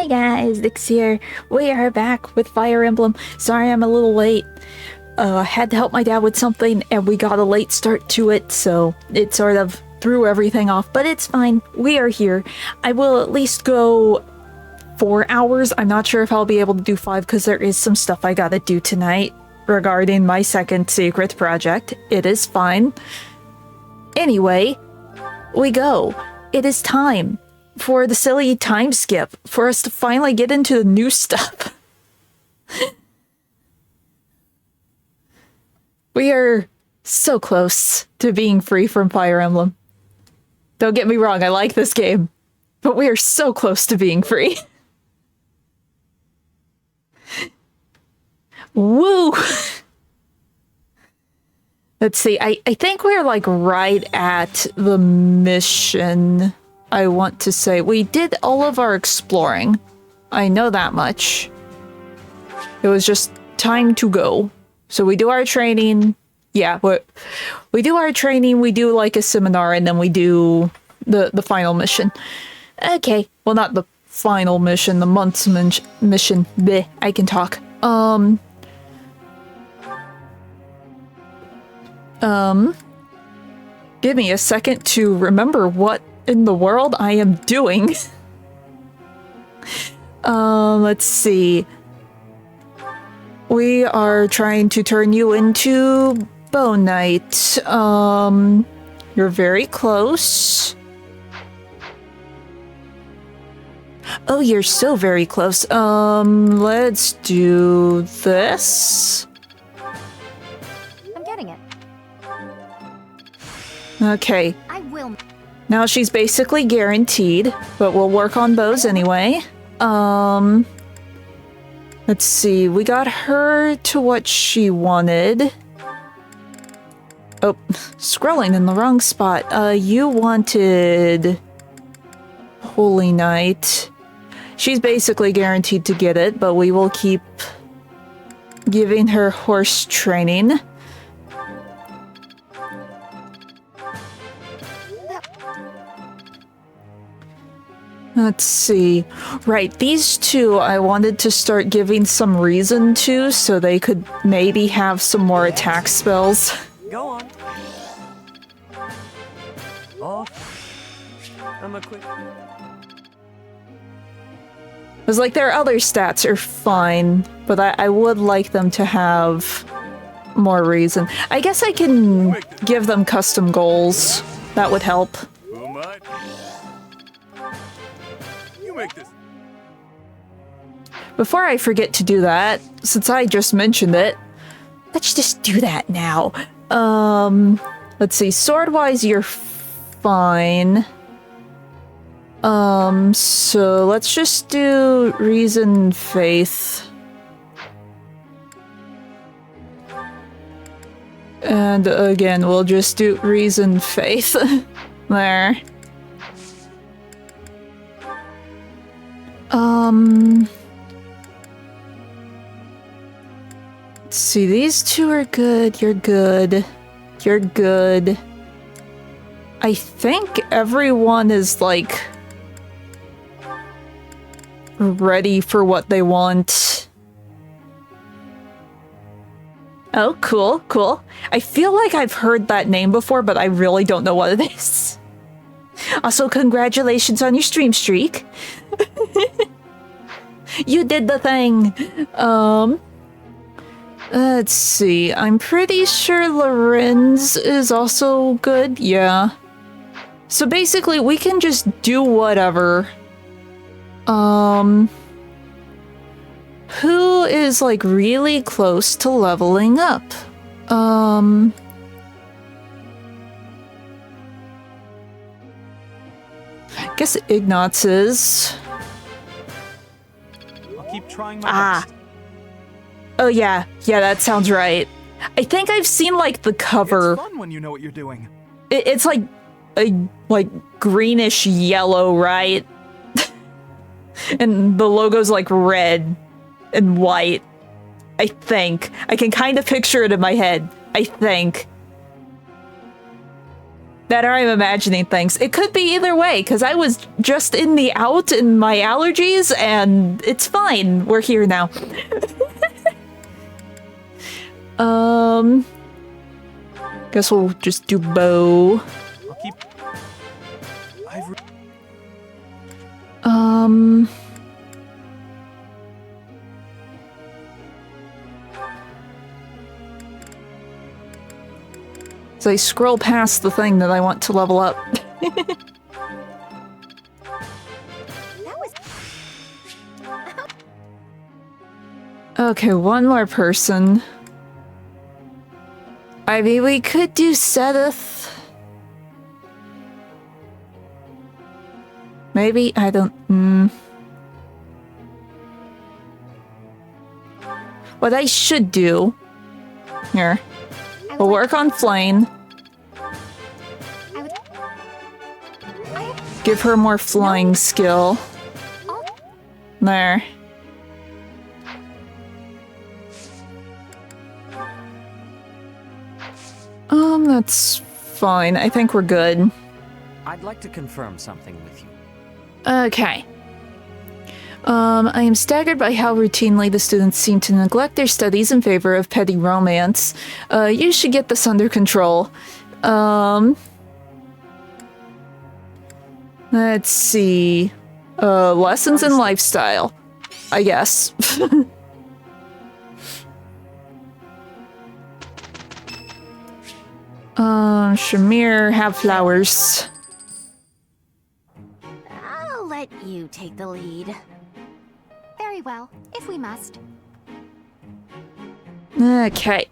Hey guys, Nix here. We are back with Fire Emblem. Sorry I'm a little late. I had to help my dad with something and we got a late start to it, so it sort of threw everything off, but it's fine. We are here. I will at least go 4 hours. I'm not sure if I'll be able to do 5 because there is some stuff I gotta do tonight regarding my second secret project. It is fine. Anyway, we go. It is time for the silly time skip, for us to finally get into the new stuff. We are so close to being free from Fire Emblem. Don't get me wrong, I like this game, but we are so close to being free. Woo! Let's see, I think we're like right at the mission. I want to say we did all of our exploring. I know that much. It was just time to go. So we do our training. Yeah, we do our training, we do like a seminar, and then we do the final mission. Okay, well not the final mission, the month's mission. Bleh, I can talk. Give me a second to remember what in the world I am doing. Let's see. We are trying to turn you into Bone Knight. You're very close. Oh, you're so very close. Let's do this. I'm getting it. Okay. I will. Now she's basically guaranteed, but we'll work on bows anyway. Let's see, we got her to what she wanted. Oh, scrolling in the wrong spot. You wanted Holy Knight. She's basically guaranteed to get it, but we will keep giving her horse training. Let's see. Right, these two I wanted to start giving some reason to so they could maybe have some more attack spells. Go on. Oh. I'm a quick. It was like their other stats are fine, but I would like them to have more reason. I guess I can give them custom goals. That would help. Who am I? You make this. Before I forget to do that, since I just mentioned it, let's just do that now. Let's see, sword-wise, you're fine. So let's just do reason, faith. And again, we'll just do reason, faith. There. Let's see, these two are good, you're good, you're good. I think everyone is, like, ready for what they want. Oh, cool, cool. I feel like I've heard that name before, but I really don't know what it is. Also, congratulations on your stream streak. You did the thing. Let's see. I'm pretty sure Lorenz is also good. Yeah. So basically, we can just do whatever. Who is, like, really close to leveling up? I guess Ignatz is. I'll keep trying my best. Oh yeah, that sounds right. I think I've seen like the cover. It's fun when you know what you're doing. It's like a greenish yellow, right? And the logo's like red and white. I think. I can kind of picture it in my head. I think. That or I'm imagining things. It could be either way, because I was just in the out in my allergies, and it's fine. We're here now. Guess we'll just do bow. I'll keep. So I scroll past the thing that I want to level up. Okay, one more person. I mean, we could do Sedith. Maybe? I don't... What I should do... Here. We'll work on Flame. Give her more flying skill. There. That's fine. I think we're good. I'd like to confirm something with you. Okay. I am staggered by how routinely the students seem to neglect their studies in favor of petty romance. You should get this under control. Let's see. Lessons in lifestyle, I guess. Shamir, have flowers. I'll let you take the lead. Very well, if we must. Okay.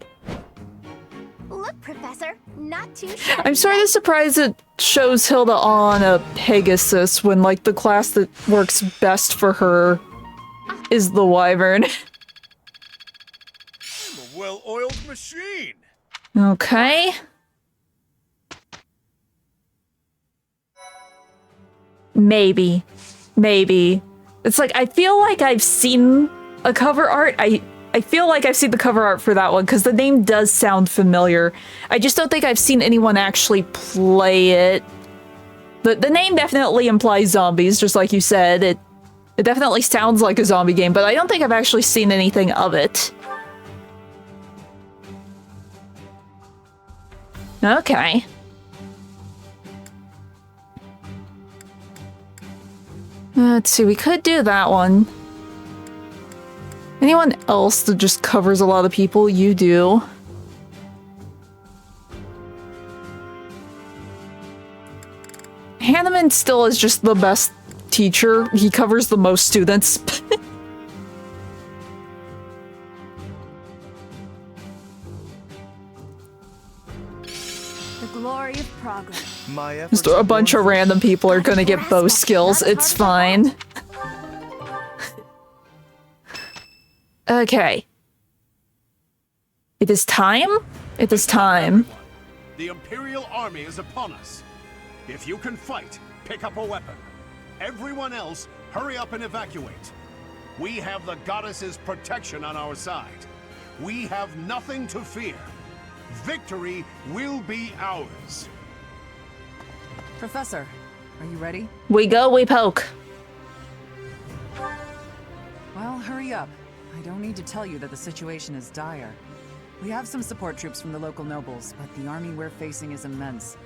Look, Professor, not too shabby. I'm sort of surprised it shows Hilda on a Pegasus when, like, the class that works best for her is the Wyvern. I'm a well-oiled machine. Okay. Maybe. Maybe. It's like, I feel like I've seen a cover art. I feel like I've seen the cover art for that one, because the name does sound familiar. I just don't think I've seen anyone actually play it. The name definitely implies zombies, just like you said. It definitely sounds like a zombie game, but I don't think I've actually seen anything of it. Okay. Let's see, we could do that one. Anyone else that just covers a lot of people? You do. Hanneman still is just the best teacher. He covers the most students. The glory of progress. Just a bunch of random people are gonna get bow skills. It's fine. Okay. It is time? It is time. The Imperial Army is upon us. If you can fight, pick up a weapon. Everyone else, hurry up and evacuate. We have the goddess's protection on our side. We have nothing to fear. Victory will be ours. Professor, are you ready? We go, we poke. Well, hurry up. I don't need to tell you that the situation is dire. We have some support troops from the local nobles, but the army we're facing is immense.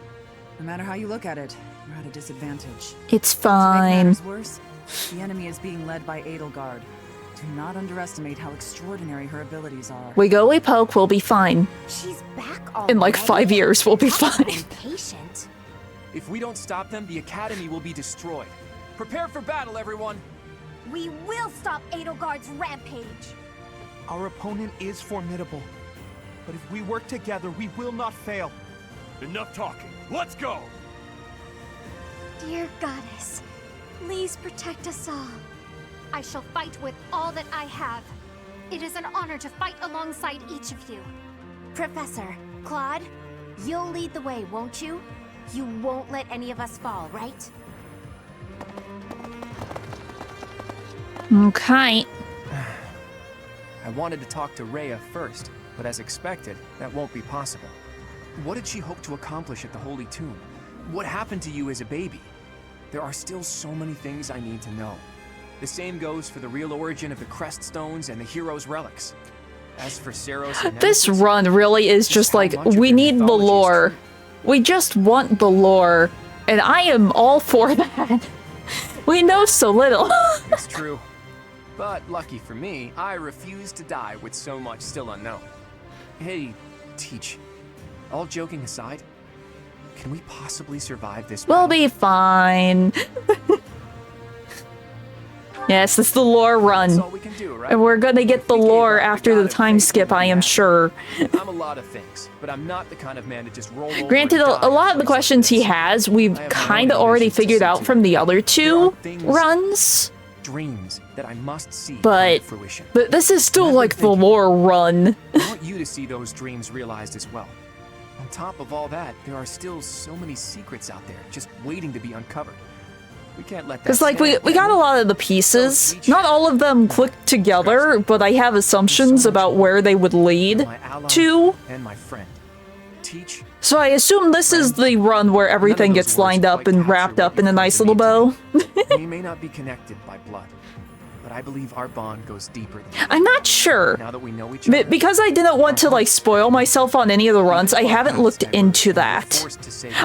No matter how you look at it, we're at a disadvantage. It's To make fine. matters worse, the enemy is being led by Edelgard. Do not underestimate how extraordinary her abilities are. We go, we poke, we'll be fine. She's back already. In like 5 years, we'll be fine. Impatient. If we don't stop them, the Academy will be destroyed. Prepare for battle, everyone! We will stop Edelgard's rampage. Our opponent is formidable, but if we work together, we will not fail. Enough talking. Let's go! Dear goddess, please protect us all. I shall fight with all that I have. It is an honor to fight alongside each of you. Professor, Claude, you'll lead the way, won't you? You won't let any of us fall, right? Okay. I wanted to talk to Rhea first, but as expected, that won't be possible. What did she hope to accomplish at the Holy Tomb? what happened to you as a baby. There are still so many things I need to know. The same goes for the real origin of the Crest Stones and the hero's relics. As for Seros and This Nemesis, run really is just how like, much of we their need the mythology is lore. true. We just want the lore. And I am all for that. We know so little. It's true. But lucky for me, I refuse to die with so much still unknown. Hey, Teach. All joking aside, can we possibly survive this We'll battle? be fine. Yes, it's the lore That's run. all we can do, right? And we're gonna get the If we gave lore up, we after the gotta time face skip, what I we am have. sure. I'm a lot of things, but I'm not the kind of man to just roll over Granted, and a die lot of in the place like questions he this. has, we've I have kind of no already ambitions to figured see out to. from the other There two are things- runs. Dreams that I must see come But- to fruition. But this is still I've been like the thinking. lore run. I want you to see those dreams realized as well. On top of all that, there are still so many secrets out there just waiting to be uncovered. We can't let that Because, like, we stand, got can a lot of the pieces. Not all of them click together, but I have assumptions about where they would lead My ally to. and my friend. Teach. So I assume this is the run where everything those gets words lined up quite and capture wrapped what up in a you've come nice to little mean bow. We may not be connected by blood, but I believe our bond goes deeper than that. I'm not sure. Now that we know each other, Because I didn't want to, like, spoil myself on any of the runs, I haven't looked into that.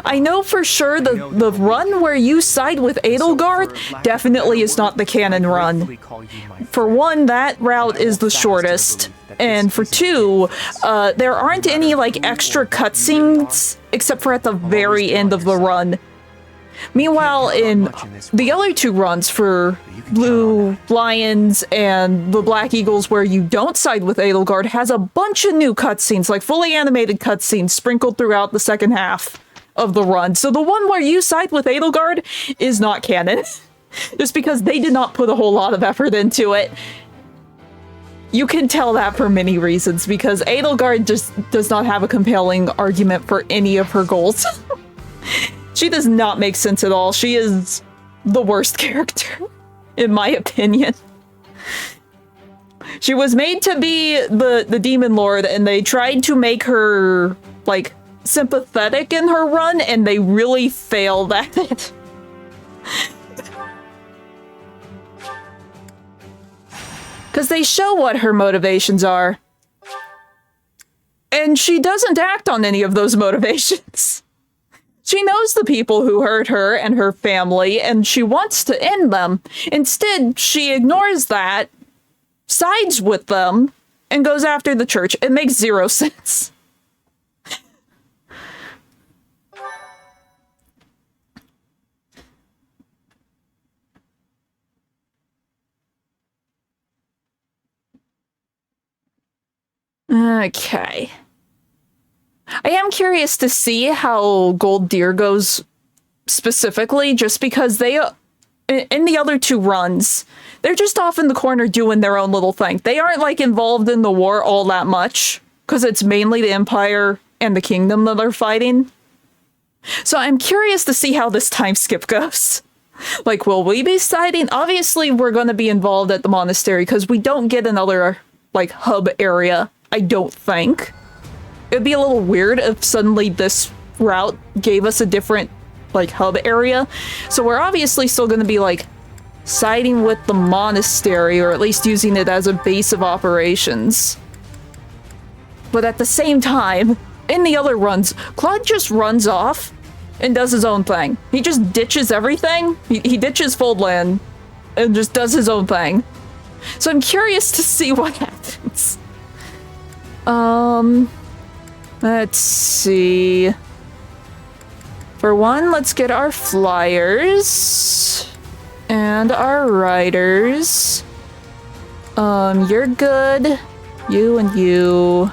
I know for sure the run where you side with Edelgard definitely is not the canon run. For one, that route is the shortest. And for two, there aren't any, like, extra cutscenes except for at the very end of the run. Meanwhile, in the other two runs for Blue Lions and the Black Eagles where you don't side with Edelgard has a bunch of new cutscenes, like fully animated cutscenes sprinkled throughout the second half of the run. So the one where you side with Edelgard is not canon. Just because they did not put a whole lot of effort into it. You can tell that for many reasons, because Edelgard just does not have a compelling argument for any of her goals. She does not make sense at all. She is the worst character, in my opinion. She was made to be the Demon Lord, and they tried to make her, like, sympathetic in her run, and they really failed at it. Because they show what her motivations are. And she doesn't act on any of those motivations. She knows the people who hurt her and her family, and she wants to end them. Instead, she ignores that, sides with them, and goes after the church. It makes zero sense. Okay. I am curious to see how Gold Deer goes specifically, just because they, in the other two runs, they're just off in the corner doing their own little thing. They aren't, like, involved in the war all that much, because it's mainly the Empire and the Kingdom that are fighting. So I'm curious to see how this time skip goes. Like, will we be siding? Obviously, we're going to be involved at the monastery, because we don't get another, like, hub area, I don't think. It'd be a little weird if suddenly this route gave us a different, like, hub area. So we're obviously still going to be, like, siding with the monastery, or at least using it as a base of operations. But at the same time, in the other runs, Claude just runs off and does his own thing. He just ditches everything. He ditches Foldland and just does his own thing. So I'm curious to see what happens. Let's see. For one, let's get our flyers and our riders. You're good. You and you.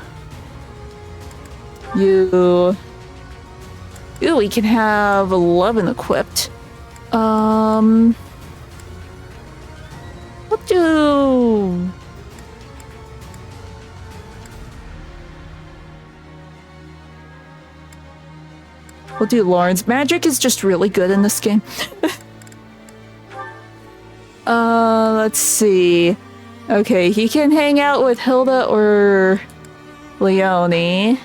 You. Ooh, we can have 11 equipped. We'll do... We'll do Lawrence. Magic is just really good in this game. Let's see. Okay, he can hang out with Hilda or Leonie.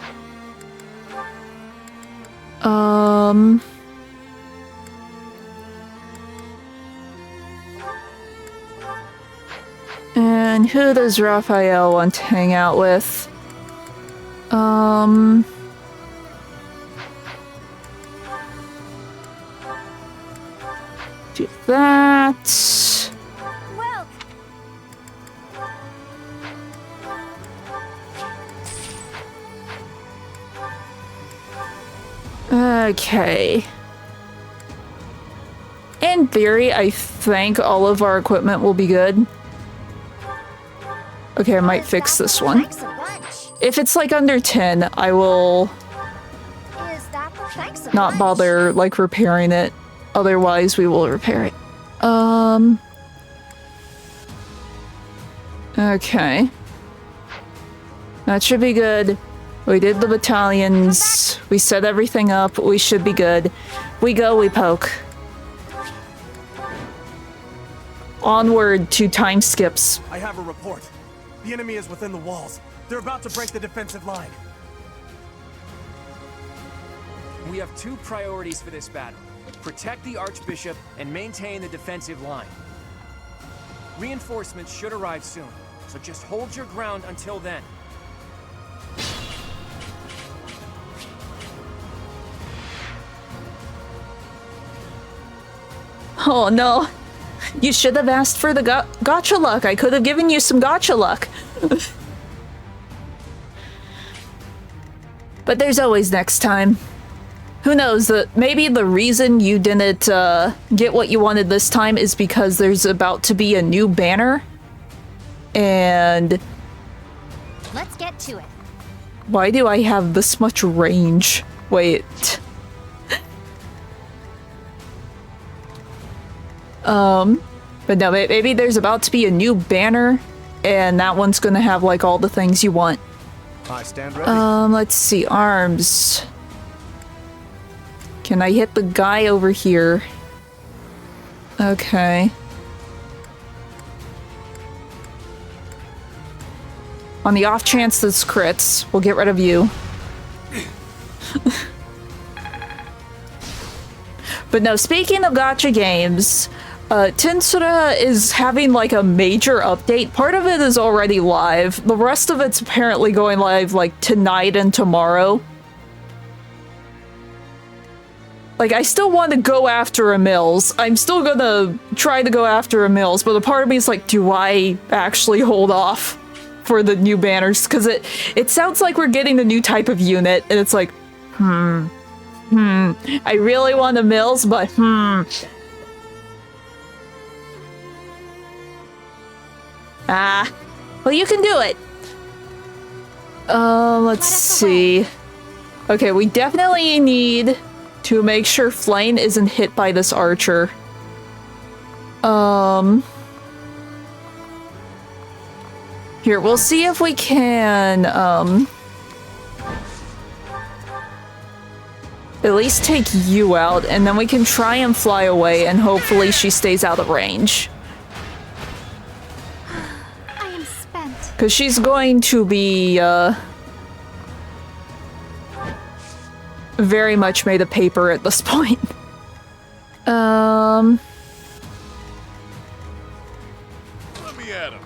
And who does Raphael want to hang out with? Do that. Well, Okay. In theory, I think all of our equipment will be good. Okay, I might fix this one. thanks a bunch. If it's like under 10, I will Is that the thanks a not bunch? bother like repairing it. Otherwise, we will repair it. Okay. That should be good. We did the battalions. We set everything up. We should be good. We go, we poke. Onward to time skips. I have a report. The enemy is within the walls. They're about to break the defensive line. We have two priorities for this battle. Protect the Archbishop and maintain the defensive line. Reinforcements should arrive soon, so just hold your ground until then. Oh no. You should have asked for the gotcha luck. I could have given you some gotcha luck. But there's always next time. Who knows, maybe the reason you didn't get what you wanted this time is because there's about to be a new banner. And Let's get to it. why do I have this much range? Wait. But no, maybe there's about to be a new banner, and that one's gonna have like all the things you want. I stand ready. Let's see, arms. Can I hit the guy over here? Okay. On the off chance this crits, we'll get rid of you. But no, speaking of gacha games, Tensura is having like a major update. Part of it is already live. The rest of it's apparently going live like tonight and tomorrow. Like, I still want to go after a Mills. I'm still gonna try to go after a Mills, but a part of me is like, do I actually hold off for the new banners? Because it sounds like we're getting a new type of unit, and it's like, I really want a Mills, but well, you can do it. Let's see. Okay, we definitely need to make sure Flame isn't hit by this archer. Here, we'll see if we can, at least take you out, and then we can try and fly away, and hopefully she stays out of range. I am spent. Because she's going to be, very much made of paper at this point. Let me at him.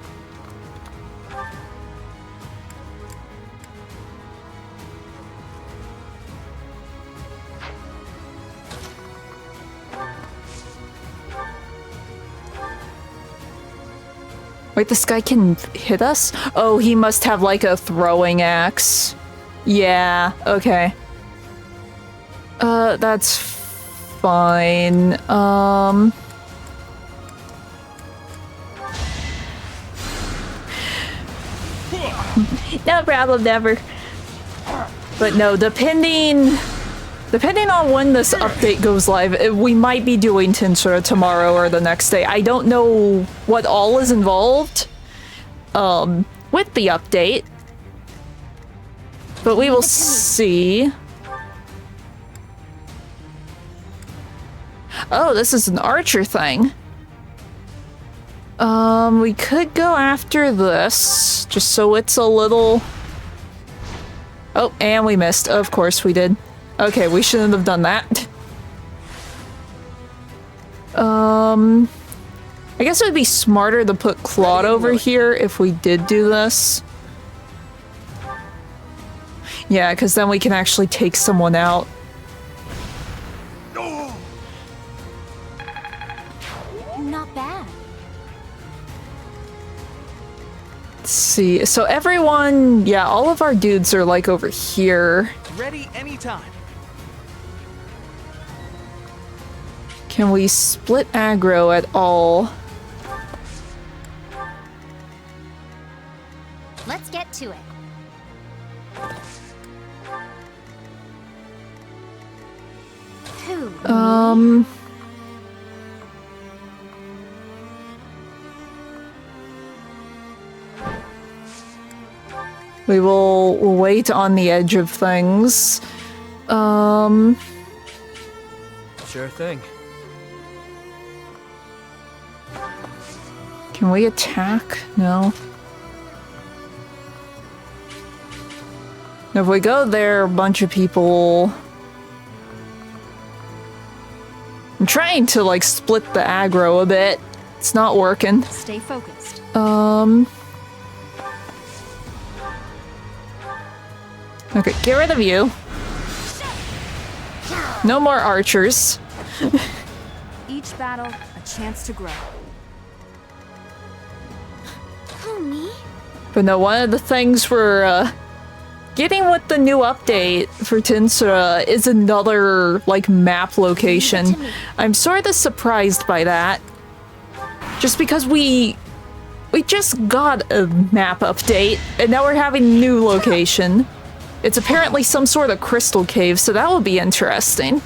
Wait, this guy can hit us? Oh, he must have like a throwing axe. Yeah, okay. That's fine. No problem, never. But no, depending on when this update goes live, we might be doing Tensura tomorrow or the next day. I don't know what all is involved with the update, but we will see. Oh, this is an archer thing. We could go after this, just so it's a little... Oh, and we missed. Of course we did. Okay, we shouldn't have done that. I guess it would be smarter to put Claude over here if we did do this. Yeah, because then we can actually take someone out. Not bad. Let's see. So everyone, yeah, all of our dudes are like over here. Ready anytime. Can we split aggro at all? Let's get to it. Who? We will wait on the edge of things. Sure thing. Can we attack? No. If we go there, a bunch of people... I'm trying to, like, split the aggro a bit. It's not working. Stay focused. Okay, get rid of you. No more archers. Each battle, a chance to grow. Who, me? But no, one of the things we're getting with the new update for Tinsura is another, like, map location. I'm sort of surprised by that. Just because we just got a map update, and now we're having a new location. It's apparently some sort of crystal cave, so that will be interesting.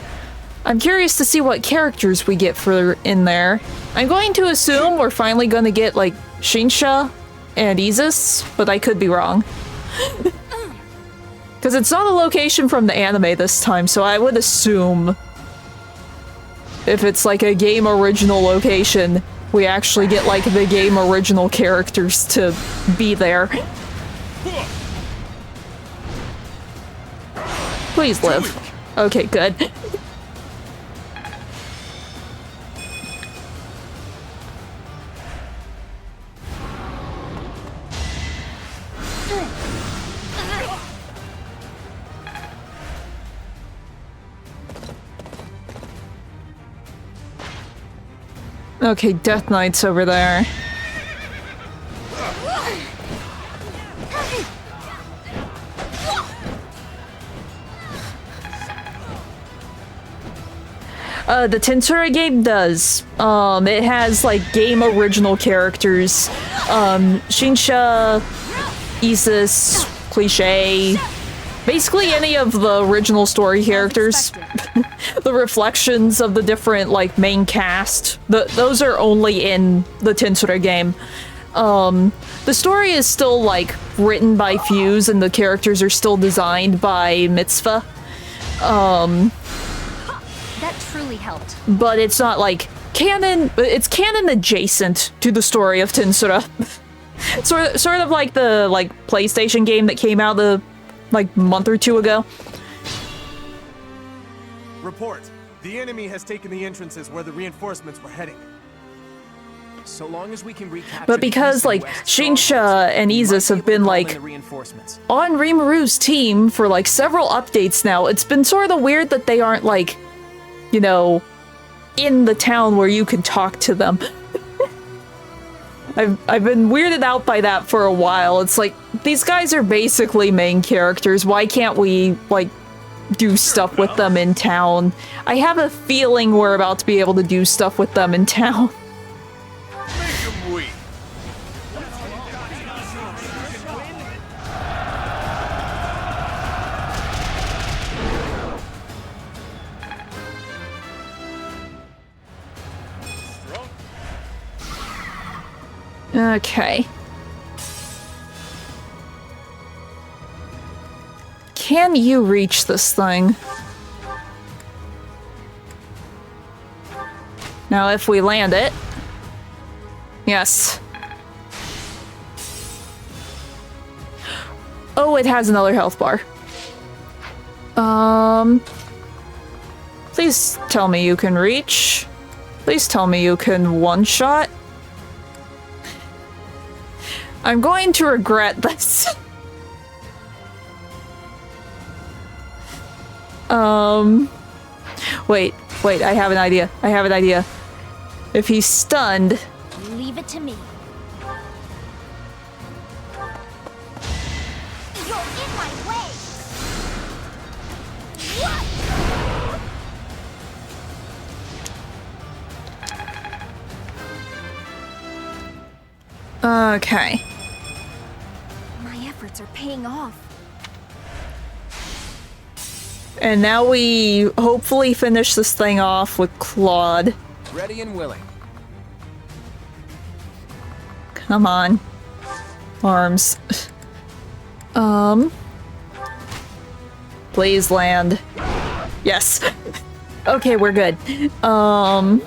I'm curious to see what characters we get for in there. I'm going to assume we're finally going to get, like, Shinsha and Isis, but I could be wrong. Because it's not a location from the anime this time, so I would assume if it's like a game original location, we actually get like the game original characters to be there. Please live. Okay, good. Okay, Death Knight's over there. The Tensura game does. It has, like, game original characters. Shinsha, Isis, Cliché, basically any of the original story characters. The reflections of the different, like, main cast. Those are only in the Tensura game. The story is still, like, written by Fuse, and the characters are still designed by Mitzvah. That truly helped. But it's not, like, canon. It's canon adjacent to the story of Tensura. sort of like the, like, PlayStation game that came out a month or two ago. Report. The enemy has taken the entrances where the reinforcements were heading. So long as we can recapture But because, like, Shinsha and Isis have been, like, on Rimaru's team for, like, several updates now, it's been sort of weird that they aren't, like, you know, in the town where you can talk to them. I've been weirded out by that for a while. It's like, these guys are basically main characters. Why can't we, like, do stuff with them in town? I have a feeling we're about to be able to do stuff with them in town. Okay. Can you reach this thing? Now, if we land it... Yes. Oh, it has another health bar. Please tell me you can reach. Please tell me you can one-shot. I'm going to regret this. Wait, I have an idea. If he's stunned... Leave it to me. You're in my way! What? Okay. My efforts are paying off. And now we hopefully finish this thing off with Claude. Ready and willing. Come on. Arms. Please land. Yes. Okay, we're good. And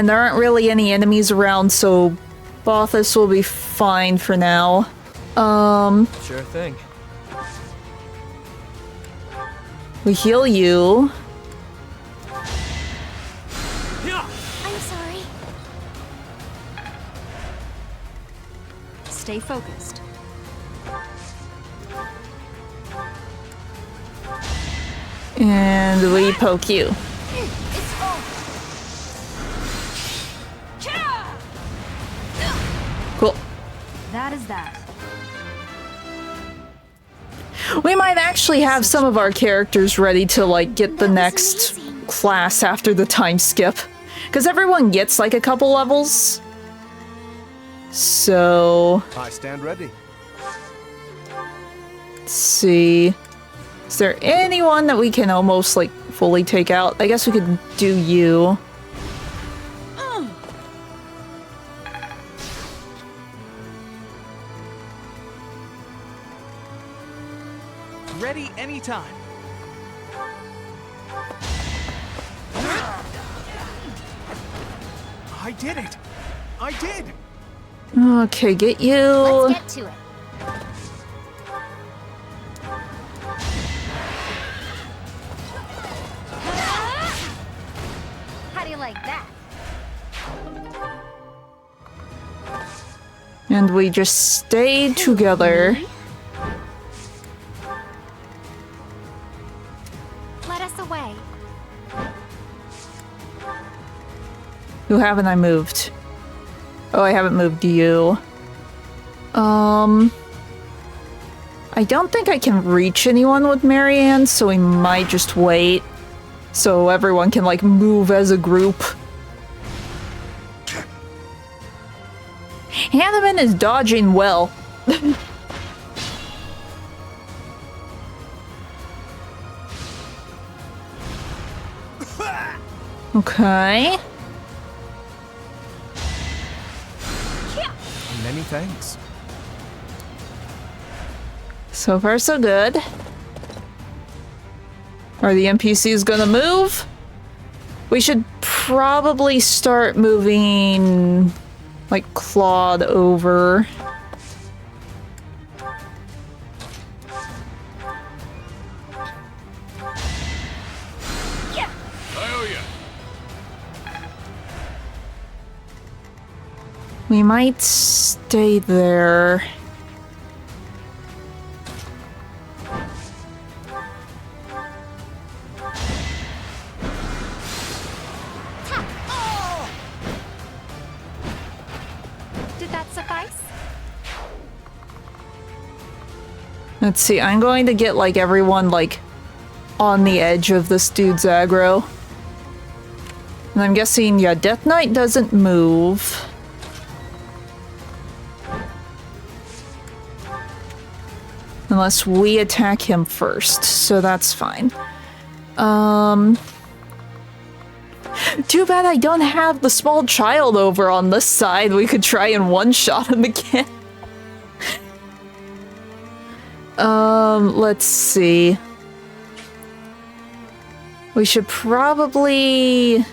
there aren't really any enemies around, so Bothus will be fine for now. Sure thing. We heal you. I'm sorry. Stay focused. And we poke you. It's over. Cool. That is that. We might actually have some of our characters ready to, like, get the next class after the time skip. Because everyone gets, like, a couple levels. So... I stand ready. let's see... is there anyone that we can almost, like, fully take out? I guess we could do you. Ready anytime. I did it. I did. Okay, get you. Let's get to it. How do you like that? And we just stay together. Let us away. Who haven't I moved? Oh, I haven't moved you. I don't think I can reach anyone with Marianne, so we might just wait. So everyone can, like, move as a group. Hanneman is dodging well. Okay. Many thanks. So far, so good. Are the NPCs gonna move? We should probably start moving, like, Claude over. We might stay there. Did that suffice? Let's see, I'm going to get, like, everyone, like, on the edge of this dude's aggro. And I'm guessing, yeah, Death Knight doesn't move. Unless we attack him first, so that's fine. Too bad I don't have the small child over on this side. We could try and one-shot him again. Let's see. We should probably...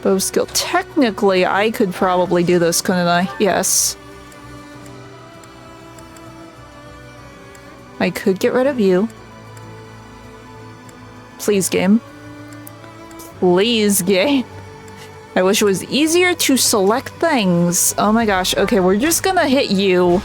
bow skill. Technically, I could probably do this, couldn't I? Yes. I could get rid of you. Please, game. Please, game. I wish it was easier to select things. Oh my gosh. Okay, we're just gonna hit you.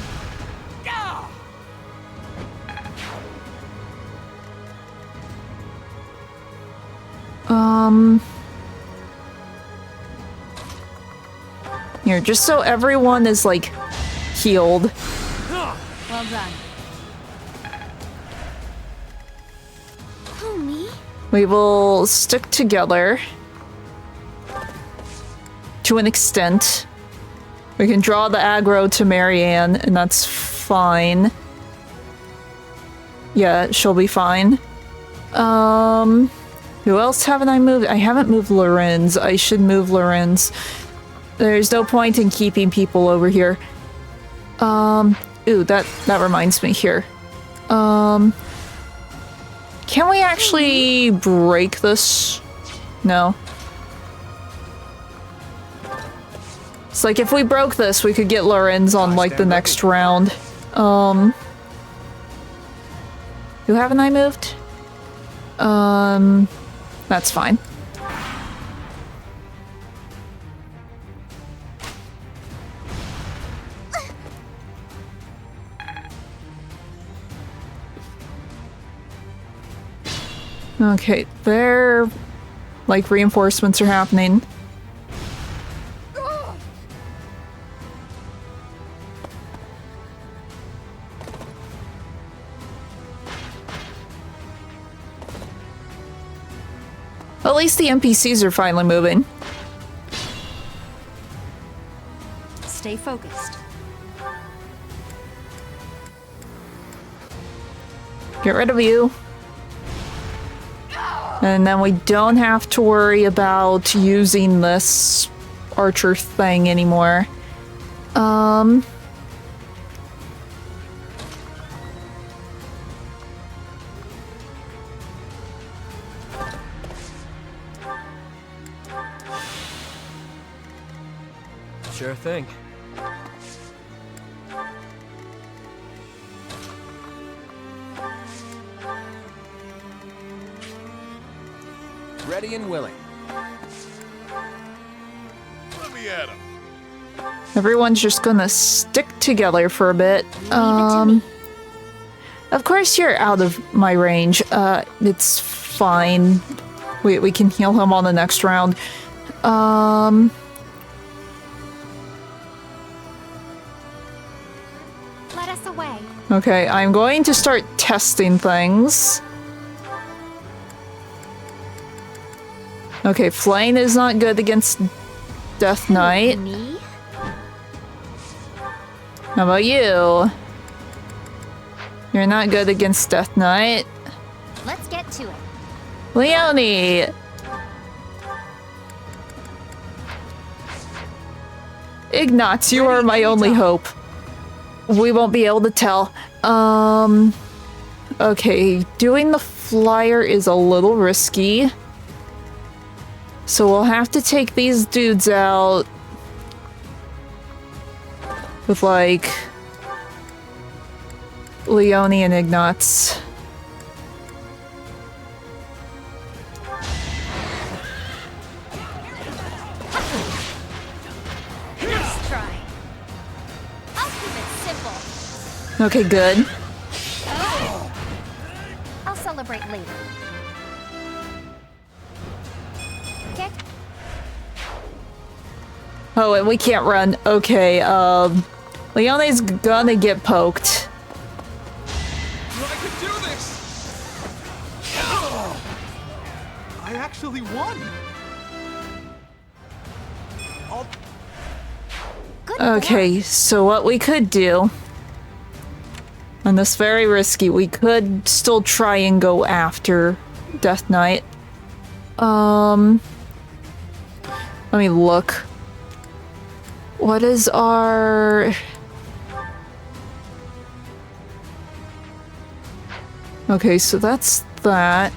Here, just so everyone is, like, healed. Well done. Who, me? We will stick together. To an extent. We can draw the aggro to Marianne, and that's fine. Yeah, she'll be fine. Who else haven't I moved? I haven't moved Lorenz. I should move Lorenz. There's no point in keeping people over here. Ooh, that reminds me here. Can we actually break this? No. It's like if we broke this, we could get Lorenz on like the next round. Who haven't I moved? That's fine. Okay, there, like, reinforcements are happening. At least the NPCs are finally moving. Stay focused. Get rid of you. And then we don't have to worry about using this archer thing anymore. Sure thing. Ready and willing. Let me at him. Everyone's just gonna stick together for a bit. Leave it to me. Of course you're out of my range. It's fine. We can heal him on the next round. Let us away. Okay, I'm going to start testing things. Okay, Flame is not good against Death Knight. Me? How about you? You're not good against Death Knight. Let's get to it. Leonie! Ignatz, you are my only hope. We won't be able to tell. Okay, doing the flyer is a little risky. So we'll have to take these dudes out with, like, Leonie and Ignatz. Nice try. I'll keep it simple. Okay, good. I'll celebrate later. Kick. Oh, and we can't run. Okay, Leonie's gonna get poked. I could do this! I actually won! Good Okay, so what we could do, and this very risky, we could still try and go after Death Knight. Let me look. What is our... Okay, so that's that.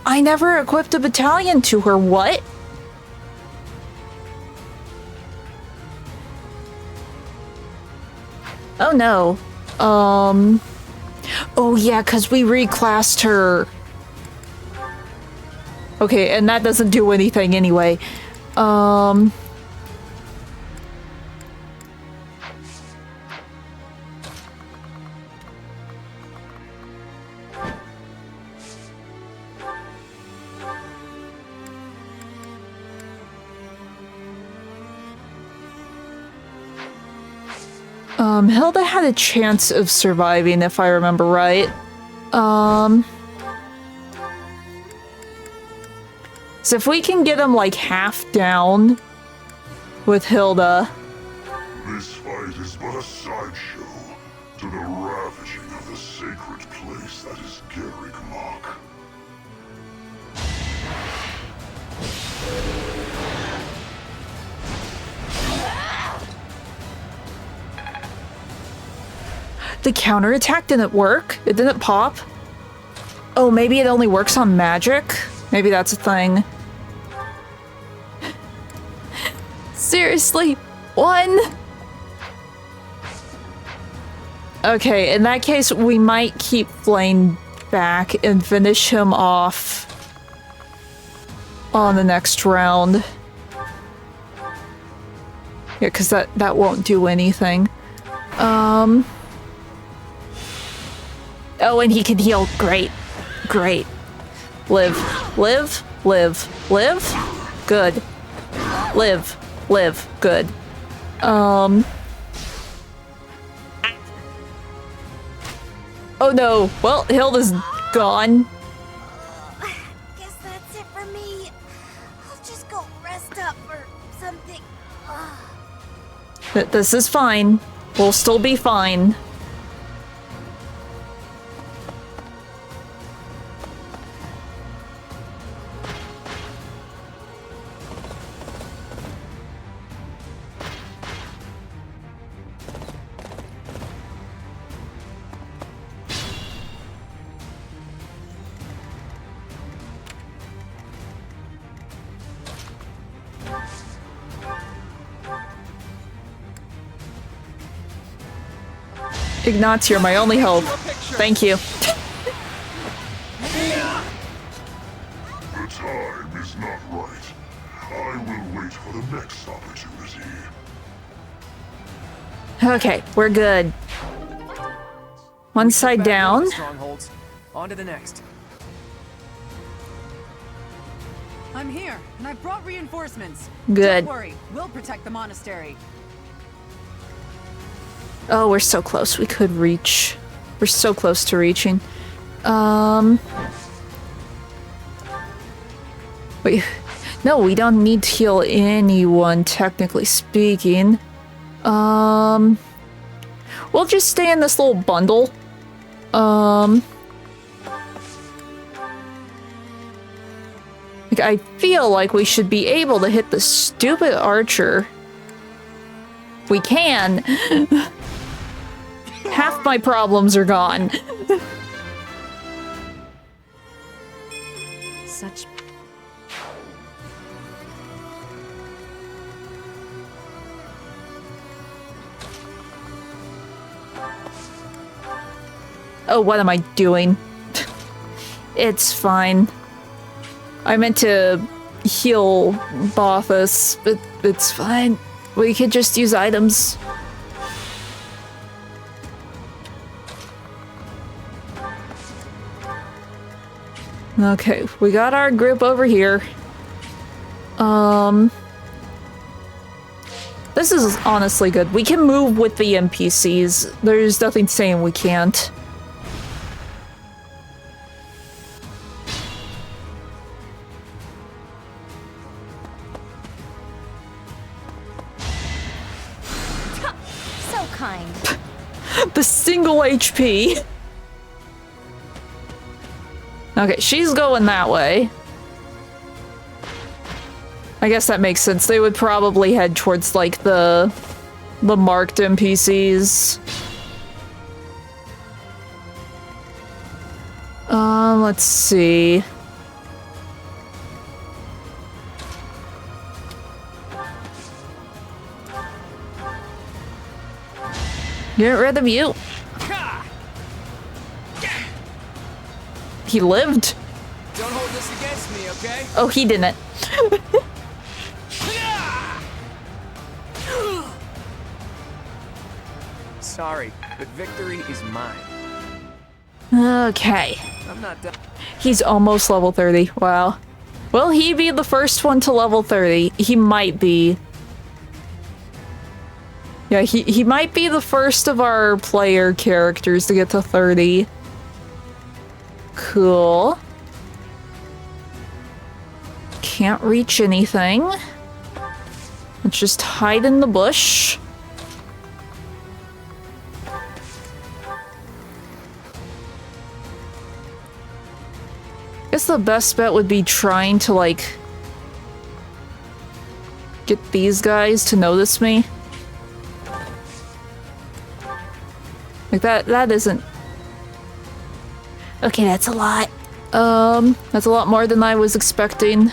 I never equipped a battalion to her, what? Oh no. Oh yeah, because we reclassed her. Okay, and that doesn't do anything anyway. Hilda had a chance of surviving, if I remember right. So if we can get him like half down with Hilda. This fight is but a sideshow to the ravaging of the sacred place that is Garrigmok. The counterattack didn't work? It didn't pop? Oh, maybe it only works on magic? Maybe that's a thing. Seriously? One? Okay, in that case, we might keep Flame back and finish him off on the next round. Yeah, because that won't do anything. Oh, and he can heal. Great. Great. Live. Live. Live. Live. Good. Live. Live. Good. Oh no. Well, Hilda's gone. Guess that's it for me. I'll just go rest up or something. This is fine. We'll still be fine. Ignatz, you're my only hope. Thank you. The time is not right. I will wait for the next opportunity. Okay, we're good. One side down. Strongholds. On to the next. I'm here, and I brought reinforcements. Good. Don't worry, we'll protect the monastery. Oh, we're so close. We could reach. We're so close to reaching. Wait. No, we don't need to heal anyone, technically speaking. We'll just stay in this little bundle. Like, I feel like we should be able to hit the stupid archer. We can. Half my problems are gone. Such... Oh, what am I doing? It's fine. I meant to heal Bothus, but it's fine. We could just use items. Okay, we got our group over here. This is honestly good. We can move with the NPCs. There's nothing saying we can't. so kind. The single HP. Okay, she's going that way. I guess that makes sense. They would probably head towards, like, the marked NPCs. Let's see. Get rid of you. He lived. Don't hold this against me, okay? Oh, he didn't. Sorry, but victory is mine. Okay. I'm not done. He's almost level 30. Wow. Will he be the first one to level 30? He might be. Yeah, he might be the first of our player characters to get to 30. Cool. Can't reach anything. Let's just hide in the bush. Guess the best bet would be trying to, like, get these guys to notice me. Like, that isn't... Okay, that's a lot. That's a lot more than I was expecting.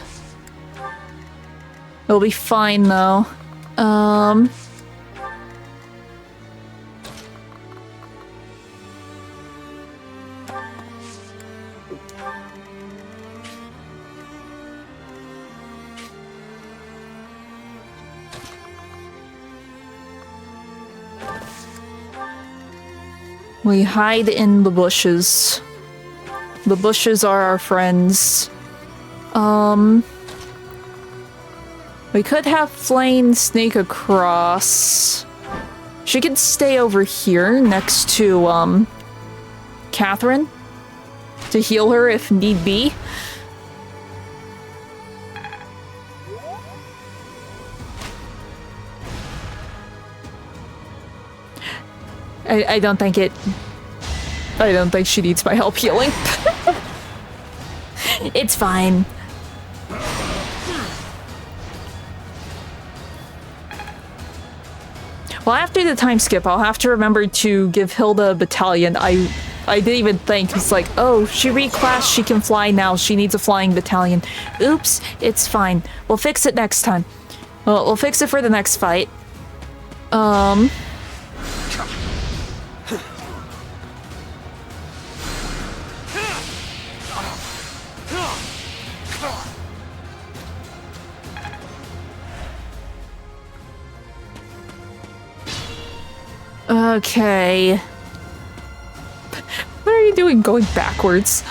It'll be fine, though. We hide in the bushes. The bushes are our friends. We could have Flame sneak across. She could stay over here next to, Catherine to heal her if need be. I don't think she needs my help healing. It's fine. Well, after the time skip, I'll have to remember to give Hilda a battalion. I didn't even think. It's like, oh, she reclassed, she can fly now. She needs a flying battalion. Oops, it's fine. We'll fix it next time. Well, we'll fix it for the next fight. Okay. What are you doing going backwards?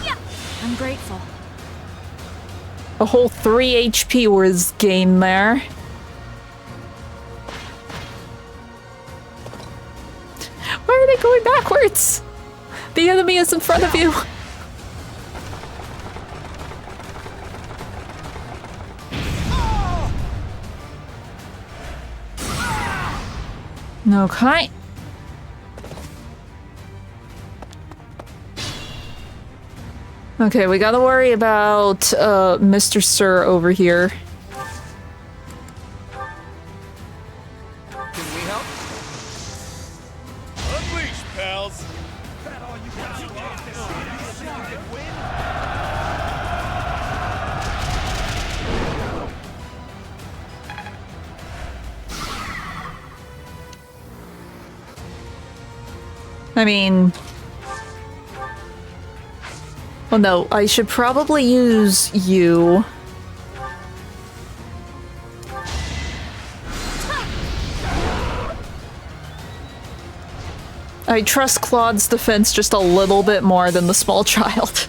Yeah, I'm grateful. A whole 3 HP was gained there. Why are they going backwards? The enemy is in front of you. Okay. Okay, we gotta worry about Mr. Sir over here. Can we help? Unleash, pals! I mean... Well, no, I should probably use you. I trust Claude's defense just a little bit more than the small child.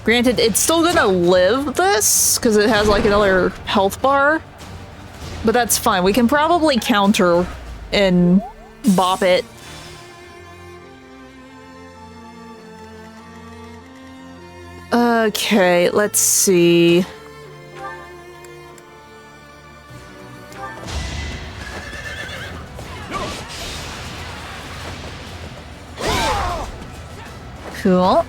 Granted, it's still gonna live this, because it has like another health bar. But that's fine, we can probably counter and bop it. Okay, let's see. Cool.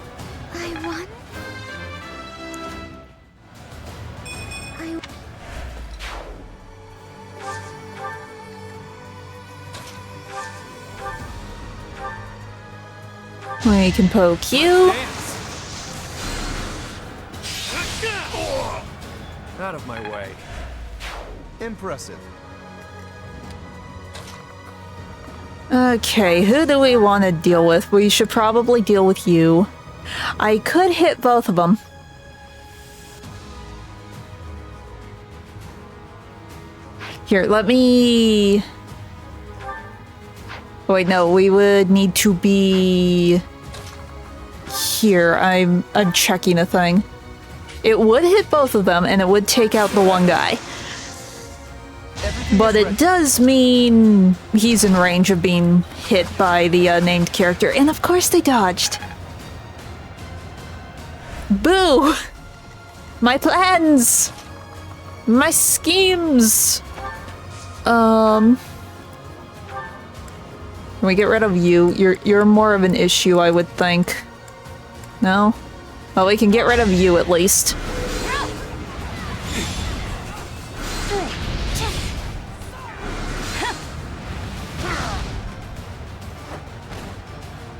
We can poke you. Out of my way. Impressive. Okay, who do we want to deal with? We should probably deal with you. I could hit both of them. Here, let me... Oh, wait, no, we would need to be... Here, I'm checking a thing. It would hit both of them, and it would take out the one guy. But it does mean he's in range of being hit by the named character. And of course they dodged. Boo! My plans! My schemes! Can we get rid of you? You're more of an issue, I would think. No? Well, we can get rid of you at least.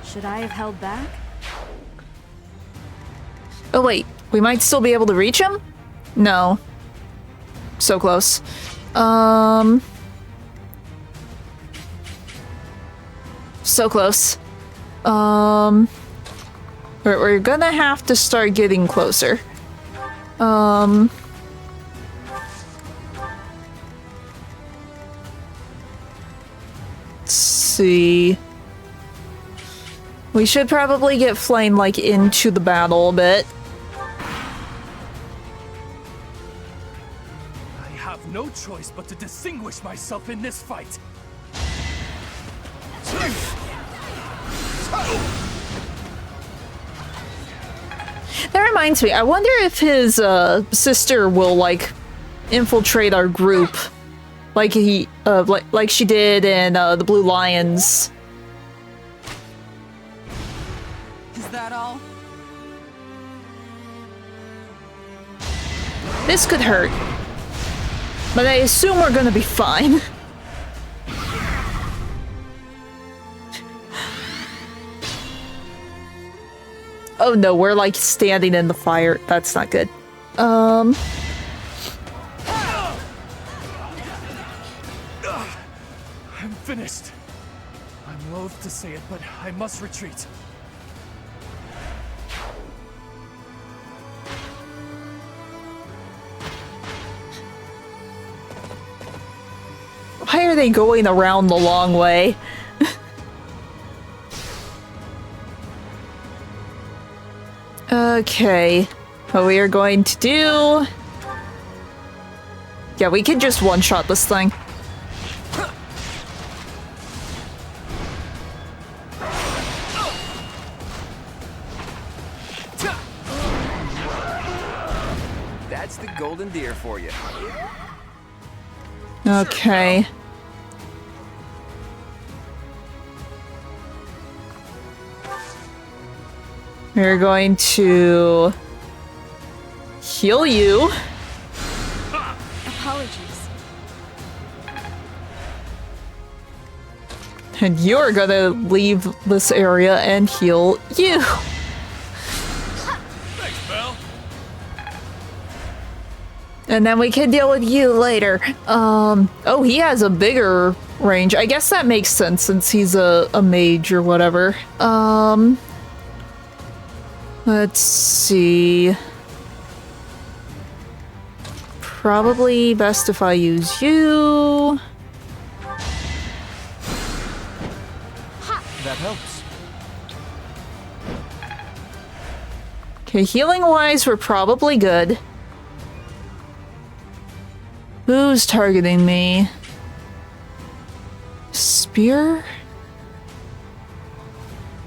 Should I have held back? Oh wait, we might still be able to reach him? No. So close. So close. We're gonna have to start getting closer. Let's see. We should probably get Flame, like, into the battle a bit. I have no choice but to distinguish myself in this fight. That reminds me, I wonder if his sister will, like, infiltrate our group. Like like she did in the Blue Lions. Is that all? This could hurt. But I assume we're gonna be fine. Oh no, we're like standing in the fire. That's not good. I'm finished. I'm loath to say it, but I must retreat. Why are they going around the long way? Okay. What we are going to do... Yeah, we can just one-shot this thing. That's the golden deer for you. Okay. We're going to heal you. Apologies. And you're gonna leave this area and heal you. Thanks, Belle. And then we can deal with you later. Oh, he has a bigger range. I guess that makes sense since he's a mage or whatever. Let's see. Probably best if I use you. That helps. Okay, healing-wise, we're probably good. Who's targeting me? Spear?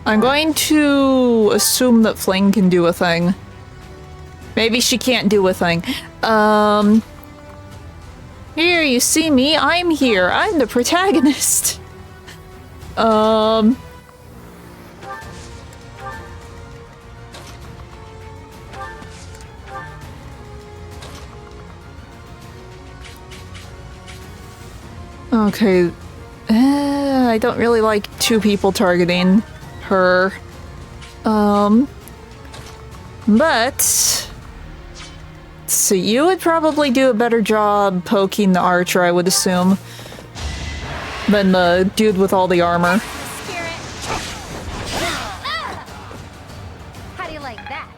I'm going to assume that Fling can do a thing. Maybe she can't do a thing. Here, you see me? I'm here. I'm the protagonist. Okay. I don't really like two people targeting her. But let's So you would probably do a better job poking the archer, I would assume, than the dude with all the armor. Spirit. How do you like that?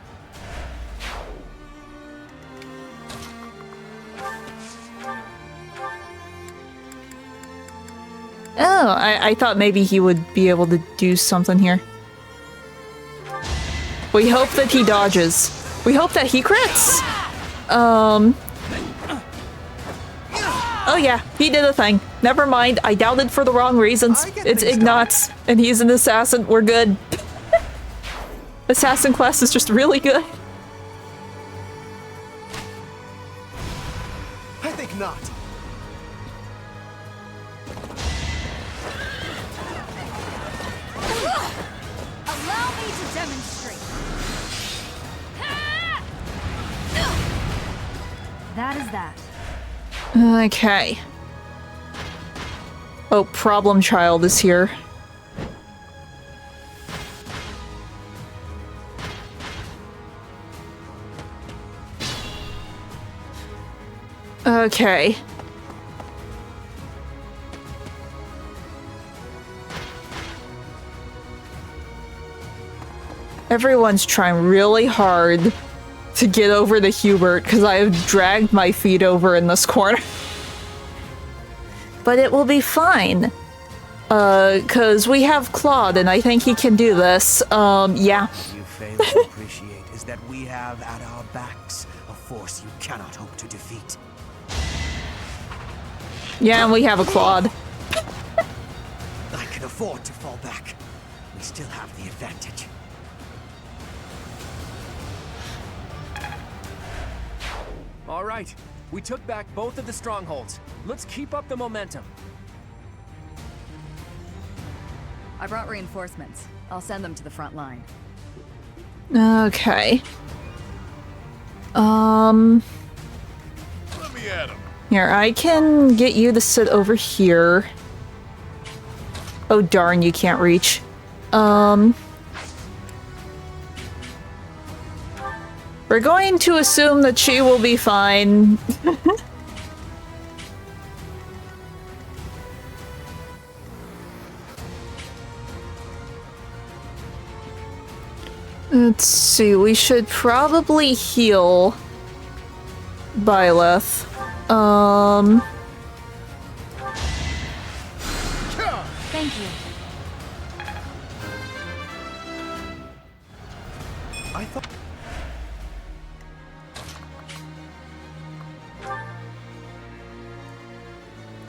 Oh, I thought maybe he would be able to do something here. We hope that he dodges. We hope that he crits! Oh yeah, he did a thing. Never mind, I doubted for the wrong reasons. It's Ignatz, and he's an assassin. We're good. Assassin class is just really good. I think not. Allow me to demonstrate. That is that. Okay. Oh, Problem Child is here. Okay. Everyone's trying really hard to get over the Hubert because I have dragged my feet over in this corner. But it will be fine. Because we have Claude and I think he can do this. Yeah. You fail to appreciate is that we have at our backs a force you cannot hope to defeat. Yeah, and we have a Claude. I can afford to fall back. We still have the advantage. All right, we took back both of the strongholds. Let's keep up the momentum. I brought reinforcements. I'll send them to the front line. Okay. Let me at him. Here, I can get you to sit over here. Oh darn, you can't reach. We're going to assume that she will be fine. Let's see, we should probably heal Byleth. Thank you. I thought.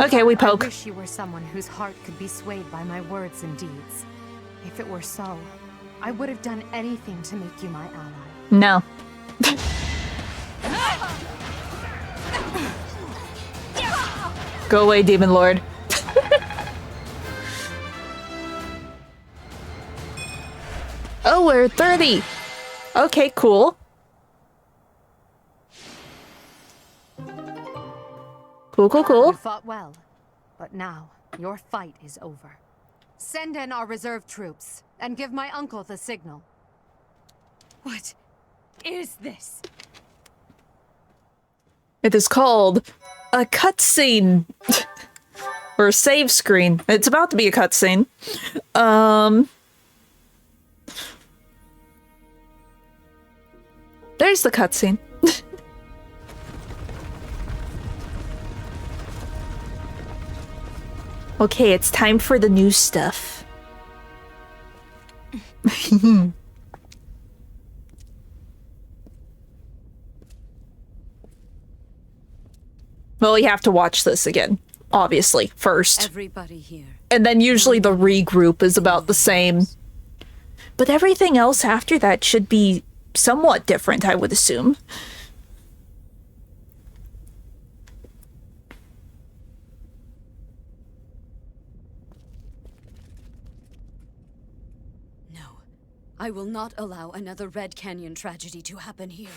Okay, we I poke. wish you were someone whose heart could be swayed by my words and deeds. If it were so, I would have done anything to make you my ally. No. Go away, Demon Lord. Oh, we're 30! Okay, cool. Cool, cool, You cool. fought well, but now your fight is over. Send in our reserve troops and give my uncle the signal. What is this? It is called a cutscene. Or a save screen. It's about to be a cutscene. There's the cutscene. Okay, it's time for the new stuff. Well, we have to watch this again, obviously, first. Everybody here. And then usually the regroup is about the same. But everything else after that should be somewhat different, I would assume. No. I will not allow another Red Canyon tragedy to happen here.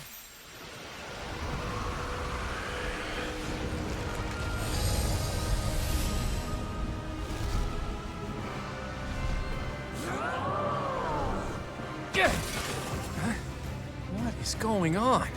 What is going on?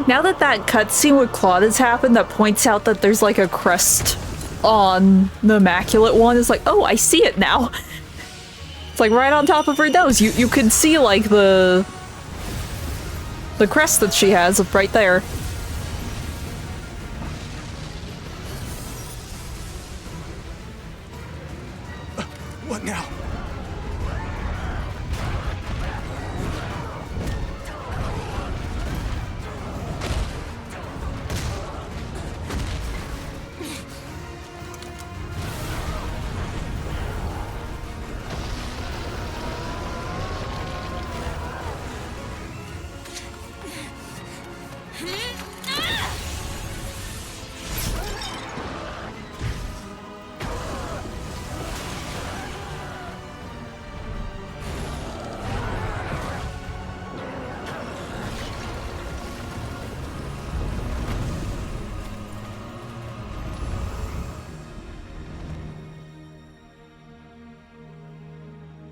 Now that that cutscene with Claude has happened that points out that there's like a crest on the Immaculate One, is like, oh, I see it now. It's like right on top of her nose. You can see like the crest that she has right there. What now?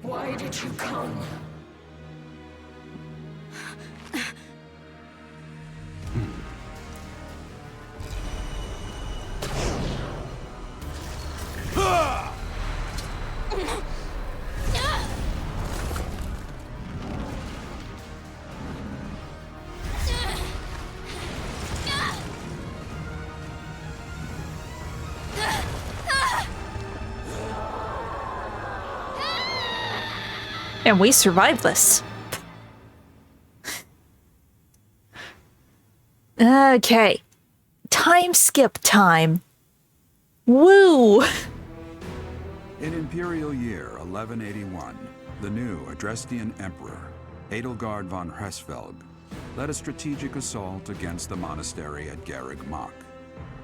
Why did you come? And we survived this. Okay. Time skip time. Woo! In Imperial Year 1181, the new Adrestian Emperor, Edelgard von Hresvelg, led a strategic assault against the monastery at Garreg Mach.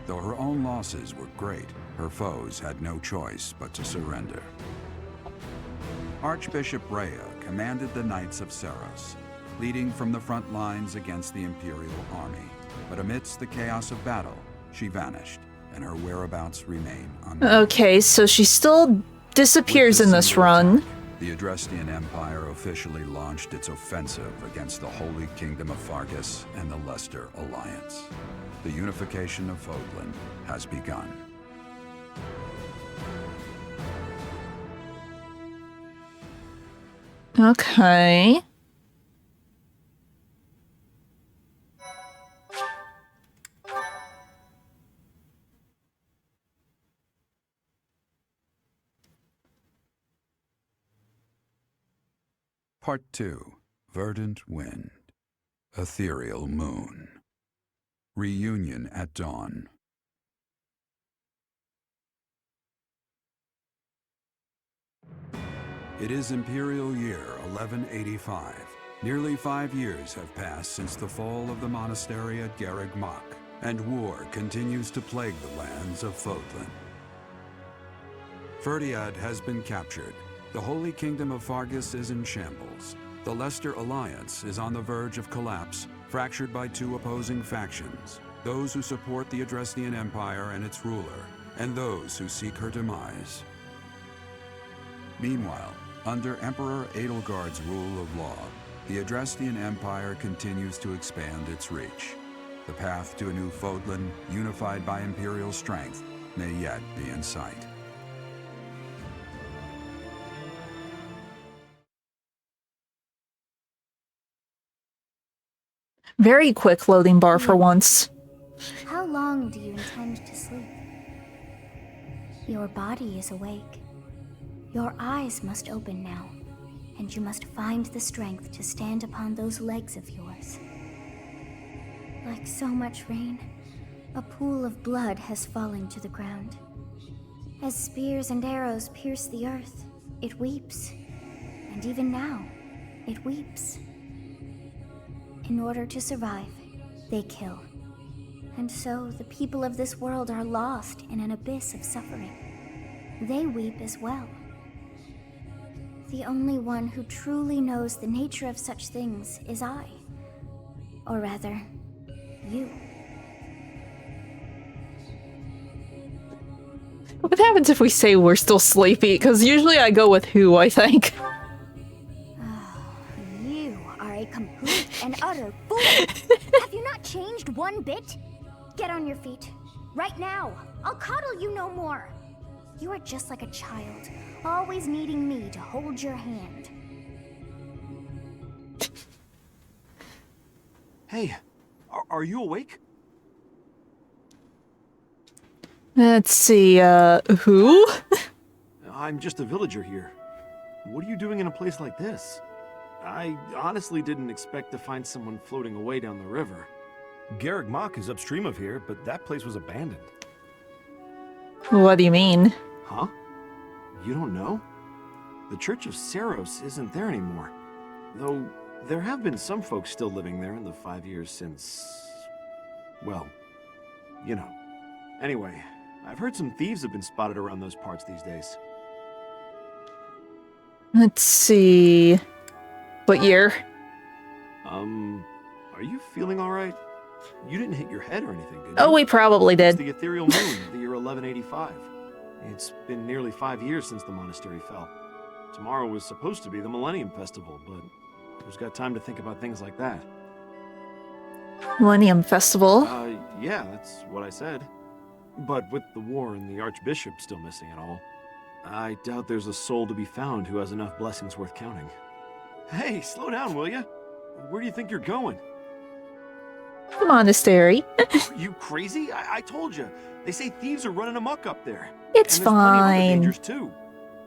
Though her own losses were great, her foes had no choice but to surrender. Archbishop Rhea commanded the Knights of Seros, leading from the front lines against the Imperial army. But amidst the chaos of battle, she vanished, and her whereabouts remain unknown. Okay, so she still disappears in this run. The Adrestian Empire officially launched its offensive against the Holy Kingdom of Fargus and the Leicester Alliance. The unification of Fodlan has begun. Okay. Part 2. Verdant Wind. Ethereal Moon. Reunion at Dawn. It is Imperial Year 1185. Nearly 5 years have passed since the fall of the monastery at Garreg Mach, and war continues to plague the lands of Fodlan. Ferdiad has been captured. The Holy Kingdom of Fargus is in shambles. The Leicester Alliance is on the verge of collapse, fractured by two opposing factions: those who support the Adrestian Empire and its ruler, and those who seek her demise. Meanwhile, under Emperor Edelgard's rule of law, the Adrestian Empire continues to expand its reach. The path to a new Fodlan, unified by Imperial strength, may yet be in sight. Very quick loading bar for once. How long do you intend to sleep? Your body is awake. Your eyes must open now, and you must find the strength to stand upon those legs of yours. Like so much rain, a pool of blood has fallen to the ground. As spears and arrows pierce the earth, it weeps. And even now, it weeps. In order to survive, they kill. And so the people of this world are lost in an abyss of suffering. They weep as well. The only one who truly knows the nature of such things is I. Or rather, you. What happens if we say we're still sleepy? Because usually I go with who, I think. You are a complete and utter fool. Have you not changed one bit? Get on your feet. Right now. I'll coddle you no more. You are just like a child, always needing me to hold your hand. Hey, are you awake? Let's see, who? I'm just a villager here. What are you doing in a place like this? I honestly didn't expect to find someone floating away down the river. Garrick Mach is upstream of here, but that place was abandoned. What do you mean? Huh? You don't know? The Church of Saros isn't there anymore. Though, there have been some folks still living there in the 5 years since... well, you know. Anyway, I've heard some thieves have been spotted around those parts these days. Let's see... What year? Are you feeling alright? You didn't hit your head or anything, did you? Oh, we probably It's did. the ethereal moon of the year 1185. It's been nearly 5 years since the monastery fell. Tomorrow was supposed to be the Millennium Festival, but who's got time to think about things like that? Millennium Festival? Yeah, that's what I said. But with the war and the Archbishop still missing it all, I doubt there's a soul to be found who has enough blessings worth counting. Hey, slow down, will ya? Where do you think you're going? The monastery. Are you crazy? I told you. They say thieves are running amok up there. It's and there's plenty of other fine. dangers too.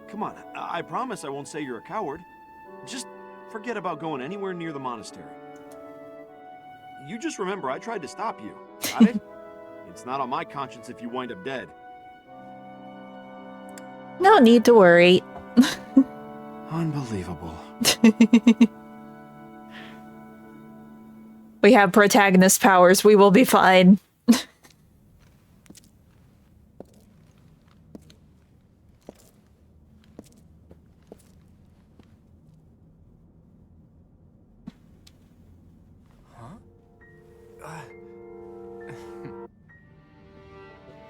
Come on, I promise I won't say you're a coward. Just forget about going anywhere near the monastery. You just remember I tried to stop you. Got it? It's not on my conscience if you wind up dead. No need to worry. Unbelievable. We have protagonist powers. We will be fine.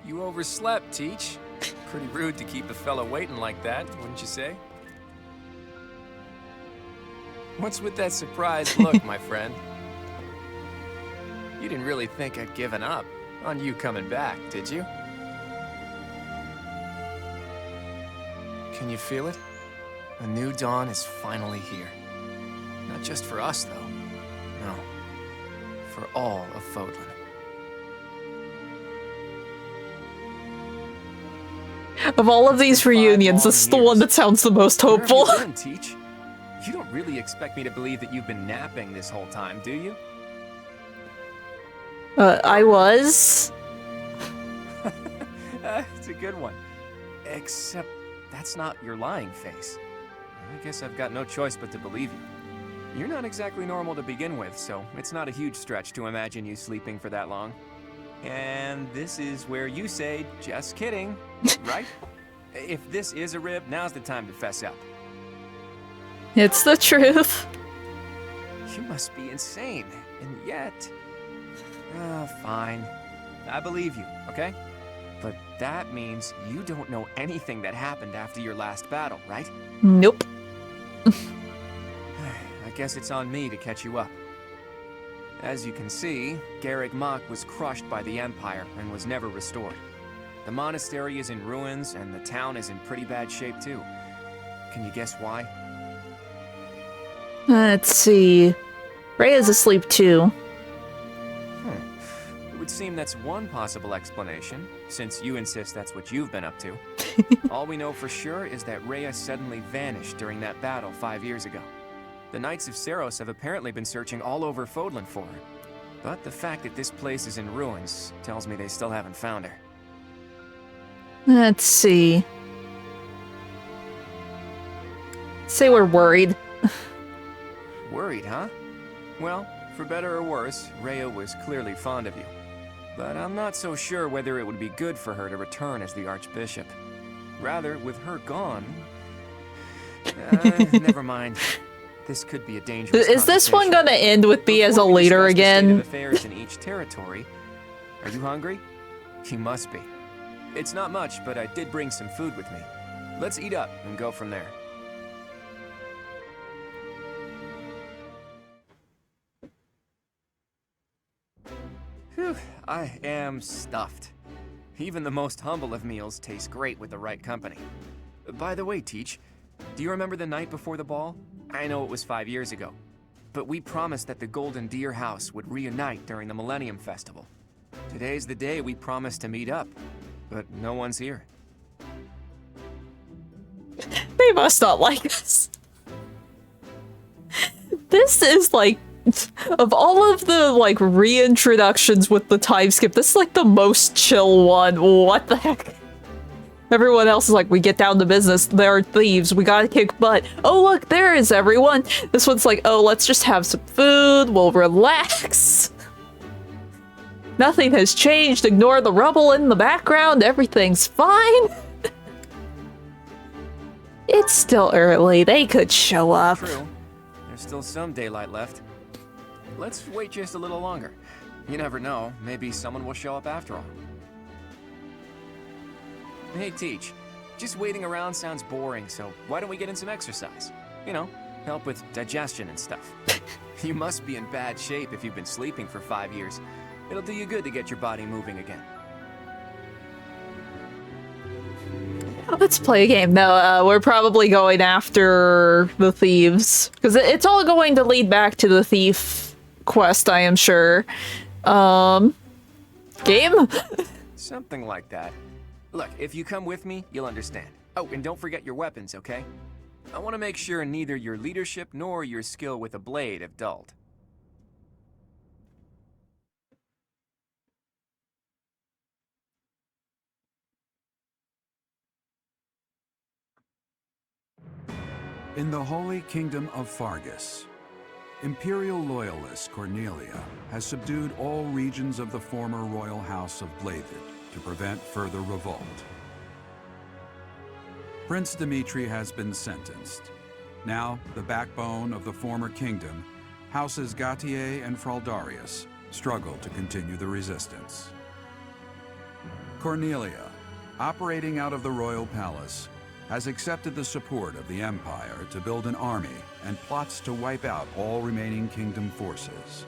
You overslept, Teach. Pretty rude to keep a fella waiting like that, wouldn't you say? What's with that surprised look, my friend? You didn't really think I'd given up on you coming back, did you? Can you feel it? A new dawn is finally here. Not just for us, though. No. For all of Fodlan. Of all of these reunions, this is the one that sounds the most hopeful. Where have you been, Teach? You don't really expect me to believe that you've been napping this whole time, do you? I was. It's a good one. Except that's not your lying face. I guess I've got no choice but to believe you. You're not exactly normal to begin with, so it's not a huge stretch to imagine you sleeping for that long. And this is where you say, just kidding, right? If this is a rib, now's the time to fess up. It's the truth. You must be insane, and yet... fine. I believe you, okay? But that means you don't know anything that happened after your last battle, right? Nope. I guess it's on me to catch you up. As you can see, Garrick Mach was crushed by the Empire and was never restored. The monastery is in ruins, and the town is in pretty bad shape too. Can you guess why? Let's see. Rhea's asleep too. It would seem that's one possible explanation, since you insist that's what you've been up to. All we know for sure is that Rhea suddenly vanished during that battle 5 years ago. The Knights of Saros have apparently been searching all over Fodlan for her. But the fact that this place is in ruins tells me they still haven't found her. Let's see. Say we're worried. Worried, huh? Well, for better or worse, Rhea was clearly fond of you. But I'm not so sure whether it would be good for her to return as the Archbishop. Rather, with her gone... never mind. This could be a dangerous Is this one gonna end with B as a Before we leader discuss the state of again? affairs in each territory. Are you hungry? You must be. It's not much, but I did bring some food with me. Let's eat up and go from there. Whew, I am stuffed. Even the most humble of meals taste great with the right company. By the way, Teach, do you remember the night before the ball? I know it was 5 years ago, but we promised that the Golden Deer House would reunite during the Millennium Festival. Today's the day we promised to meet up, but no one's here. They must not like us. This is like, of all of the like reintroductions with the time skip, this is like the most chill one. What the heck? Everyone else is like, we get down to business. There are thieves. We gotta kick butt. Oh look, there is everyone. This one's like, oh, let's just have some food. We'll relax. Nothing has changed. Ignore the rubble in the background. Everything's fine. It's still early. They could show up. True. There's still some daylight left. Let's wait just a little longer. You never know. Maybe someone will show up after all. Hey, Teach. Just waiting around sounds boring, so why don't we get in some exercise? You know, help with digestion and stuff. You must be in bad shape if you've been sleeping for 5 years. It'll do you good to get your body moving again. Let's play a game. No, we're probably going after the thieves. Because it's all going to lead back to the thief quest, I am sure. Game? Something like that. Look, if you come with me, you'll understand. Oh, and don't forget your weapons, okay? I want to make sure neither your leadership nor your skill with a blade have dulled. In the Holy Kingdom of Fargus, Imperial loyalist Cornelia has subdued all regions of the former royal house of Blavid to prevent further revolt. Prince Dimitri has been sentenced. Now, the backbone of the former kingdom, Houses Gautier and Fraldarius, struggle to continue the resistance. Cornelia, operating out of the royal palace, has accepted the support of the Empire to build an army and plots to wipe out all remaining kingdom forces.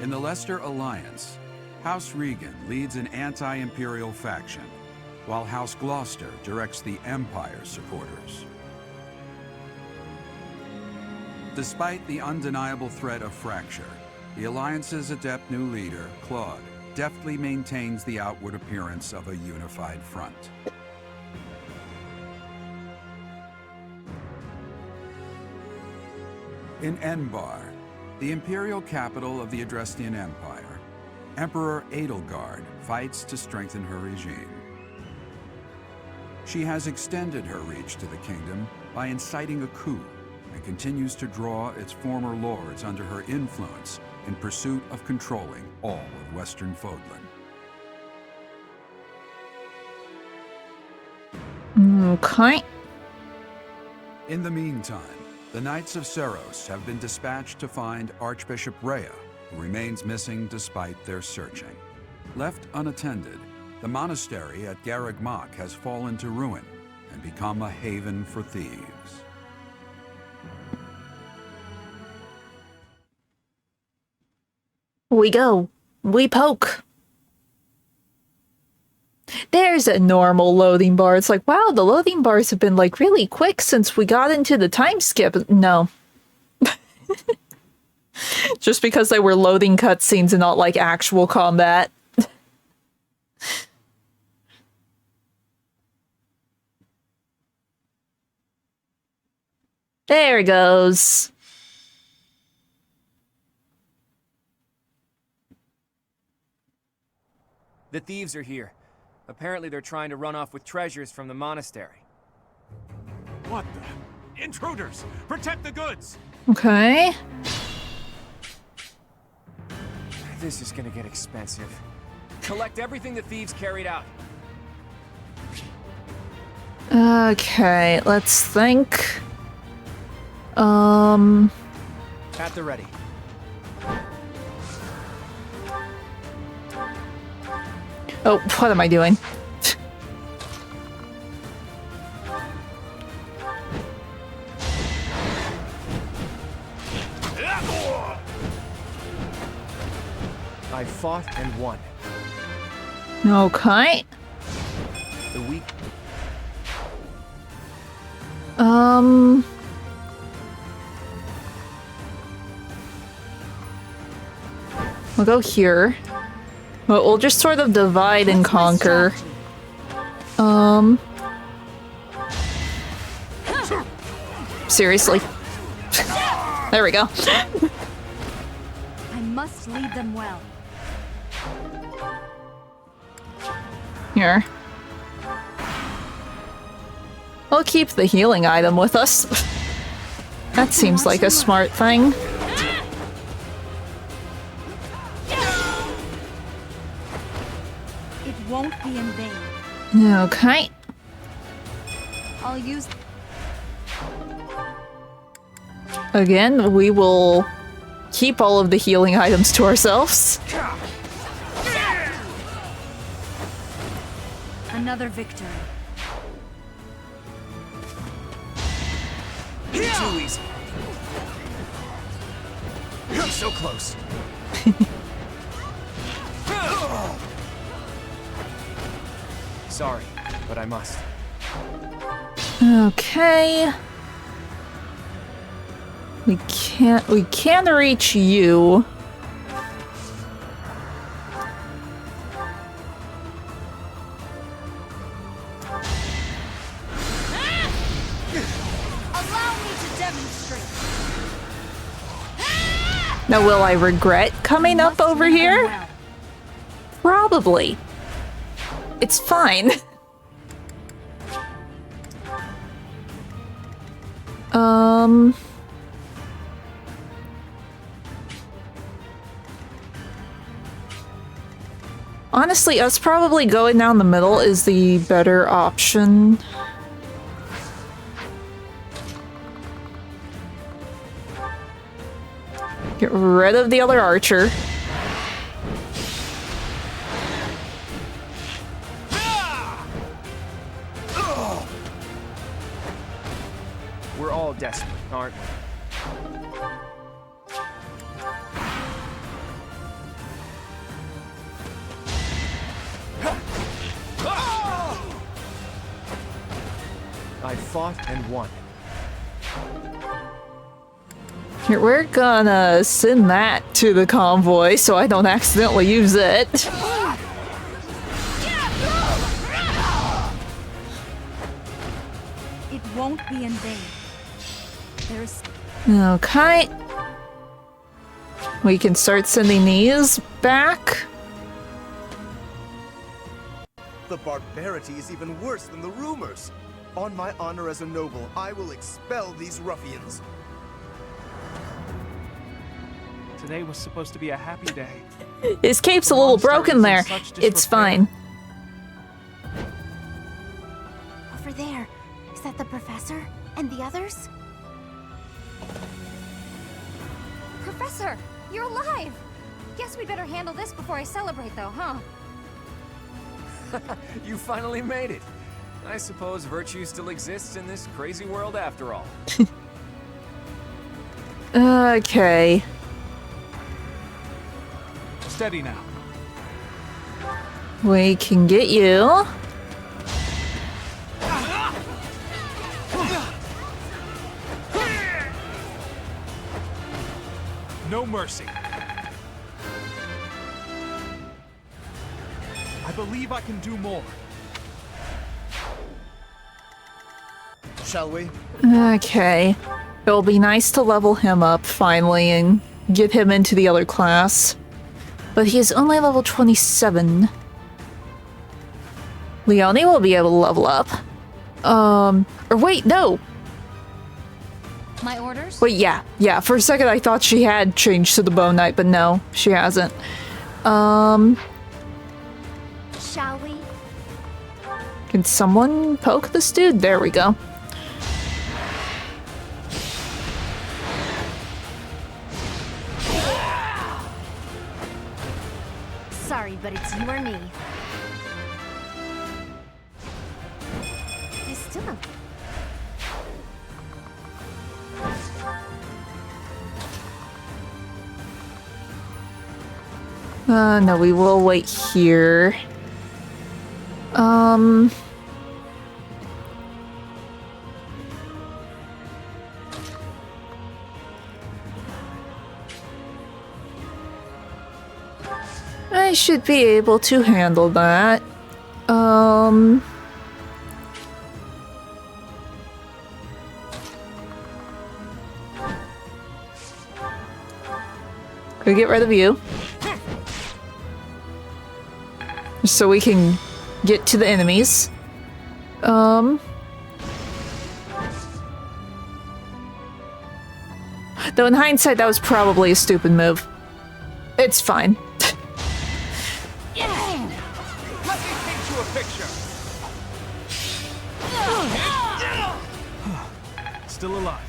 In the Leicester Alliance, House Regan leads an anti-imperial faction, while House Gloucester directs the Empire's supporters. Despite the undeniable threat of fracture, the Alliance's adept new leader, Claude, deftly maintains the outward appearance of a unified front. In Enbar, the imperial capital of the Adrestian Empire, Emperor Edelgard fights to strengthen her regime. She has extended her reach to the kingdom by inciting a coup and continues to draw its former lords under her influence in pursuit of controlling all of Western Fodlan. Okay. In the meantime, the Knights of Seros have been dispatched to find Archbishop Rhea, who remains missing despite their searching. Left unattended, the monastery at Garreg Mach has fallen to ruin and become a haven for thieves. We go. We poke. There's a normal loading bar. It's like, wow, the loading bars have been like really quick since we got into the time skip. No. Just because they were loading cutscenes and not like actual combat. There it goes. The thieves are here. Apparently they're trying to run off with treasures from the monastery. What the? Intruders! Protect the goods! Okay. This is gonna get expensive. Collect everything the thieves carried out. Okay, let's think. At the ready. Oh, what am I doing? fought and won. Okay. The weak. We'll go here. Well, we'll just sort of divide and conquer. Seriously. There we go. I must lead them well. Here. We'll keep the healing item with us. That seems like a smart thing. It won't be in vain. Okay. I'll use... Again, we will keep all of the healing items to ourselves. Another victory. Too easy. You're so close. Sorry, but I must. Okay. We can reach you. Allow me to demonstrate. Now, will I regret coming up over here? Well. Probably. It's fine. Honestly, us probably going down the middle is the better option. Get rid of the other archer. We're all desperate, aren't we? I fought and won. Here, we're gonna send that to the convoy so I don't accidentally use it. It won't be in vain. There's... Okay. We can start sending these back. The barbarity is even worse than the rumors. On my honor as a noble, I will expel these ruffians. Today was supposed to be a happy day. His cape's a little broken there. It's fine. Over there. Is that the professor? And the others? Professor, you're alive! Guess we better handle this before I celebrate, though, huh? You finally made it. I suppose virtue still exists in this crazy world after all. Okay. Steady now. We can get you. No mercy. I believe I can do more. Shall we? Okay. It'll be nice to level him up finally and get him into the other class. But he is only level 27. Leonie will be able to level up. Or wait, no. My orders? Wait, yeah. For a second I thought she had changed to the Bone Knight, but no, she hasn't. Shall we? Can someone poke this dude? There we go. Sorry, but it's you or me. I still don't... No, we will wait here. I should be able to handle that. Can we get rid of you? So we can get to the enemies. Though in hindsight, that was probably a stupid move. It's fine. Let me paint you a picture. Still alive.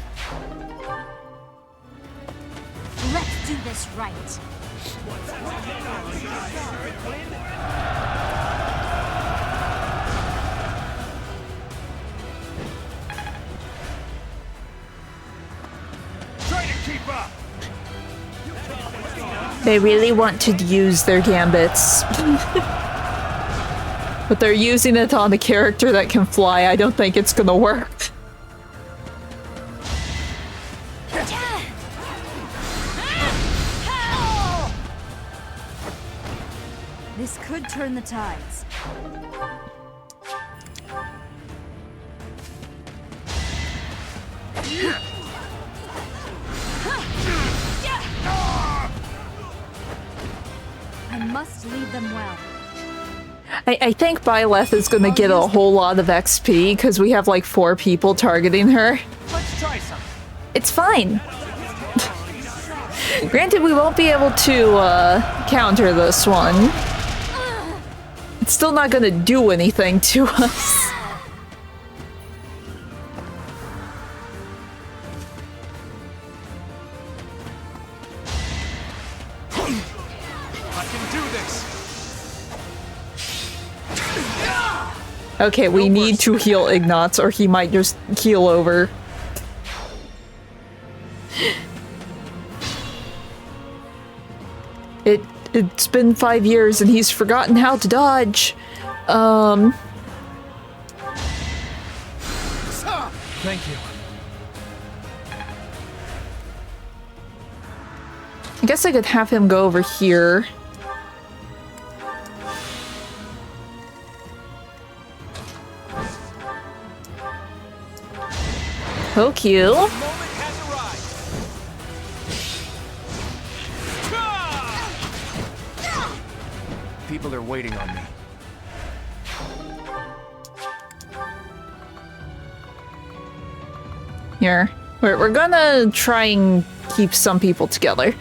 Let's do this right. Try to keep up. They really want to use their gambits. But they're using it on a character that can fly. I don't think it's gonna work. This could turn the tides. I must lead them well. I think Byleth is gonna get a whole lot of XP because we have like 4 people targeting her. Let's try some. It's fine. Granted, we won't be able to counter this one. It's still not gonna do anything to us. I can do this. Okay, we need to heal Ignatz or he might just keel over. It's been 5 years and he's forgotten how to dodge. Thank you. I guess I could have him go over here. Poke you. People are waiting on me. Here. We're gonna try and keep some people together.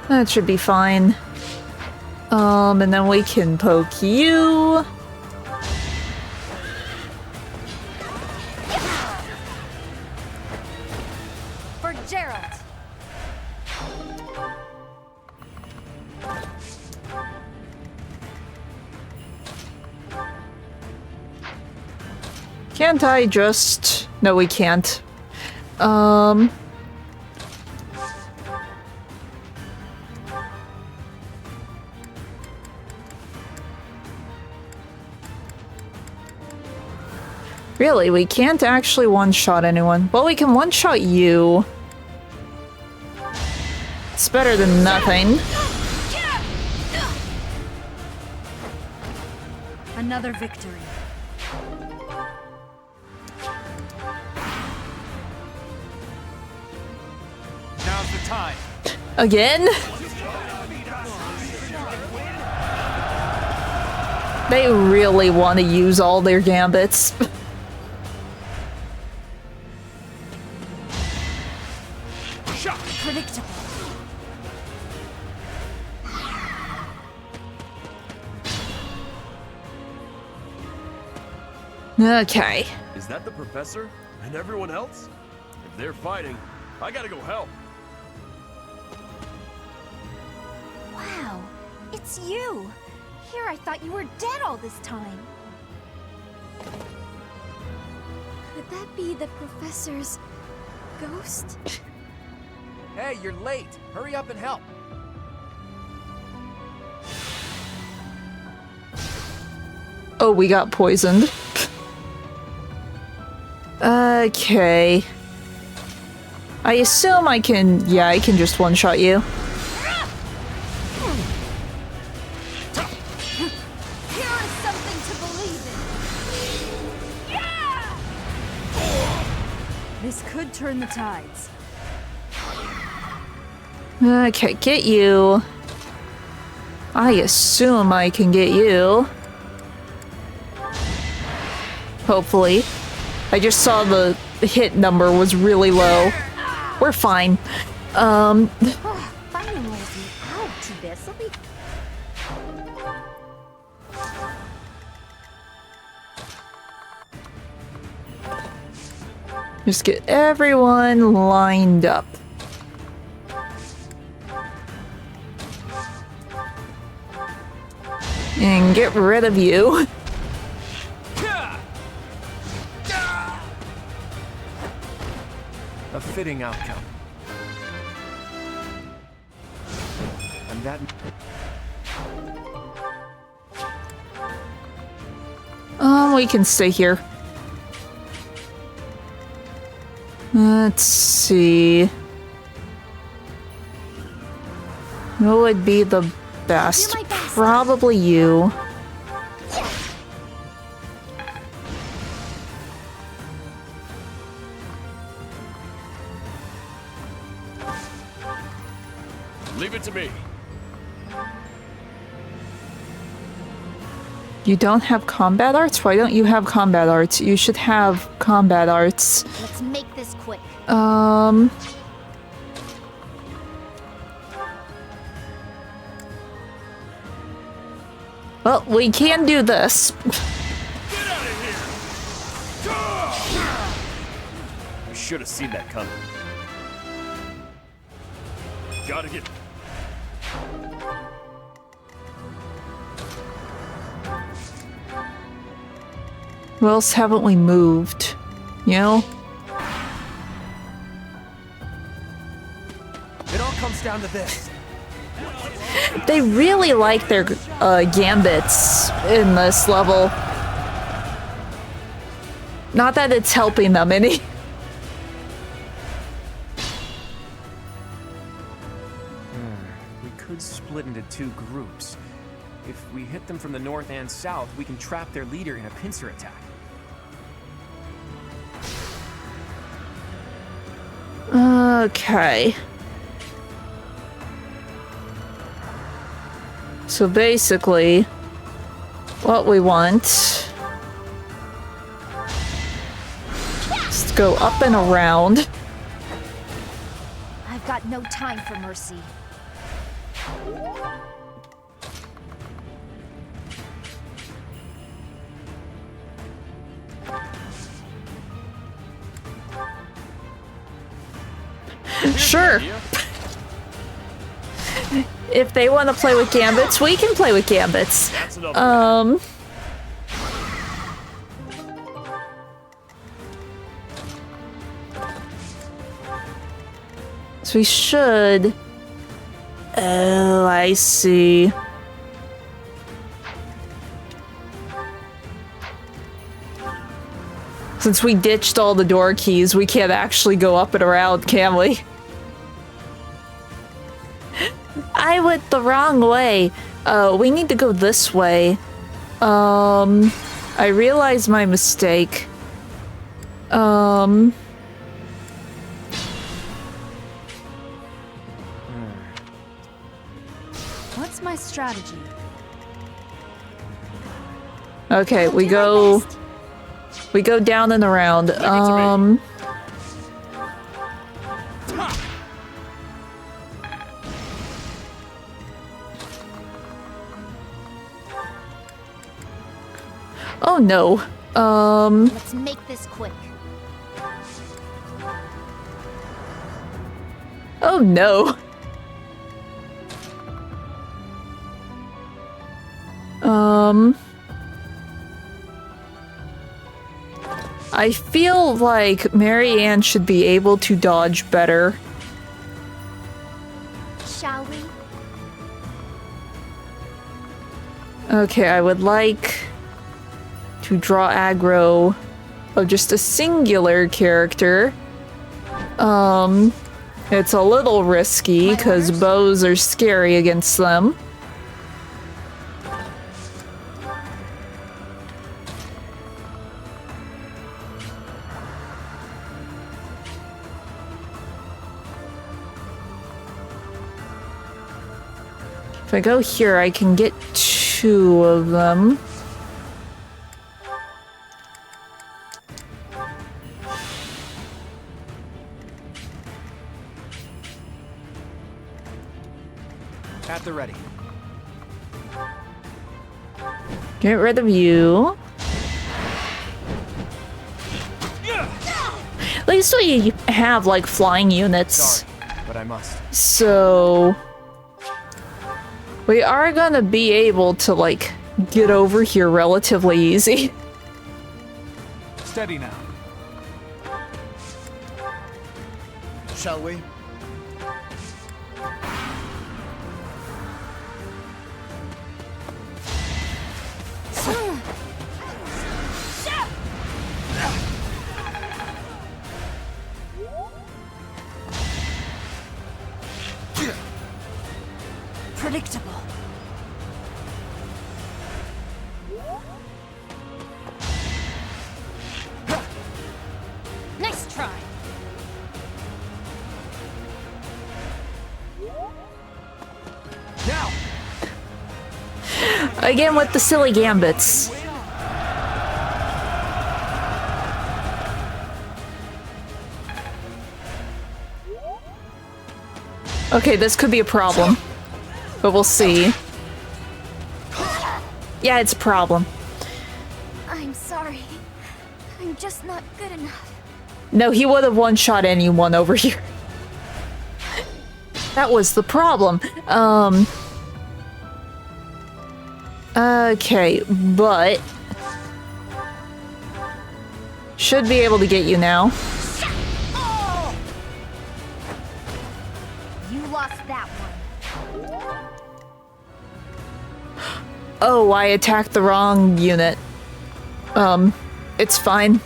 That should be fine. And then we can poke you. For Gerald. Can't I just... No, we can't. Really, we can't actually one-shot anyone. Well, we can one-shot you. It's better than nothing. Another victory. Now's the time. Again? They really want to use all their gambits. Predictable. Okay. Is that the professor? And everyone else? If they're fighting, I gotta go help. Wow, it's you! Here I thought you were dead all this time. Could that be the professor's ghost? Hey, you're late. Hurry up and help. Oh, we got poisoned. Okay. I assume I can... Yeah, I can just one-shot you. Here is something to believe in. This could turn the tides. Okay, get you. I assume I can get you. Hopefully. I just saw the hit number was really low. We're fine. Finally wears me out to this. Will be... Just get everyone lined up. And get rid of you. A fitting outcome. And that... We can stay here. Let's see. What would be the best? Probably you. Leave it to me. You don't have combat arts? Why don't you have combat arts? You should have combat arts. Let's make this quick. Well, we can do this. I should have seen that coming. Gotta get... Where else haven't we moved? You know? It all comes down to this. They really like their gambits in this level. Not that it's helping them any. We could split into two groups. If we hit them from the north and south, we can trap their leader in a pincer attack. Okay. So basically, what we want is to go up and around. I've got no time for mercy. Sure. If they want to play with gambits, we can play with gambits. So we should... Oh, I see. Since we ditched all the door keys, we can't actually go up and around, can we? I went the wrong way. We need to go this way. I realized my mistake. What's my strategy? Okay, we go down and around. Oh no. Let's make this quick. Oh no. I feel like Marianne should be able to dodge better. Shall we? Okay, I would like to draw aggro of just a singular character. It's a little risky because bows are scary against them. If I go here, I can get 2 of them. At the ready. Get rid of you. At least we have, like, flying units. Sorry, but I must. So... we are gonna be able to, like, get over here relatively easy. Steady now. Shall we? Predictable. Nice try. Now. Again with the silly gambits. Okay, this could be a problem. But we'll see. Yeah, it's a problem. I'm sorry. I'm just not good enough. No, he would have one-shot anyone over here. That was the problem. Okay, but... should be able to get you now. You lost that one. Oh, I attacked the wrong unit. It's fine.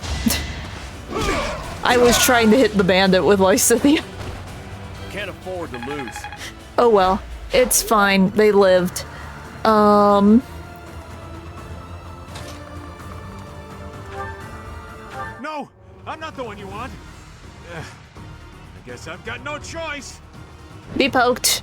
I was trying to hit the bandit with Lysithia. Can't afford to lose. Oh well, it's fine. They lived. No, I'm not the one you want. I guess I've got no choice. Be poked.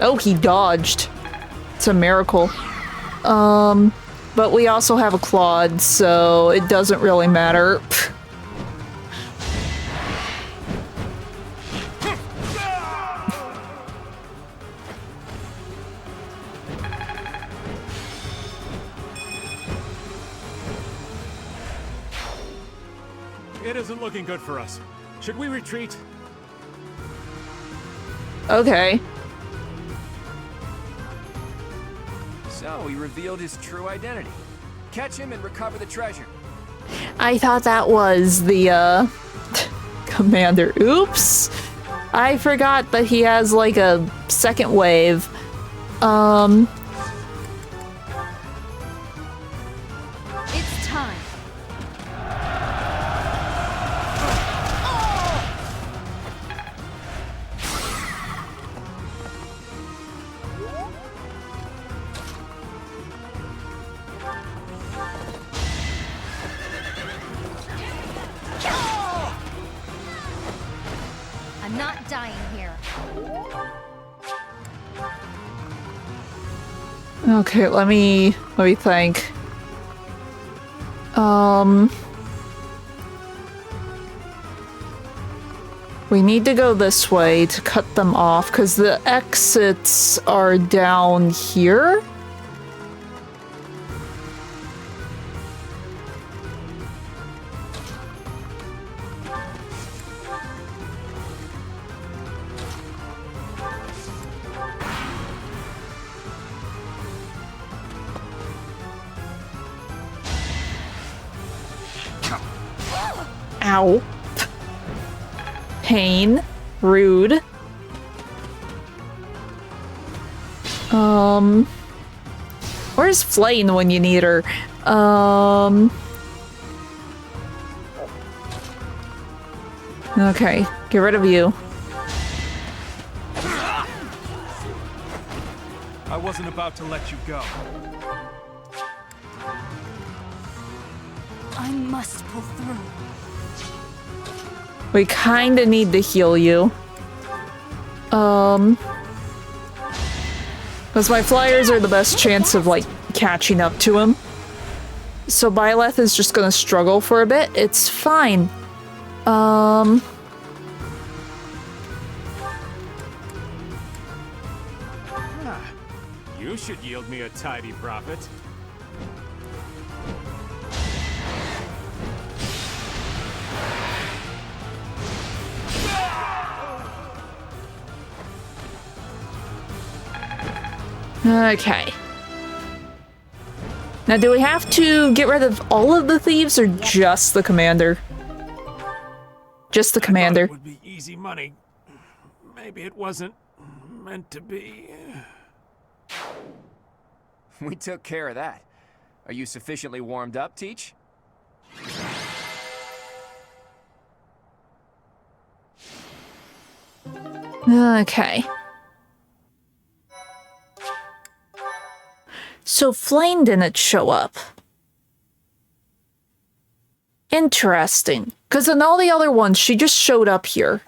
Oh, he dodged. It's a miracle. But we also have a Claude, so it doesn't really matter. It isn't looking good for us. Should we retreat? Okay. So he revealed his true identity. Catch him and recover the treasure. I thought that was the, commander. Oops! I forgot that he has, like, a second wave. It's time. I'm not dying here. Okay, let me think. We need to go this way to cut them off, because the exits are down here. Ow. Pain. Rude. Where's Flame when you need her? Okay, get rid of you. I wasn't about to let you go. I must pull through. We kinda need to heal you. Because my flyers are the best chance of, like, catching up to him. So Byleth is just gonna struggle for a bit. It's fine. You should yield me a tidy profit. Okay. Now, do we have to get rid of all of the thieves or just the commander? Just the commander. It would be easy money. Maybe it wasn't meant to be. We took care of that. Are you sufficiently warmed up, Teach? Okay. So Flame didn't show up. Interesting. Because in all the other ones, she just showed up here.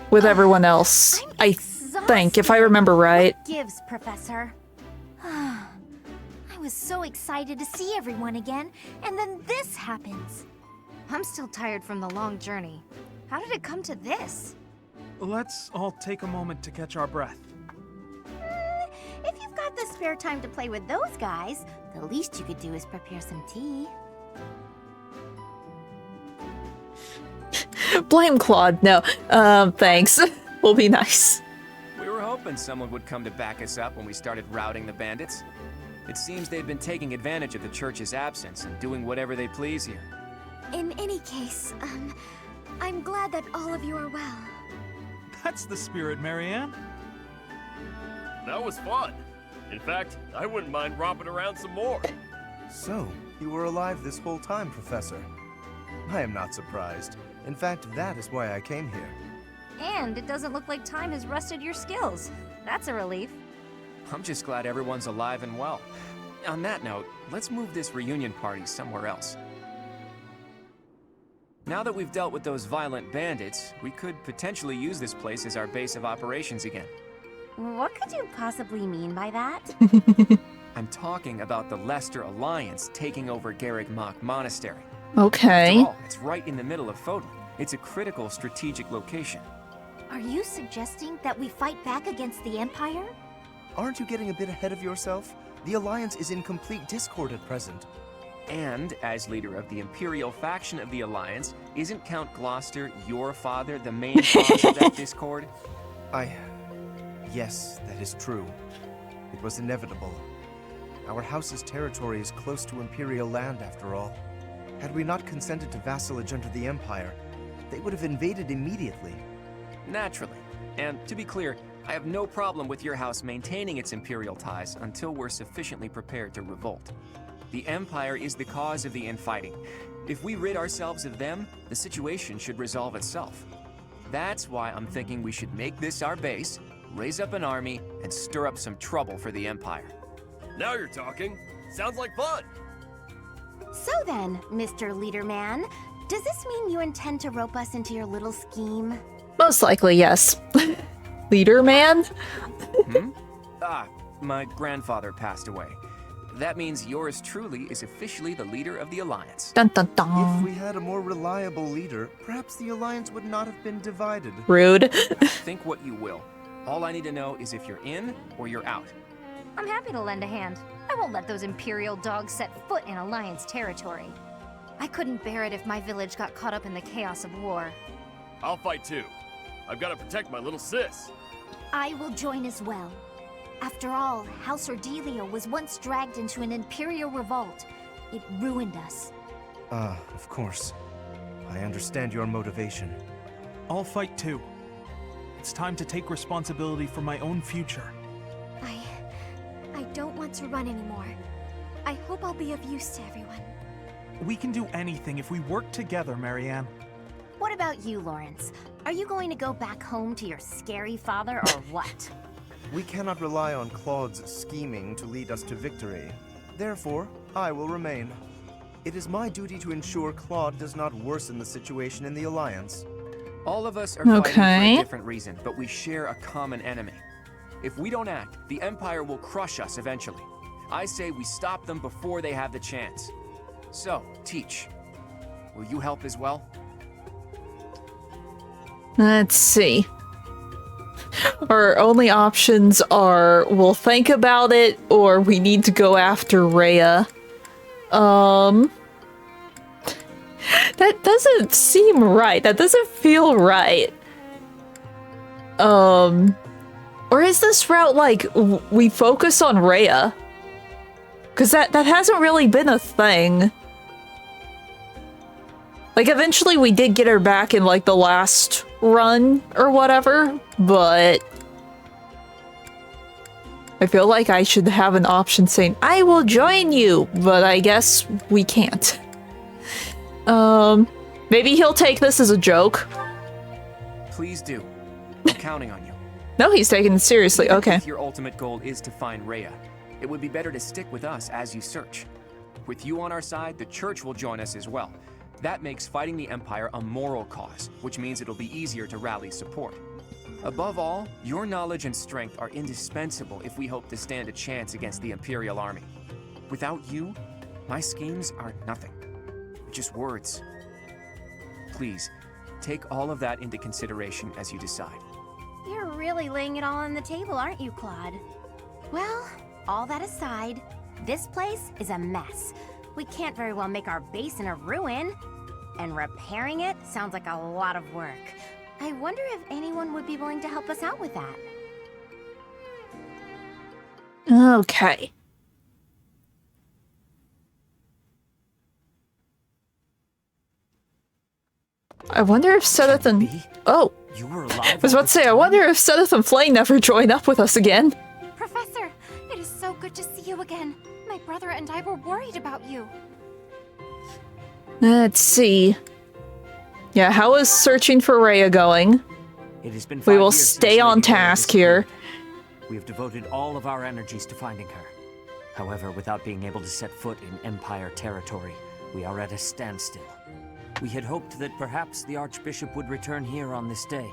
With everyone else. I think, if I remember right. What gives, Professor? I was so excited to see everyone again, and then this happens. I'm still tired from the long journey. How did it come to this? Let's all take a moment to catch our breath. If you've got the spare time to play with those guys, the least you could do is prepare some tea. Blame Claude. No. Thanks. We'll be nice. We were hoping someone would come to back us up when we started routing the bandits. It seems they've been taking advantage of the church's absence and doing whatever they please here. In any case, I'm glad that all of you are well. That's the spirit, Marianne. That was fun. In fact, I wouldn't mind romping around some more. So, you were alive this whole time, Professor. I am not surprised. In fact, that is why I came here. And it doesn't look like time has rusted your skills. That's a relief. I'm just glad everyone's alive and well. On that note, let's move this reunion party somewhere else. Now that we've dealt with those violent bandits, we could potentially use this place as our base of operations again. What could you possibly mean by that? I'm talking about the Leicester Alliance taking over Garreg Mach Monastery. Okay. After all, it's right in the middle of Fodor. It's a critical strategic location. Are you suggesting that we fight back against the Empire? Aren't you getting a bit ahead of yourself? The Alliance is in complete discord at present. And, as leader of the Imperial faction of the Alliance, isn't Count Gloucester, your father, the main cause of that discord? Yes, that is true. It was inevitable. Our house's territory is close to Imperial land, after all. Had we not consented to vassalage under the Empire, they would have invaded immediately. Naturally. And, to be clear, I have no problem with your house maintaining its Imperial ties until we're sufficiently prepared to revolt. The Empire is the cause of the infighting. If we rid ourselves of them, the situation should resolve itself. That's why I'm thinking we should make this our base, raise up an army, and stir up some trouble for the Empire. Now you're talking. Sounds like fun. So then, Mr. Leaderman, does this mean you intend to rope us into your little scheme? Most likely, yes. Leader man? My grandfather passed away. That means yours truly is officially the leader of the Alliance. Dun dun dun. If we had a more reliable leader, perhaps the Alliance would not have been divided. Rude. Think what you will. All I need to know is if you're in or you're out. I'm happy to lend a hand. I won't let those Imperial dogs set foot in Alliance territory. I couldn't bear it if my village got caught up in the chaos of war. I'll fight too. I've got to protect my little sis. I will join as well. After all, House Ordelia was once dragged into an Imperial revolt. It ruined us. Of course. I understand your motivation. I'll fight too. It's time to take responsibility for my own future. I don't want to run anymore. I hope I'll be of use to everyone. We can do anything if we work together, Marianne. What about you, Lawrence? Are you going to go back home to your scary father or what? We cannot rely on Claude's scheming to lead us to victory. Therefore, I will remain. It is my duty to ensure Claude does not worsen the situation in the Alliance. All of us are fighting for a different reason, but we share a common enemy. If we don't act, the Empire will crush us eventually. I say we stop them before they have the chance. So, Teach, will you help as well? Let's see. Our only options are we'll think about it or we need to go after Rhea. That doesn't seem right. That doesn't feel right. Or is this route like we focus on Rhea? Because that hasn't really been a thing. Like, eventually we did get her back in, like, the last run or whatever, but I feel like I should have an option saying, I will join you, but I guess we can't. Maybe he'll take this as a joke. Please do. I'm counting on you. No, he's taking it seriously. Even Okay. If your ultimate goal is to find Rhea, it would be better to stick with us as you search. With you on our side, the Church will join us as well. That makes fighting the Empire a moral cause, which means it'll be easier to rally support. Above all, your knowledge and strength are indispensable if we hope to stand a chance against the Imperial Army. Without you, my schemes are nothing. Just words. Please, take all of that into consideration as you decide. You're really laying it all on the table, aren't you, Claude? Well, all that aside, this place is a mess. We can't very well make our base in a ruin. And repairing it sounds like a lot of work. I wonder if anyone would be willing to help us out with that. Okay. I wonder if Sedith and... Oh! You were alive. I was about to say, I wonder if Sedith and Flame never join up with us again. Professor, it is so good to see you again. My brother and I were worried about you. Let's see. Yeah, how is searching for Rhea going? It has been We 5 will years since stay on Lady Rhea task here. We have devoted all of our energies to finding her. However, without being able to set foot in Empire territory, we are at a standstill. We had hoped that perhaps the Archbishop would return here on this day.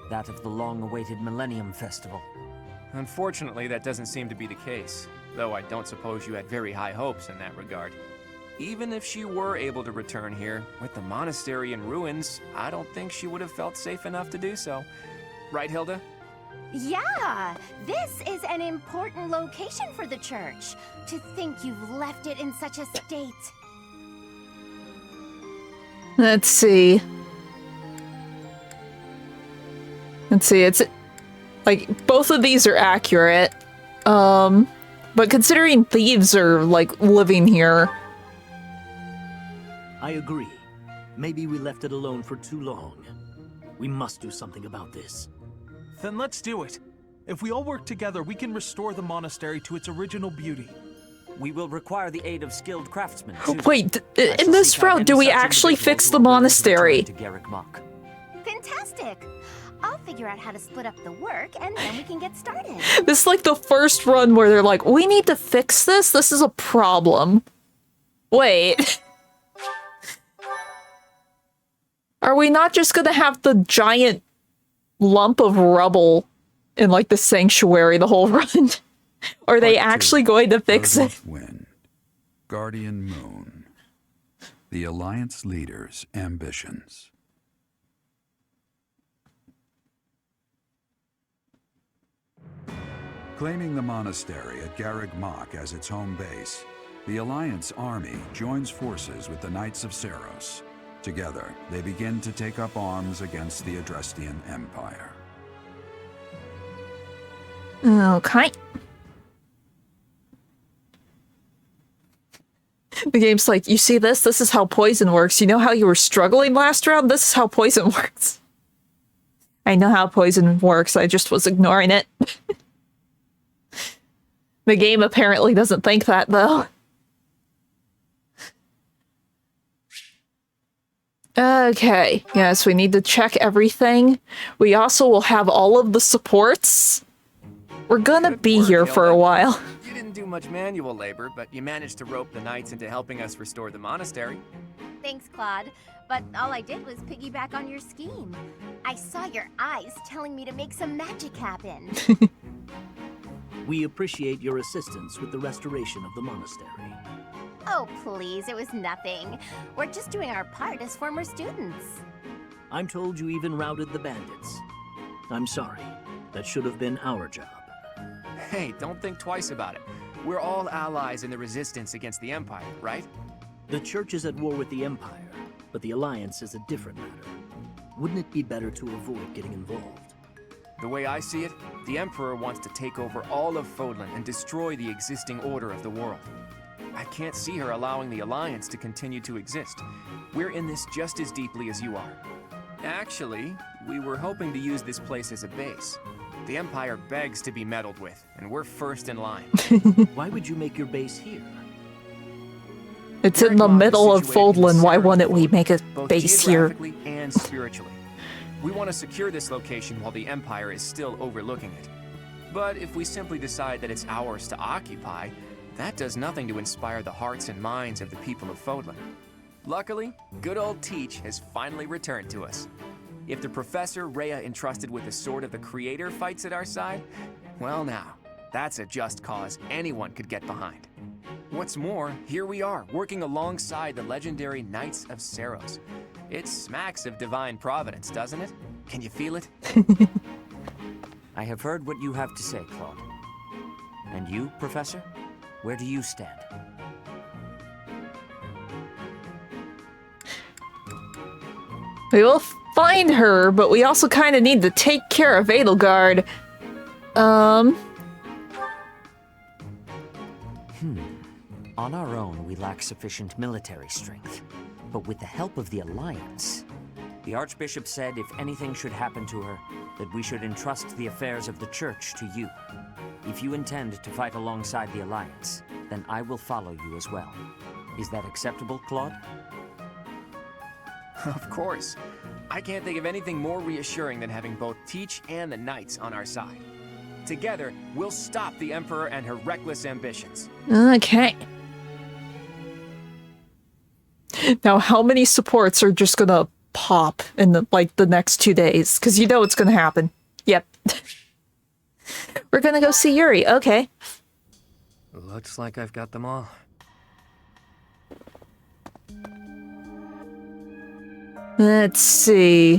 That of the long-awaited Millennium Festival. Unfortunately, that doesn't seem to be the case, though I don't suppose you had very high hopes in that regard. Even if she were able to return here, with the monastery in ruins, I don't think she would have felt safe enough to do so. Right, Hilda? Yeah, this is an important location for the church. To think you've left it in such a state. Let's see. It's like both of these are accurate. But considering thieves are like living here. I agree. Maybe we left it alone for too long. We must do something about this. Then let's do it. If we all work together, we can restore the monastery to its original beauty. We will require the aid of skilled craftsmen, too. Wait, in this route, do we actually fix the monastery? Fantastic! I'll figure out how to split up the work, and then we can get started. This is like the first run where they're like, we need to fix this? This is a problem. Wait. Are we not just gonna have the giant lump of rubble in like the sanctuary the whole run? Are they Part 2, actually going to fix it? Earth Wind, Guardian Moon. The Alliance leader's ambitions. Claiming the monastery at Garreg Mach as its home base, the Alliance army joins forces with the Knights of Seros. Together, they begin to take up arms against the Adrestian Empire. Okay. The game's like, you see this? This is how poison works. You know how you were struggling last round? This is how poison works. I know how poison works. I just was ignoring it. The game apparently doesn't think that, though. Okay. Yes, we need to check everything. We also will have all of the supports. We're gonna be here for a while. You didn't do much manual labor, but you managed to rope the knights into helping us restore the monastery. Thanks, Claude. But all I did was piggyback on your scheme. I saw your eyes telling me to make some magic happen. We appreciate your assistance with the restoration of the monastery. Oh, please, it was nothing. We're just doing our part as former students. I'm told you even routed the bandits. I'm sorry. That should have been our job. Hey, don't think twice about it. We're all allies in the resistance against the Empire, right? The Church is at war with the Empire, but the Alliance is a different matter. Wouldn't it be better to avoid getting involved? The way I see it, the Emperor wants to take over all of Fodlan and destroy the existing order of the world. I can't see her allowing the Alliance to continue to exist. We're in this just as deeply as you are. Actually, we were hoping to use this place as a base. The Empire begs to be meddled with, and we're first in line. Why would you make your base here? It's in the middle of Fodlan. Why wouldn't we make a both base here? geographically and spiritually. We want to secure this location while the Empire is still overlooking it. But if we simply decide that it's ours to occupy, that does nothing to inspire the hearts and minds of the people of Fodlan. Luckily, good old Teach has finally returned to us. If the Professor Rhea entrusted with the Sword of the Creator fights at our side, well now, that's a just cause anyone could get behind. What's more, here we are, working alongside the legendary Knights of Seros. It smacks of divine providence, doesn't it? Can you feel it? I have heard what you have to say, Claude. And you, Professor? Where do you stand? We will find her, but we also kind of need to take care of Edelgard. On our own, we lack sufficient military strength. But with the help of the Alliance, the Archbishop said if anything should happen to her, that we should entrust the affairs of the Church to you. If you intend to fight alongside the Alliance, then I will follow you as well. Is that acceptable, Claude? Of course. I can't think of anything more reassuring than having both Teach and the Knights on our side. Together, we'll stop the Emperor and her reckless ambitions. Okay. Now, how many supports are just gonna pop in the next 2 days? Because you know it's gonna happen. Yep. We're gonna go see Yuri. Okay. Looks like I've got them all. Let's see.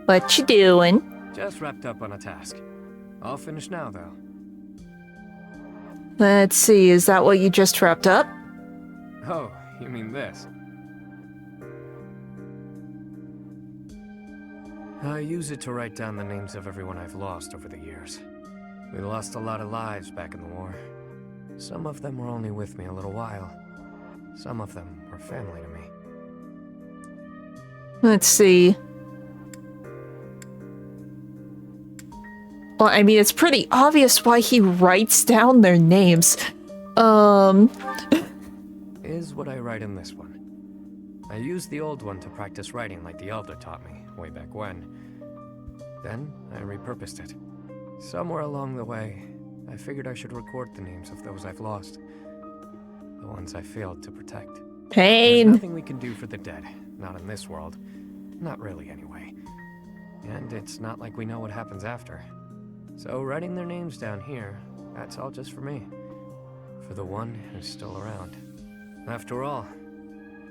What you doing? Just wrapped up on a task. All finished now, though. Let's see. Is that what you just wrapped up? Oh, you mean this? I use it to write down the names of everyone I've lost over the years. We lost a lot of lives back in the war. Some of them were only with me a little while. Some of them were family to me. Let's see. Well, I mean, it's pretty obvious why he writes down their names. Is what I write in this one. I used the old one to practice writing like the Elder taught me, way back when. Then, I repurposed it. Somewhere along the way, I figured I should record the names of those I've lost. The ones I failed to protect. Pain! There's nothing we can do for the dead. Not in this world. Not really, anyway. And it's not like we know what happens after. So writing their names down here That's all just for me. For the one who's still around. After all,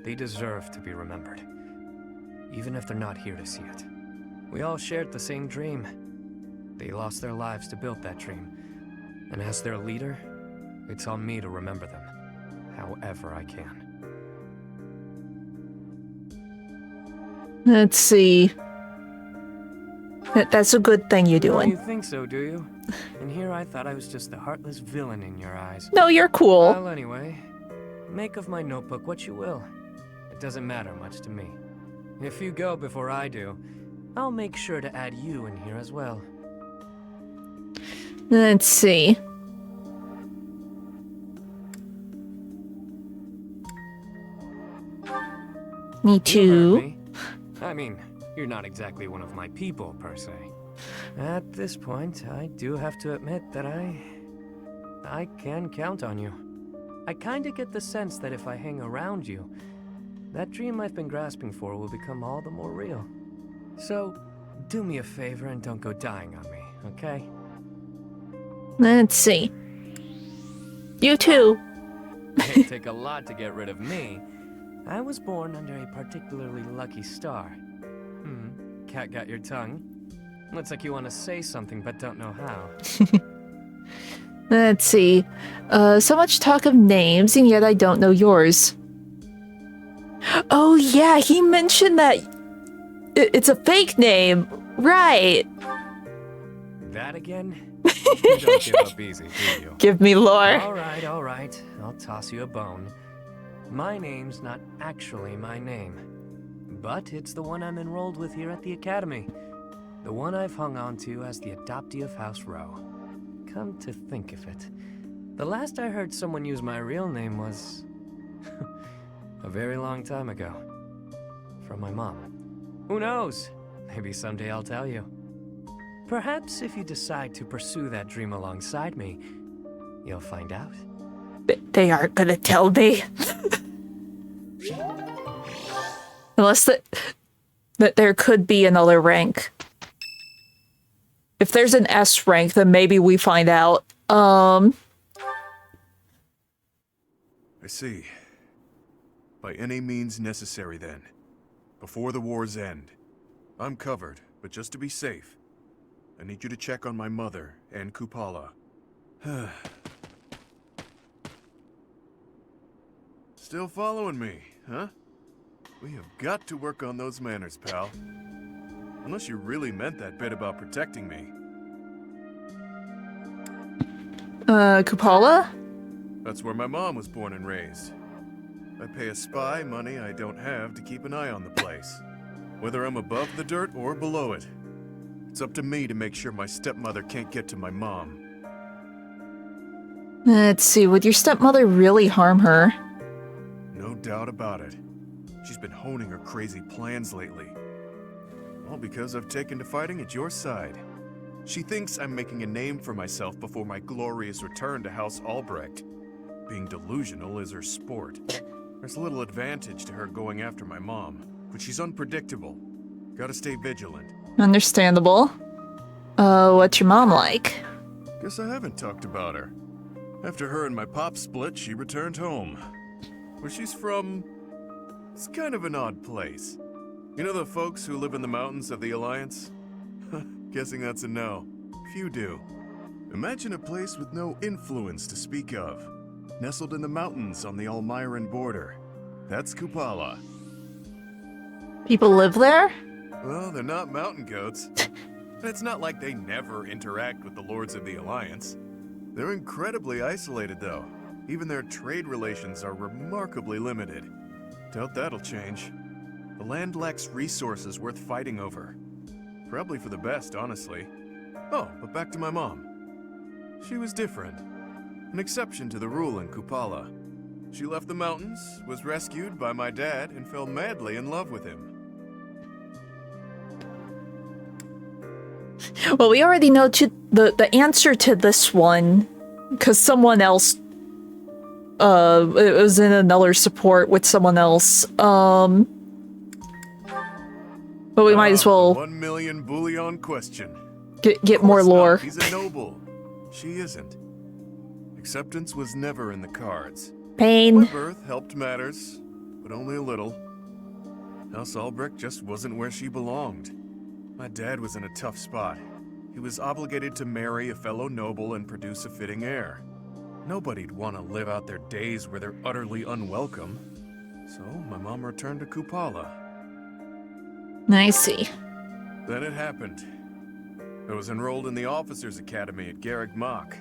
they deserve to be remembered. Even if they're not here to see it. We all shared the same dream. They lost their lives to build that dream. And as their leader, it's on me to remember them, however I can. Let's see. That's a good thing you're Oh, doing. you think so, do you? And here I thought I was just the heartless villain in your eyes. No, you're cool. Well, anyway, make of my notebook what you will. It doesn't matter much to me. If you go before I do, I'll make sure to add you in here as well. Let's see. Me too. Me? I mean, you're not exactly one of my people, per se. At this point, I do have to admit that I can count on you. I kinda get the sense that if I hang around you, that dream I've been grasping for will become all the more real. So, do me a favor and don't go dying on me, okay? Let's see. You too. It'd take a lot to get rid of me. I was born under a particularly lucky star. Cat got your tongue? Looks like you want to say something but don't know how. Let's see. So much talk of names, and yet I don't know yours. Oh yeah, he mentioned that it's a fake name. Right. That again? You don't give up easy, do you? Give me lore. All right. I'll toss you a bone. My name's not actually my name. But it's the one I'm enrolled with here at the Academy. The one I've hung on to as the adoptee of House Row. Come to think of it, the last I heard someone use my real name was... a very long time ago. From my mom. Who knows? Maybe someday I'll tell you. Perhaps if you decide to pursue that dream alongside me, you'll find out. They aren't gonna tell me. Unless that there could be another rank. If there's an S rank, then maybe we find out. I see. By any means necessary, then. Before the war's end. I'm covered, but just to be safe, I need you to check on my mother and Kupala. Still following me, huh? We have got to work on those manners, pal. Unless you really meant that bit about protecting me. Kupala? That's where my mom was born and raised. I pay a spy money I don't have to keep an eye on the place. Whether I'm above the dirt or below it. It's up to me to make sure my stepmother can't get to my mom. Let's see, would your stepmother really harm her? No doubt about it. She's been honing her crazy plans lately. All because I've taken to fighting at your side. She thinks I'm making a name for myself before my glorious return to House Albrecht. Being delusional is her sport. There's little advantage to her going after my mom, but she's unpredictable. Gotta stay vigilant. Understandable. What's your mom like? Guess I haven't talked about her. After her and my pop split, she returned home. Where she's from, it's kind of an odd place. You know the folks who live in the mountains of the Alliance? Guessing that's a no. Few do. Imagine a place with no influence to speak of. Nestled in the mountains on the Almyran border. That's Kupala. People live there? Well, they're not mountain goats. And it's not like they never interact with the Lords of the Alliance. They're incredibly isolated, though. Even their trade relations are remarkably limited. Doubt that'll change. The land lacks resources worth fighting over. Probably for the best, honestly. Oh, but back to my mom. She was different. An exception to the rule in Kupala. She left the mountains, was rescued by my dad, and fell madly in love with him. Well, we already know the answer to this one, because someone else, it was in another support with someone else, but we might as well... 1 million bullion question. Get more lore. He's a noble. She isn't. Acceptance was never in the cards. Pain. My birth helped matters, but only a little. House Albrecht just wasn't where she belonged. My dad was in a tough spot. He was obligated to marry a fellow noble and produce a fitting heir. Nobody'd want to live out their days where they're utterly unwelcome. So my mom returned to Kupala. I see. Then it happened. I was enrolled in the Officers' Academy at Garrick Mach,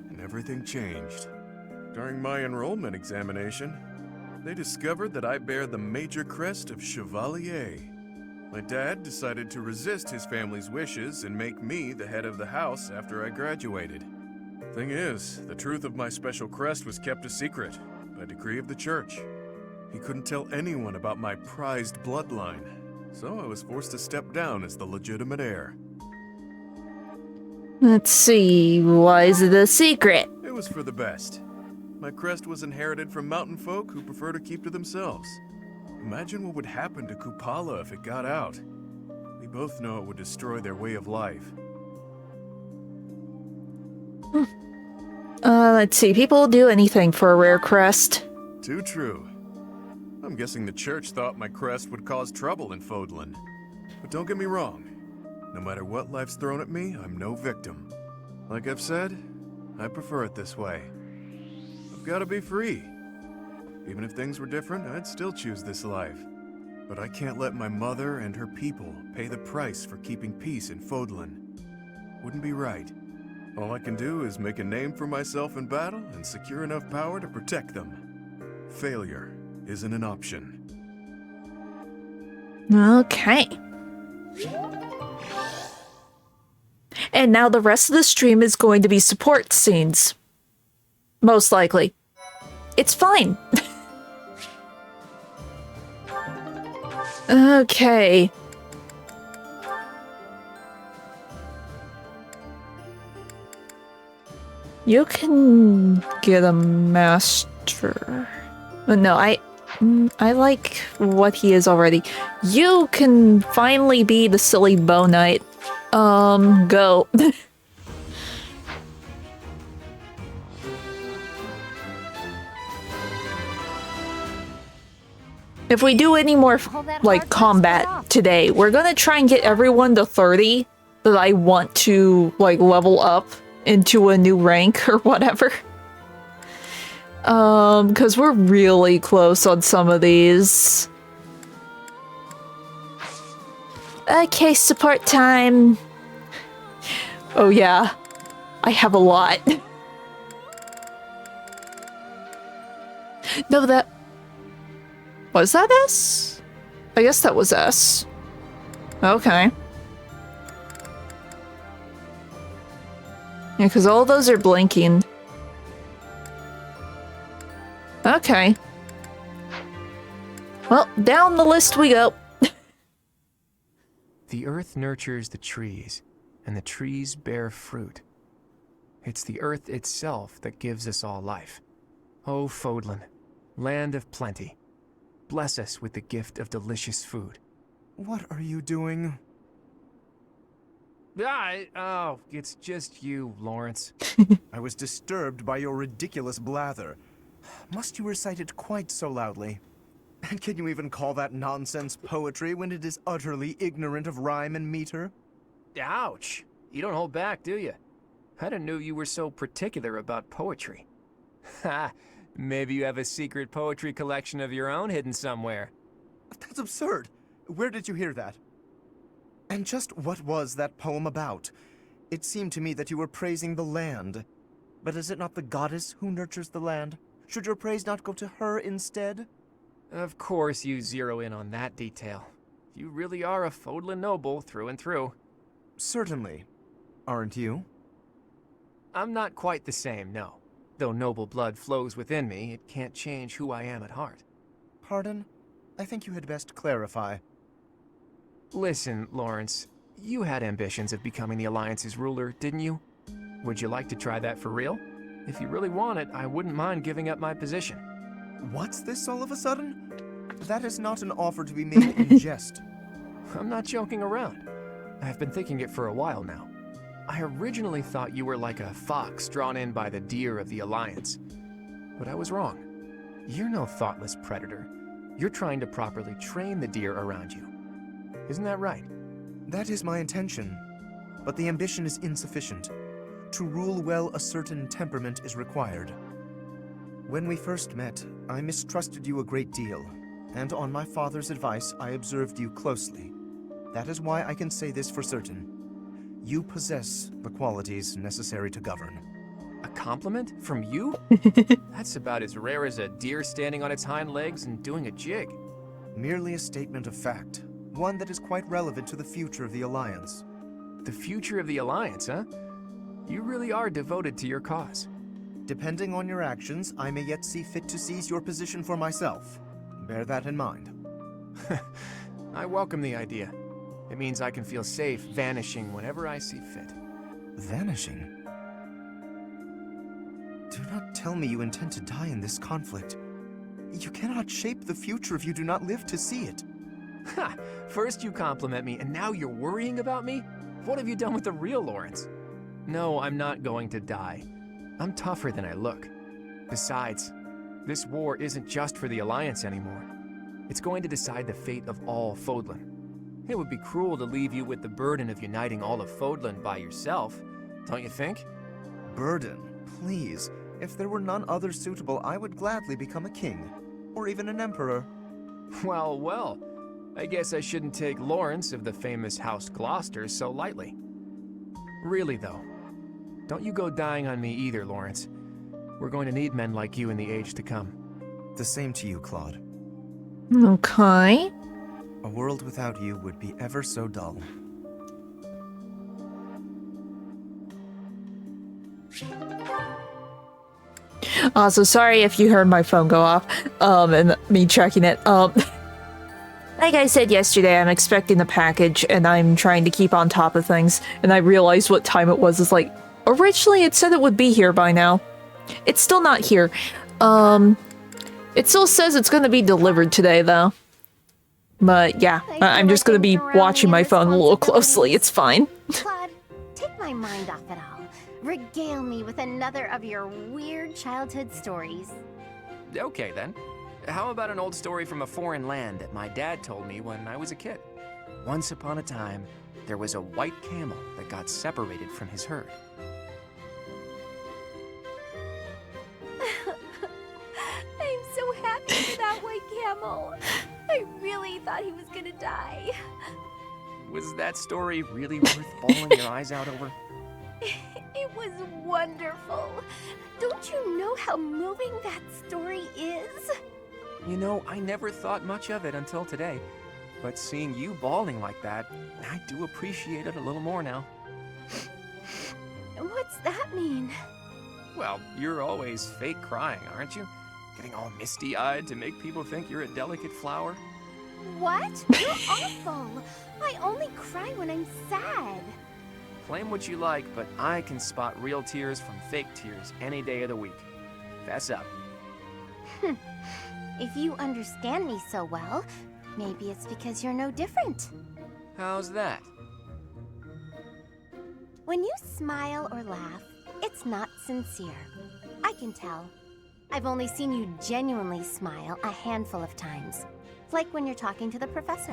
and everything changed. During my enrollment examination, they discovered that I bear the major crest of Chevalier. My dad decided to resist his family's wishes and make me the head of the house after I graduated. Thing is, the truth of my special crest was kept a secret by decree of the church. He couldn't tell anyone about my prized bloodline, so I was forced to step down as the legitimate heir. Let's see, why is it a secret? It was for the best. My crest was inherited from mountain folk who prefer to keep to themselves. Imagine what would happen to Kupala if it got out. We both know it would destroy their way of life. Let's see, people will do anything for a rare crest. Too true. I'm guessing the church thought my crest would cause trouble in Fodlan. But don't get me wrong. No matter what life's thrown at me, I'm no victim. Like I've said, I prefer it this way. I've got to be free. Even if things were different, I'd still choose this life. But I can't let my mother and her people pay the price for keeping peace in Fodlan. Wouldn't be right. All I can do is make a name for myself in battle and secure enough power to protect them. Failure isn't an option. Okay. And now the rest of the stream is going to be support scenes. Most likely. It's fine. Okay. You can get a master. No, I like what he is already. You can finally be the silly bow knight. Go. If we do any more, like, combat today, we're gonna try and get everyone to 30 that I want to, like, level up into a new rank or whatever. Because we're really close on some of these. Okay, support time. Oh yeah, I have a lot. No, that... Was that S? I guess that was S. Okay. Yeah, because all those are blinking. Okay. Well, down the list we go. The earth nurtures the trees, and the trees bear fruit. It's the earth itself that gives us all life. Oh, Fodlan, land of plenty. Bless us with the gift of delicious food. What are you doing? Oh, it's just you, Lawrence. I was disturbed by your ridiculous blather. Must you recite it quite so loudly? And can you even call that nonsense poetry when it is utterly ignorant of rhyme and meter? Ouch! You don't hold back, do you? I didn't know you were so particular about poetry. Ha! Maybe you have a secret poetry collection of your own hidden somewhere. That's absurd. Where did you hear that? And just what was that poem about? It seemed to me that you were praising the land. But is it not the goddess who nurtures the land? Should your praise not go to her instead? Of course you zero in on that detail. You really are a Fodlan noble through and through. Certainly. Aren't you? I'm not quite the same, no. Though noble blood flows within me, it can't change who I am at heart. Pardon? I think you had best clarify. Listen, Lawrence, you had ambitions of becoming the Alliance's ruler, didn't you? Would you like to try that for real? If you really want it, I wouldn't mind giving up my position. What's this all of a sudden? That is not an offer to be made in jest. I'm not joking around. I've been thinking it for a while now. I originally thought you were like a fox drawn in by the deer of the Alliance. But I was wrong. You're no thoughtless predator. You're trying to properly train the deer around you. Isn't that right? That is my intention, but the ambition is insufficient. To rule well, a certain temperament is required. When we first met, I mistrusted you a great deal, and on my father's advice, I observed you closely. That is why I can say this for certain. You possess the qualities necessary to govern. A compliment from you? That's about as rare as a deer standing on its hind legs and doing a jig. Merely a statement of fact, one that is quite relevant to the future of the Alliance. The future of the Alliance, huh? You really are devoted to your cause. Depending on your actions, I may yet see fit to seize your position for myself. Bear that in mind. I welcome the idea. It means I can feel safe vanishing whenever I see fit. Vanishing? Do not tell me you intend to die in this conflict. You cannot shape the future if you do not live to see it. Ha! First you compliment me, and now you're worrying about me? What have you done with the real Lawrence? No, I'm not going to die. I'm tougher than I look. Besides, this war isn't just for the Alliance anymore. It's going to decide the fate of all Fodlan. It would be cruel to leave you with the burden of uniting all of Fodlan by yourself, don't you think? Burden? Please. If there were none other suitable, I would gladly become a king. Or even an emperor. Well, well. I guess I shouldn't take Lawrence of the famous House Gloucester so lightly. Really, though. Don't you go dying on me either, Lawrence. We're going to need men like you in the age to come. The same to you, Claude. Okay. A world without you would be ever so dull. Also, sorry if you heard my phone go off, and me checking it. Like I said yesterday, I'm expecting the package, and I'm trying to keep on top of things, and I realized what time it was. It's like, originally it said it would be here by now. It's still not here. It still says it's going to be delivered today, though. But yeah, I'm just going to be watching my phone a little closely. It's fine. Claude, take my mind off it all. Regale me with another of your weird childhood stories. Okay, then. How about an old story from a foreign land that my dad told me when I was a kid? Once upon a time, there was a white camel that got separated from his herd. I'm so happy for that white camel. I really thought he was gonna die. Was that story really worth bawling your eyes out over? It was wonderful. Don't you know how moving that story is? You know, I never thought much of it until today. But seeing you bawling like that, I do appreciate it a little more now. What's that mean? Well, you're always fake crying, aren't you? Getting all misty-eyed to make people think you're a delicate flower? What? You're awful. I only cry when I'm sad. Claim what you like, but I can spot real tears from fake tears any day of the week. Fess up. If you understand me so well, maybe it's because you're no different. How's that? When you smile or laugh, it's not sincere. I can tell. I've only seen you genuinely smile a handful of times. Like when you're talking to the professor.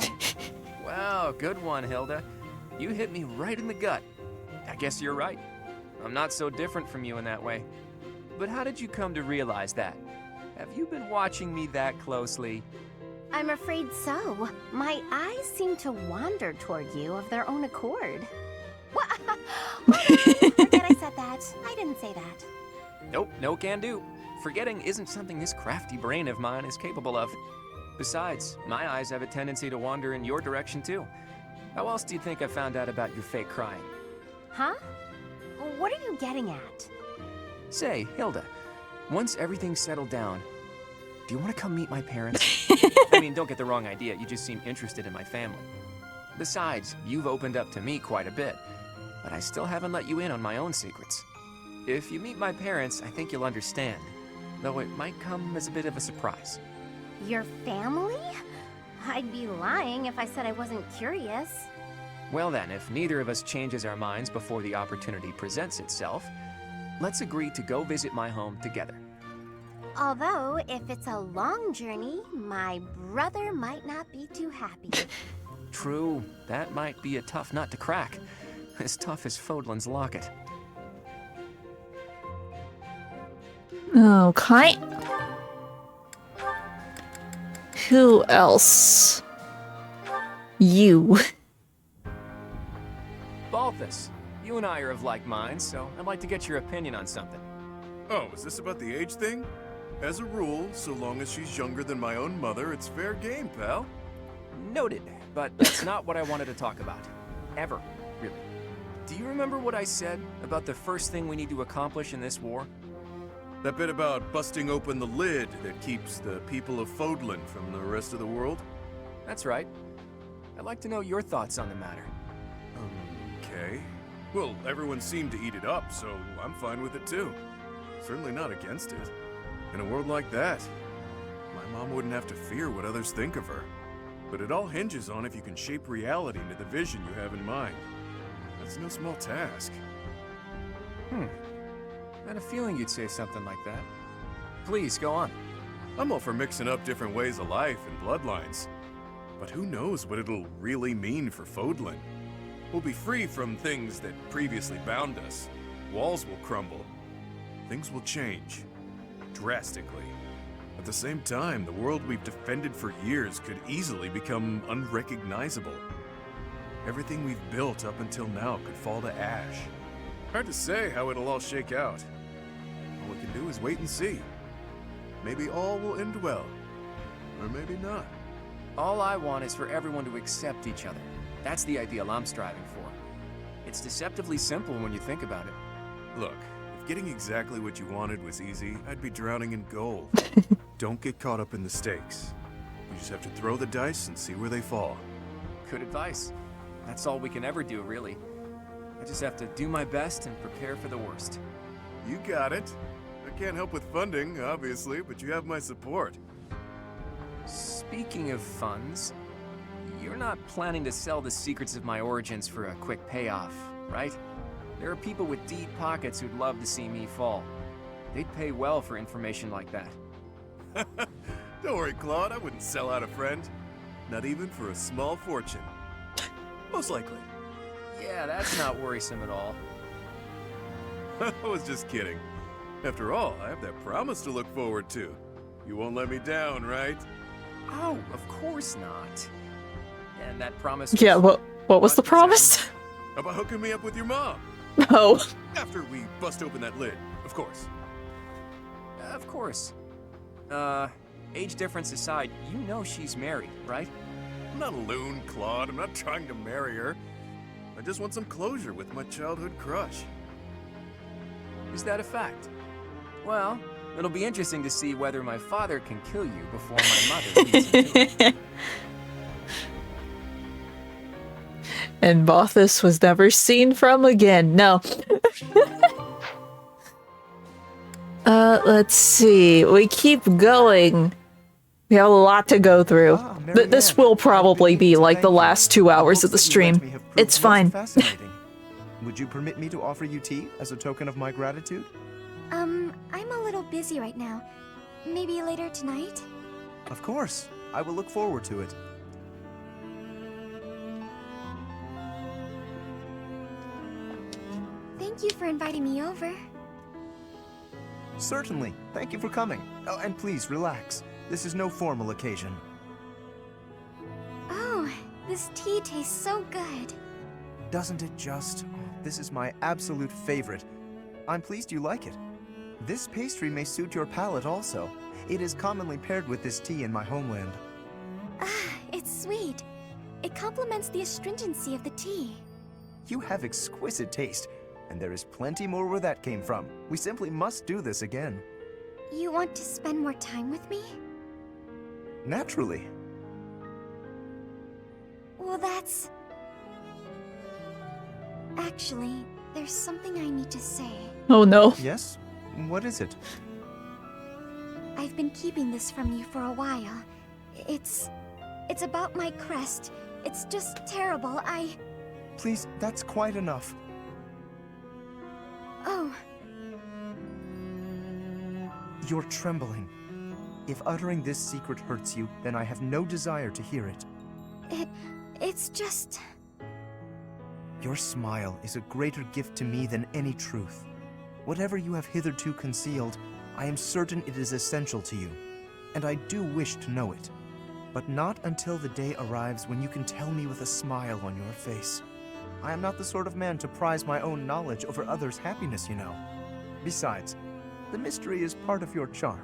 Wow, good one, Hilda. You hit me right in the gut. I guess you're right. I'm not so different from you in that way. But how did you come to realize that? Have you been watching me that closely? I'm afraid so. My eyes seem to wander toward you of their own accord. What? Forget I said that. I didn't say that. Nope, no can do. Forgetting isn't something this crafty brain of mine is capable of. Besides, my eyes have a tendency to wander in your direction too. How else do you think I found out about your fake crying? Huh? What are you getting at? Say, Hilda, once everything's settled down, do you want to come meet my parents? I mean, don't get the wrong idea, you just seem interested in my family. Besides, you've opened up to me quite a bit, but I still haven't let you in on my own secrets. If you meet my parents, I think you'll understand, though it might come as a bit of a surprise. Your family? I'd be lying if I said I wasn't curious. Well then, if neither of us changes our minds before the opportunity presents itself, let's agree to go visit my home together. Although, if it's a long journey, my brother might not be too happy. True, that might be a tough nut to crack. As tough as Fodlan's locket. Okay. Who else? You. Balthus, you and I are of like minds, so I'd like to get your opinion on something. Oh, is this about the age thing? As a rule, so long as she's younger than my own mother, it's fair game, pal. Noted, but that's not what I wanted to talk about. Ever, really. Do you remember what I said about the first thing we need to accomplish in this war? That bit about busting open the lid that keeps the people of Fodlan from the rest of the world? That's right. I'd like to know your thoughts on the matter. Okay. Well, everyone seemed to eat it up, so I'm fine with it too. Certainly not against it. In a world like that, my mom wouldn't have to fear what others think of her. But it all hinges on if you can shape reality into the vision you have in mind. That's no small task. I had a feeling you'd say something like that. Please, go on. I'm all for mixing up different ways of life and bloodlines. But who knows what it'll really mean for Fodlan? We'll be free from things that previously bound us. Walls will crumble. Things will change. Drastically. At the same time, the world we've defended for years could easily become unrecognizable. Everything we've built up until now could fall to ash. Hard to say how it'll all shake out. All we can do is wait and see. Maybe all will end well, or maybe not. All I want is for everyone to accept each other. That's the ideal I'm striving for. It's deceptively simple when you think about it. Look, if getting exactly what you wanted was easy, I'd be drowning in gold. Don't get caught up in the stakes. You just have to throw the dice and see where they fall. Good advice. That's all we can ever do, really. I just have to do my best and prepare for the worst. You got it. I can't help with funding, obviously, but you have my support. Speaking of funds, you're not planning to sell the secrets of my origins for a quick payoff, right? There are people with deep pockets who'd love to see me fall. They'd pay well for information like that. Don't worry, Claude, I wouldn't sell out a friend. Not even for a small fortune. Most likely. Yeah, that's not worrisome at all. I was just kidding. After all, I have that promise to look forward to. You won't let me down, right? Oh, of course not. And that promise Yeah, what was the promise? About hooking me up with your mom. Oh. After we bust open that lid, of course. Of course. Age difference aside, you know she's married, right? I'm not a loon, Claude. I'm not trying to marry her. I just want some closure with my childhood crush. Is that a fact? Well, it'll be interesting to see whether my father can kill you before my mother leads him to it. And Balthus was never seen from again. No. Let's see. We keep going. We have a lot to go through. This will probably be like the last 2 hours of the stream. It's fine. Would you permit me to offer you tea as a token of my gratitude? I'm a little busy right now. Maybe later tonight? Of course. I will look forward to it. Thank you for inviting me over. Certainly. Thank you for coming. Oh, and please, relax. This is no formal occasion. Oh, this tea tastes so good. Doesn't it just? This is my absolute favorite. I'm pleased you like it. This pastry may suit your palate also. It is commonly paired with this tea in my homeland. It's sweet. It complements the astringency of the tea. You have exquisite taste, and there is plenty more where that came from. We simply must do this again. You want to spend more time with me? Naturally. Well, that's... Actually, there's something I need to say. Oh no. Yes? What is it? I've been keeping this from you for a while. It's about my crest. It's just terrible. Please, that's quite enough. Oh. You're trembling. If uttering this secret hurts you, then I have no desire to hear it. It's just... Your smile is a greater gift to me than any truth. Whatever you have hitherto concealed, I am certain it is essential to you, and I do wish to know it. But not until the day arrives when you can tell me with a smile on your face. I am not the sort of man to prize my own knowledge over others' happiness, you know. Besides, the mystery is part of your charm.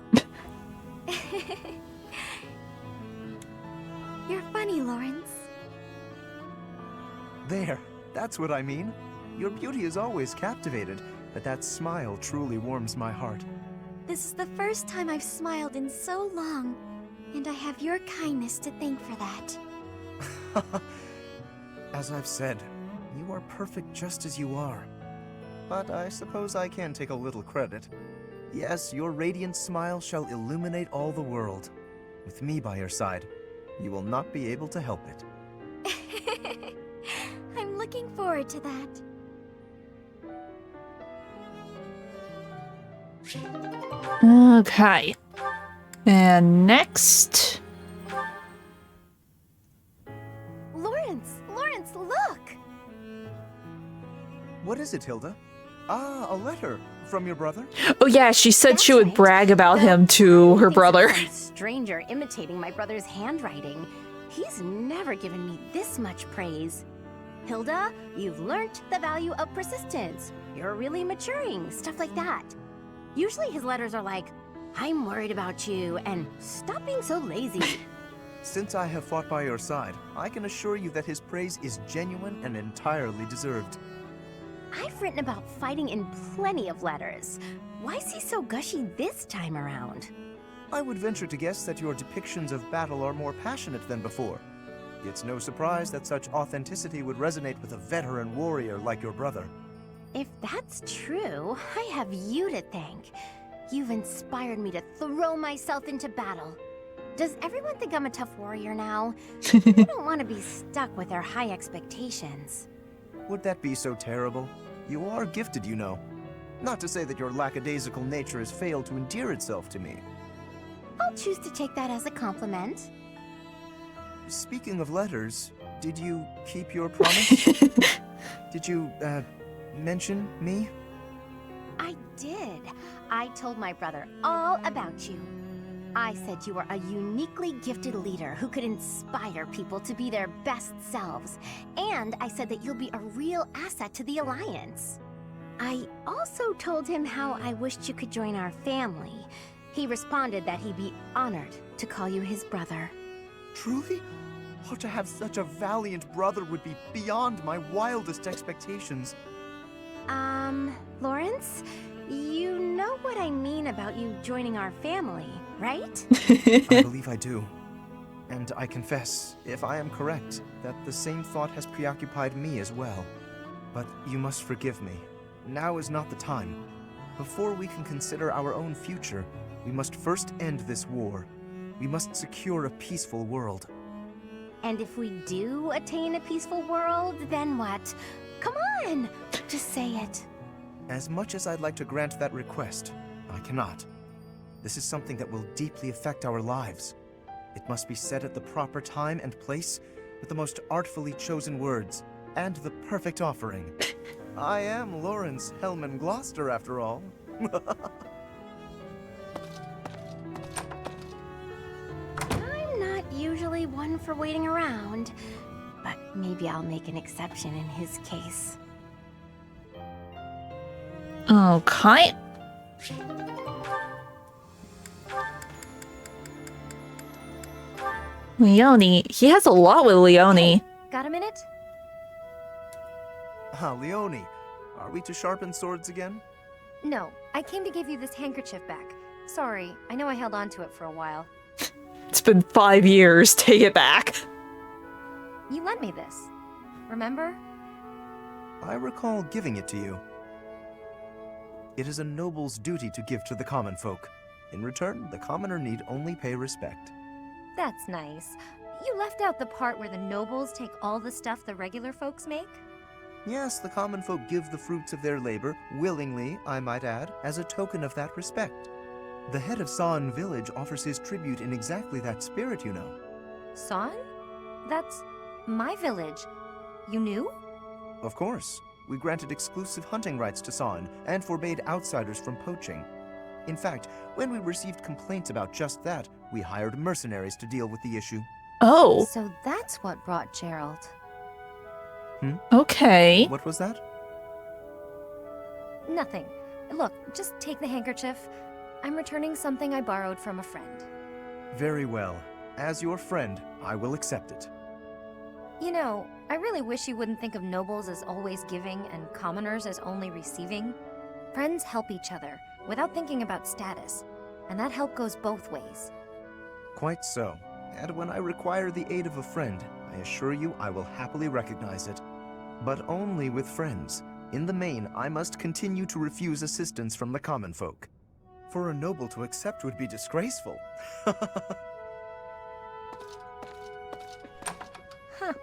You're funny, Lawrence. There, that's what I mean. Your beauty is always captivated, but that smile truly warms my heart. This is the first time I've smiled in so long, and I have your kindness to thank for that. As I've said, you are perfect just as you are. But I suppose I can take a little credit. Yes, your radiant smile shall illuminate all the world. With me by your side, you will not be able to help it. I'm looking forward to that. Okay. And next... Lawrence, look! What is it, Hilda? Ah, a letter from your brother? Oh yeah, she said she would brag about him to her brother. Some stranger imitating my brother's handwriting. He's never given me this much praise. Hilda, you've learnt the value of persistence. You're really maturing, stuff like that. Usually his letters are like, I'm worried about you, and stop being so lazy. Since I have fought by your side, I can assure you that his praise is genuine and entirely deserved. I've written about fighting in plenty of letters. Why is he so gushy this time around? I would venture to guess that your depictions of battle are more passionate than before. It's no surprise that such authenticity would resonate with a veteran warrior like your brother. If that's true, I have you to thank. You've inspired me to throw myself into battle. Does everyone think I'm a tough warrior now? I don't want to be stuck with their high expectations. Would that be so terrible? You are gifted, you know. Not to say that your lackadaisical nature has failed to endear itself to me. I'll choose to take that as a compliment. Speaking of letters, did you keep your promise? Did you, mention me? I did. I told my brother all about you. I said you were a uniquely gifted leader who could inspire people to be their best selves. And I said that you'll be a real asset to the Alliance. I also told him how I wished you could join our family. He responded that he'd be honored to call you his brother. Truly? Oh, to have such a valiant brother would be beyond my wildest expectations. Lawrence? You know what I mean about you joining our family, right? I believe I do. And I confess, if I am correct, that the same thought has preoccupied me as well. But you must forgive me. Now is not the time. Before we can consider our own future, we must first end this war. We must secure a peaceful world. And if we do attain a peaceful world, then what? Come on! Just say it. As much as I'd like to grant that request, I cannot. This is something that will deeply affect our lives. It must be said at the proper time and place, with the most artfully chosen words, and the perfect offering. I am Lawrence Hellman Gloucester, after all. I'm not usually one for waiting around, but maybe I'll make an exception in his case. Okay. Leone. He has a lot with Leone. Hey, got a minute? Ah, Leone. Are we to sharpen swords again? No, I came to give you this handkerchief back. Sorry, I know I held on to it for a while. It's been 5 years. Take it back. You lent me this. Remember? I recall giving it to you. It is a noble's duty to give to the common folk. In return, the commoner need only pay respect. That's nice. You left out the part where the nobles take all the stuff the regular folks make. Yes, the common folk give the fruits of their labor, willingly, I might add, as a token of that respect. The head of San village offers his tribute in exactly that spirit, you know. San? That's my village. You knew? Of course. We granted exclusive hunting rights to San and forbade outsiders from poaching. In fact, when we received complaints about just that, we hired mercenaries to deal with the issue. Oh. So that's what brought Gerald. Okay. What was that? Nothing. Look, just take the handkerchief. I'm returning something I borrowed from a friend. Very well. As your friend, I will accept it. You know, I really wish you wouldn't think of nobles as always giving and commoners as only receiving. Friends help each other, without thinking about status. And that help goes both ways. Quite so. And when I require the aid of a friend, I assure you I will happily recognize it. But only with friends. In the main, I must continue to refuse assistance from the common folk. For a noble to accept would be disgraceful. Huh.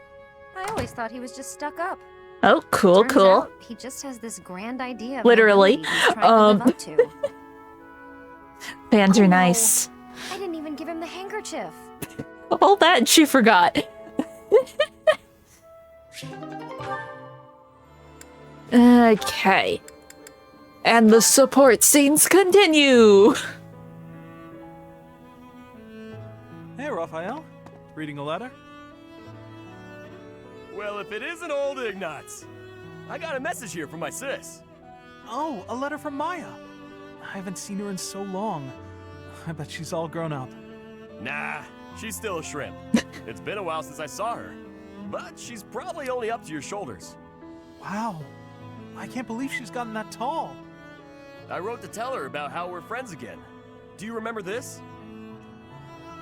I always thought he was just stuck up. Oh, cool, Turns cool. out he just has this grand idea of Literally. nobility he's trying to live up to. Fans are nice. I didn't even give him the handkerchief. All that she forgot. Okay. And the support scenes continue. Hey, Raphael. Reading a letter? Well, if it isn't old Ignatz. I got a message here from my sis. Oh, a letter from Maya. I haven't seen her in so long. I bet she's all grown up. Nah, she's still a shrimp. It's been a while since I saw her. But she's probably only up to your shoulders. Wow. I can't believe she's gotten that tall. I wrote to tell her about how we're friends again. Do you remember this?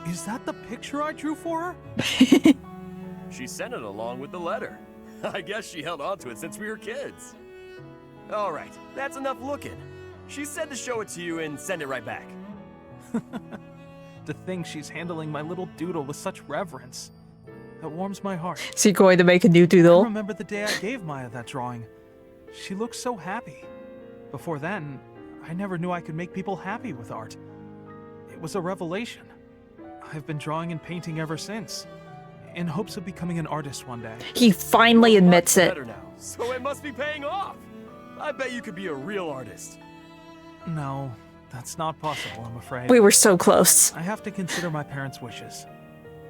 Is that the picture I drew for her? She sent it along with the letter. I guess she held on to it since we were kids. All right, that's enough looking. She said to show it to you and send it right back. To think she's handling my little doodle with such reverence. That warms my heart. Is he going to make a new I doodle? remember the day I gave Maya that drawing. She looked so happy. Before then, I never knew I could make people happy with art. It was a revelation. I've been drawing and painting ever since, in hopes of becoming an artist one day. He finally admits it. Better now, so it must be paying off. I bet you could be a real artist. No, that's not possible, I'm afraid. We were so close. I have to consider my parents' wishes.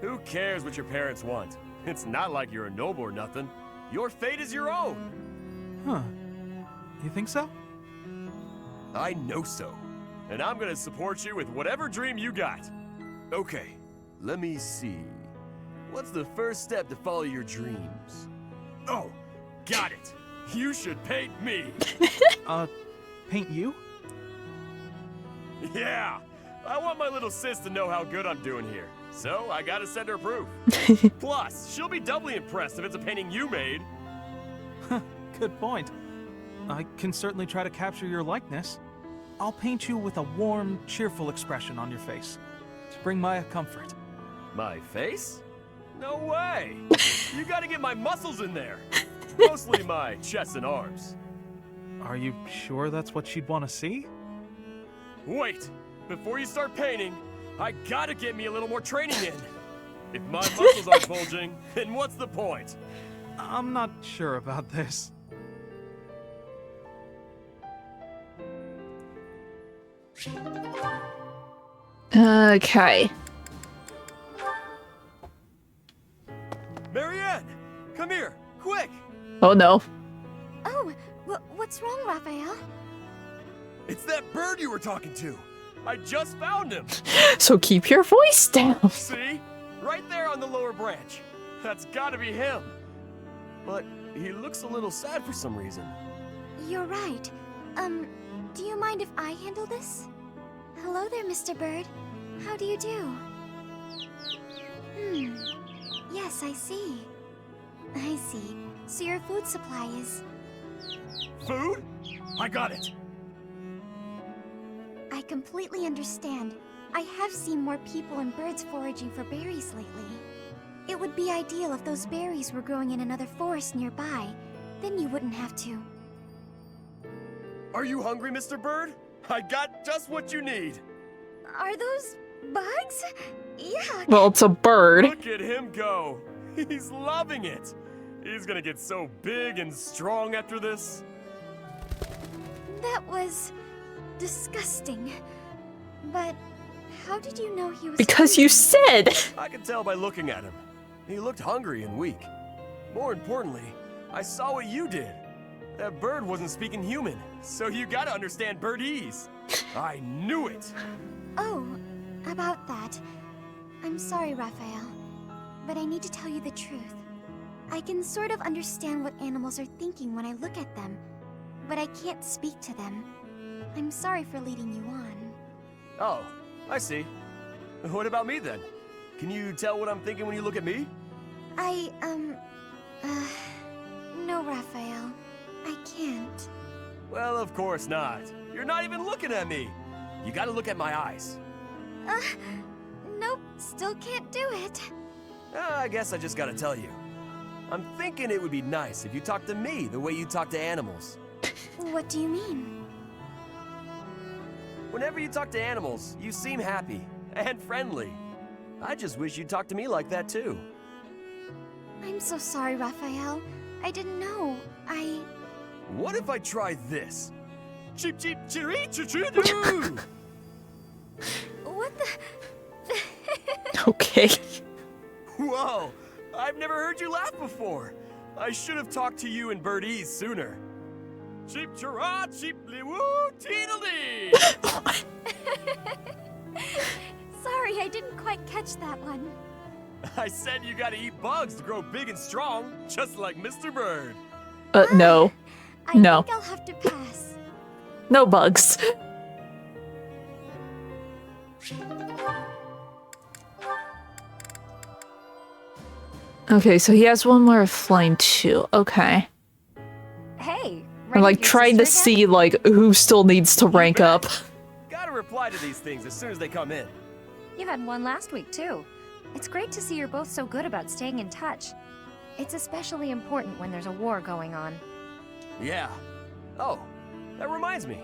Who cares what your parents want? It's not like you're a noble or nothing. Your fate is your own. Huh. You think so? I know so. And I'm gonna support you with whatever dream you got. Okay, let me see. What's the first step to follow your dreams? Oh, got it. You should paint me. Paint you? Yeah. I want my little sis to know how good I'm doing here. So I gotta send her proof. Plus, she'll be doubly impressed if it's a painting you made. Good point. I can certainly try to capture your likeness. I'll paint you with a warm, cheerful expression on your face to bring Maya comfort. My face? No way! You gotta get my muscles in there. Mostly my chest and arms. Are you sure that's what she'd want to see? Wait! Before you start painting, I gotta get me a little more training in. If my muscles aren't bulging, then what's the point? I'm not sure about this. Okay. Marianne! Come here! Quick! Oh no. Oh, what's wrong, Raphael? It's that bird you were talking to! I just found him! So keep your voice down. See? Right there on the lower branch. That's gotta be him. But he looks a little sad for some reason. You're right. Do you mind if I handle this? Hello there, Mr. Bird. How do you do? Yes, I see. I see. So your food supply is... Food? I got it! I completely understand. I have seen more people and birds foraging for berries lately. It would be ideal if those berries were growing in another forest nearby. Then you wouldn't have to. Are you hungry, Mr. Bird? I got just what you need. Are those bugs? Yeah. Well, it's a bird. Look at him go. He's loving it. He's gonna get so big and strong after this. That was disgusting. But how did you know he was Because you said. I could tell by looking at him. He looked hungry and weak. More importantly, I saw what you did. That bird wasn't speaking human, so you gotta understand birdese. I knew it. Oh, about that. I'm sorry, Raphael, but I need to tell you the truth. I can sort of understand what animals are thinking when I look at them, but I can't speak to them. I'm sorry for leading you on. Oh, I see. What about me then? Can you tell what I'm thinking when you look at me? No, Raphael. I can't. Well, of course not. You're not even looking at me. You gotta look at my eyes. Nope, still can't do it. I guess I just gotta tell you. I'm thinking it would be nice if you talked to me the way you talk to animals. What do you mean? Whenever you talk to animals, you seem happy and friendly. I just wish you'd talk to me like that too. I'm so sorry, Raphael. I didn't know. What if I try this? Cheep cheep chiree choo. What the? Okay. Whoa! I've never heard you laugh before. I should have talked to you in birdese sooner. Cheep chirah, cheep woo, teedledee! Sorry, I didn't quite catch that one. I said you gotta eat bugs to grow big and strong, just like Mr. Bird. No. I No. think I'll have to pass. No bugs. Okay, so he has one more of flying too. Okay. Hey, I'm like trying to see like who still needs to rank up. Gotta reply to these things as soon as they come in. You had one last week, too. It's great to see you're both so good about staying in touch. It's especially important when there's a war going on. Yeah. Oh, that reminds me.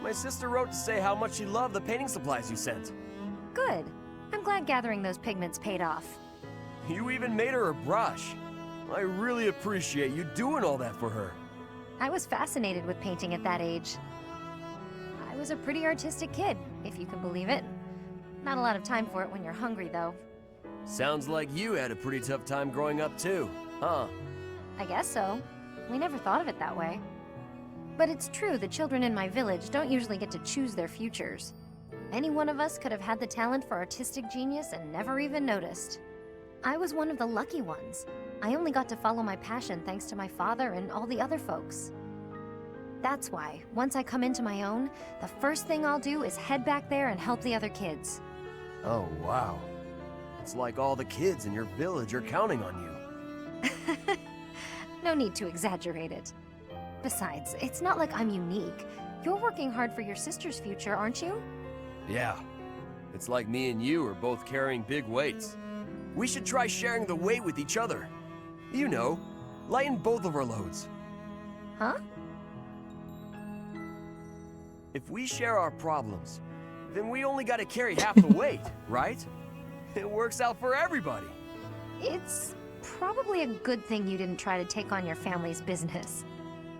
My sister wrote to say how much she loved the painting supplies you sent. Good. I'm glad gathering those pigments paid off. You even made her a brush. I really appreciate you doing all that for her. I was fascinated with painting at that age. I was a pretty artistic kid, if you can believe it. Not a lot of time for it when you're hungry, though. Sounds like you had a pretty tough time growing up too, huh? I guess so. We never thought of it that way. But it's true the children in my village don't usually get to choose their futures. Any one of us could have had the talent for artistic genius and never even noticed. I was one of the lucky ones. I only got to follow my passion thanks to my father and all the other folks. That's why, once I come into my own, the first thing I'll do is head back there and help the other kids. Oh, wow. It's like all the kids in your village are counting on you. No need to exaggerate it. Besides, it's not like I'm unique. You're working hard for your sister's future, aren't you? Yeah. It's like me and you are both carrying big weights. We should try sharing the weight with each other. You know, lighten both of our loads. Huh? If we share our problems, then we only gotta carry half the weight, right? It works out for everybody. It's probably a good thing you didn't try to take on your family's business.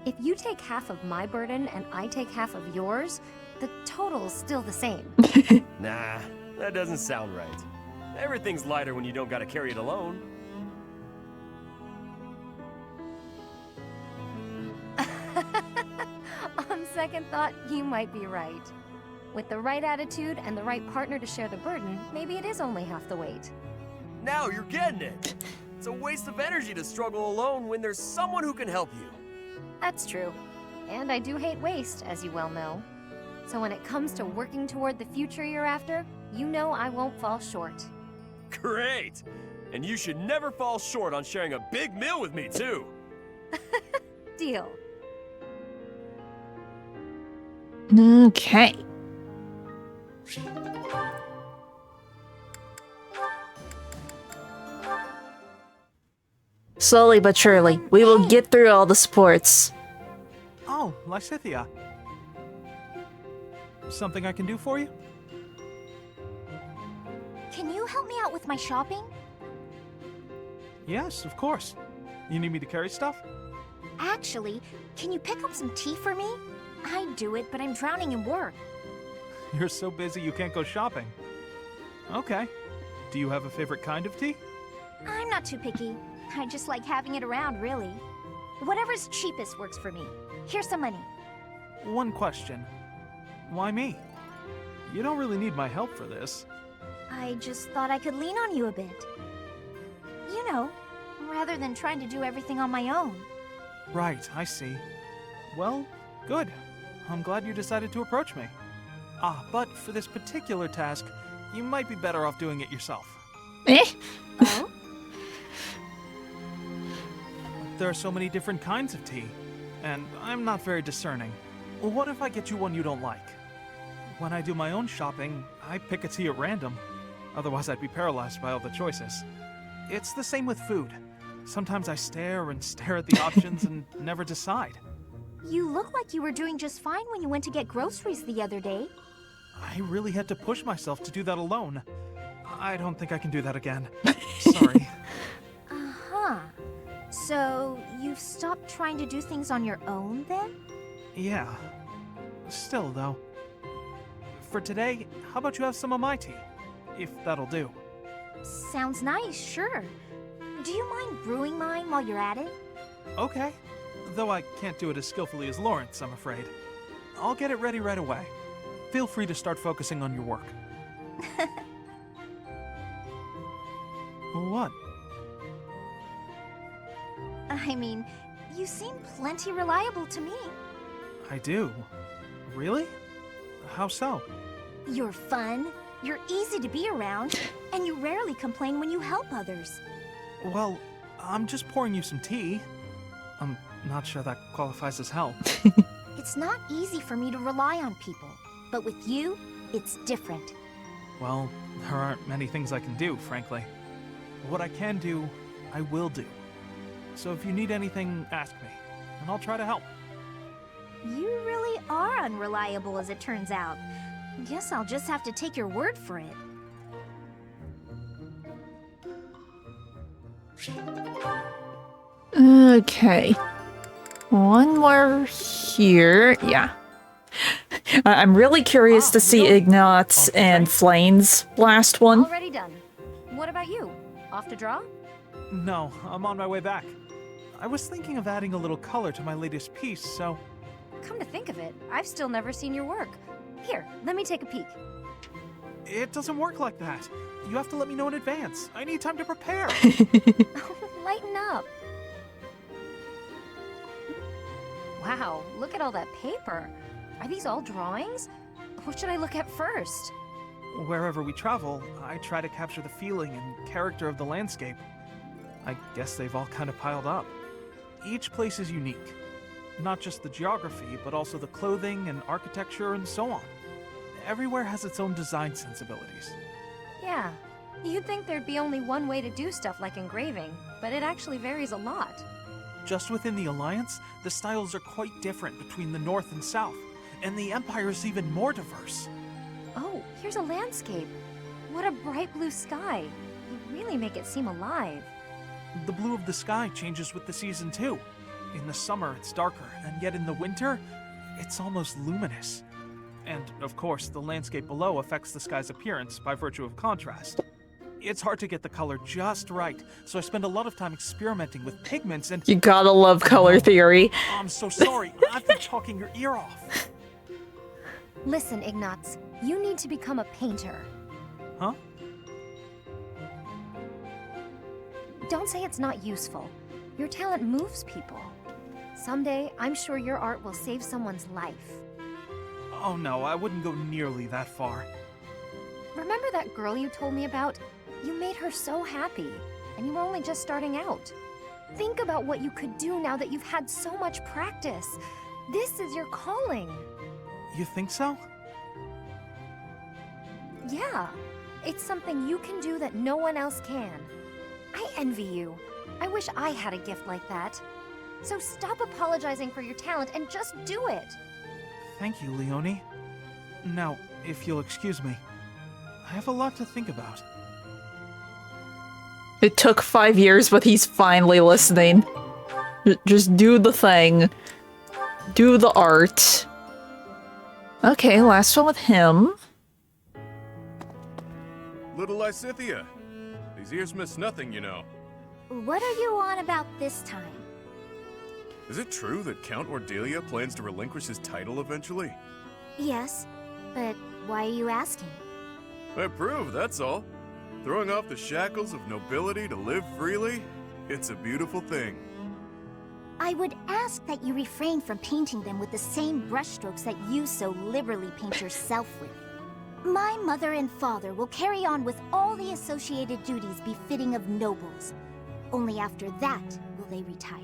If you take half of my burden and I take half of yours, the total's still the same. Nah, that doesn't sound right. Everything's lighter when you don't gotta carry it alone. On second thought, you might be right. With the right attitude and the right partner to share the burden, maybe it is only half the weight. Now you're getting it. It's a waste of energy to struggle alone when there's someone who can help you. That's true. And I do hate waste, as you well know. So when it comes to working toward the future you're after, you know I won't fall short. Great! And you should never fall short on sharing a big meal with me, too. Deal. Okay. Slowly but surely, we will get through all the sports. Oh, Lysithia. Something I can do for you? Can you help me out with my shopping? Yes, of course. You need me to carry stuff? Actually, can you pick up some tea for me? I'd do it, but I'm drowning in work. You're so busy you can't go shopping. Okay. Do you have a favorite kind of tea? I'm not too picky. I just like having it around, really. Whatever's cheapest works for me. Here's some money. One question. Why me? You don't really need my help for this. I just thought I could lean on you a bit. You know, rather than trying to do everything on my own. Right, I see. Well, good. I'm glad you decided to approach me. Ah, but for this particular task, you might be better off doing it yourself. Eh? Oh? There are so many different kinds of tea, and I'm not very discerning. What if I get you one you don't like? When I do my own shopping, I pick a tea at random. Otherwise, I'd be paralyzed by all the choices. It's the same with food. Sometimes I stare and stare at the options and never decide. You look like you were doing just fine when you went to get groceries the other day. I really had to push myself to do that alone. I don't think I can do that again. Sorry. Uh-huh. So, you've stopped trying to do things on your own, then? Yeah. Still, though. For today, how about you have some of my tea? If that'll do. Sounds nice, sure. Do you mind brewing mine while you're at it? Okay. Though I can't do it as skillfully as Lawrence, I'm afraid. I'll get it ready right away. Feel free to start focusing on your work. What? I mean, you seem plenty reliable to me. I do. Really? How so? You're fun, you're easy to be around, and you rarely complain when you help others. Well, I'm just pouring you some tea. I'm not sure that qualifies as help. It's not easy for me to rely on people, but with you, it's different. Well, there aren't many things I can do, frankly. What I can do, I will do. So if you need anything, ask me, and I'll try to help. You really are unreliable, as it turns out. Guess I'll just have to take your word for it. Okay. One more here. Yeah. I'm really curious to see Ignat's and Flane's last one. Already done. What about you? Off to draw? No, I'm on my way back. I was thinking of adding a little color to my latest piece, so... Come to think of it, I've still never seen your work. Here, let me take a peek. It doesn't work like that. You have to let me know in advance. I need time to prepare. Lighten up. Wow, look at all that paper. Are these all drawings? What should I look at first? Wherever we travel, I try to capture the feeling and character of the landscape. I guess they've all kind of piled up. Each place is unique. Not just the geography, but also the clothing and architecture and so on. Everywhere has its own design sensibilities. Yeah, you'd think there'd be only one way to do stuff like engraving, but it actually varies a lot. Just within the Alliance, the styles are quite different between the North and South, and the Empire is even more diverse. Oh, here's a landscape. What a bright blue sky. You really make it seem alive. The blue of the sky changes with the season too. In the summer, it's darker, and yet in the winter, it's almost luminous. And, of course, the landscape below affects the sky's appearance by virtue of contrast. It's hard to get the color just right, so I spend a lot of time experimenting with pigments and... You gotta love color theory. I'm so sorry, I've been talking your ear off. Listen, Ignatz, you need to become a painter. Huh? Don't say it's not useful. Your talent moves people. Someday, I'm sure your art will save someone's life. Oh no, I wouldn't go nearly that far. Remember that girl you told me about? You made her so happy, and you were only just starting out. Think about what you could do now that you've had so much practice. This is your calling. You think so? Yeah, it's something you can do that no one else can. I envy you. I wish I had a gift like that. So stop apologizing for your talent and just do it. Thank you, Leonie. Now, if you'll excuse me, I have a lot to think about. It took 5 years, but he's finally listening. Just do the thing. Do the art. Okay, last one with him. Little Lysithea. These ears miss nothing, you know. What are you on about this time? Is it true that Count Ordelia plans to relinquish his title eventually? Yes, but why are you asking? I approve, that's all. Throwing off the shackles of nobility to live freely, it's a beautiful thing. I would ask that you refrain from painting them with the same brushstrokes that you so liberally paint yourself with. My mother and father will carry on with all the associated duties befitting of nobles. Only after that will they retire.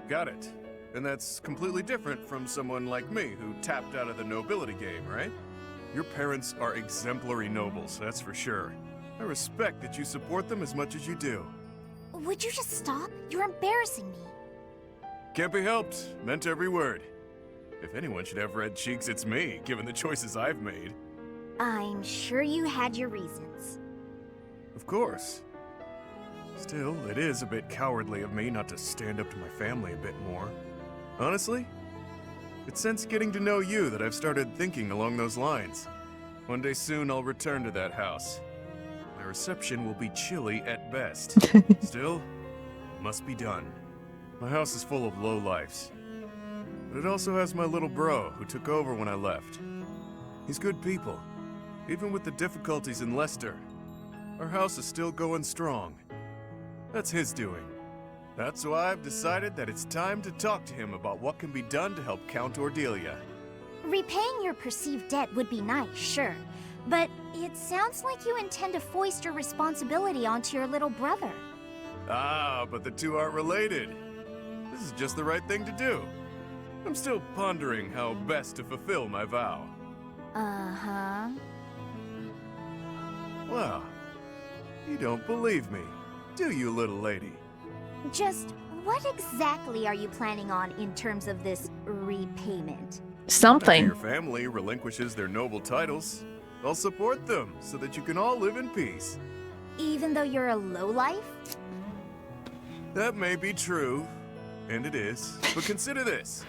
Got it. And that's completely different from someone like me who tapped out of the nobility game, right? Your parents are exemplary nobles, that's for sure. I respect that you support them as much as you do. Would you just stop? You're embarrassing me. Can't be helped. Meant every word. If anyone should have red cheeks, it's me, given the choices I've made. I'm sure you had your reasons. Of course. Still, it is a bit cowardly of me not to stand up to my family a bit more. Honestly, it's since getting to know you that I've started thinking along those lines. One day soon I'll return to that house. My reception will be chilly at best. Still, it must be done. My house is full of lowlifes. But it also has my little bro, who took over when I left. He's good people. Even with the difficulties in Leicester, our house is still going strong. That's his doing. That's why I've decided that it's time to talk to him about what can be done to help Count Ordelia. Repaying your perceived debt would be nice, sure. But it sounds like you intend to foist your responsibility onto your little brother. Ah, but the two aren't related. This is just the right thing to do. I'm still pondering how best to fulfill my vow. Uh-huh. Wow. You don't believe me, do you, little lady? Just what exactly are you planning on in terms of this repayment? Something. After your family relinquishes their noble titles, I'll support them so that you can all live in peace. Even though you're a lowlife? That may be true, and it is, but consider this.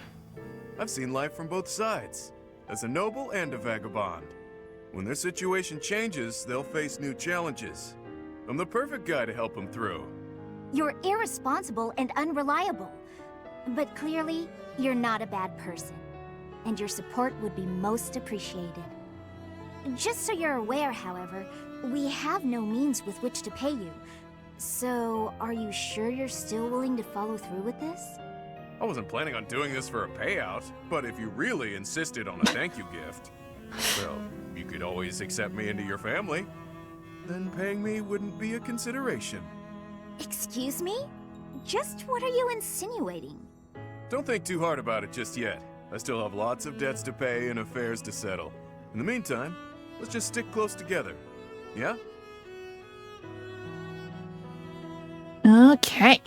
I've seen life from both sides, as a noble and a vagabond. When their situation changes, they'll face new challenges. I'm the perfect guy to help them through. You're irresponsible and unreliable. But clearly, you're not a bad person. And your support would be most appreciated. Just so you're aware, however, we have no means with which to pay you. So, are you sure you're still willing to follow through with this? I wasn't planning on doing this for a payout, but if you really insisted on a thank you gift, well, you could always accept me into your family. Then paying me wouldn't be a consideration. Excuse me? Just what are you insinuating? Don't think too hard about it just yet. I still have lots of debts to pay and affairs to settle. In the meantime, let's just stick close together. Yeah? Okay.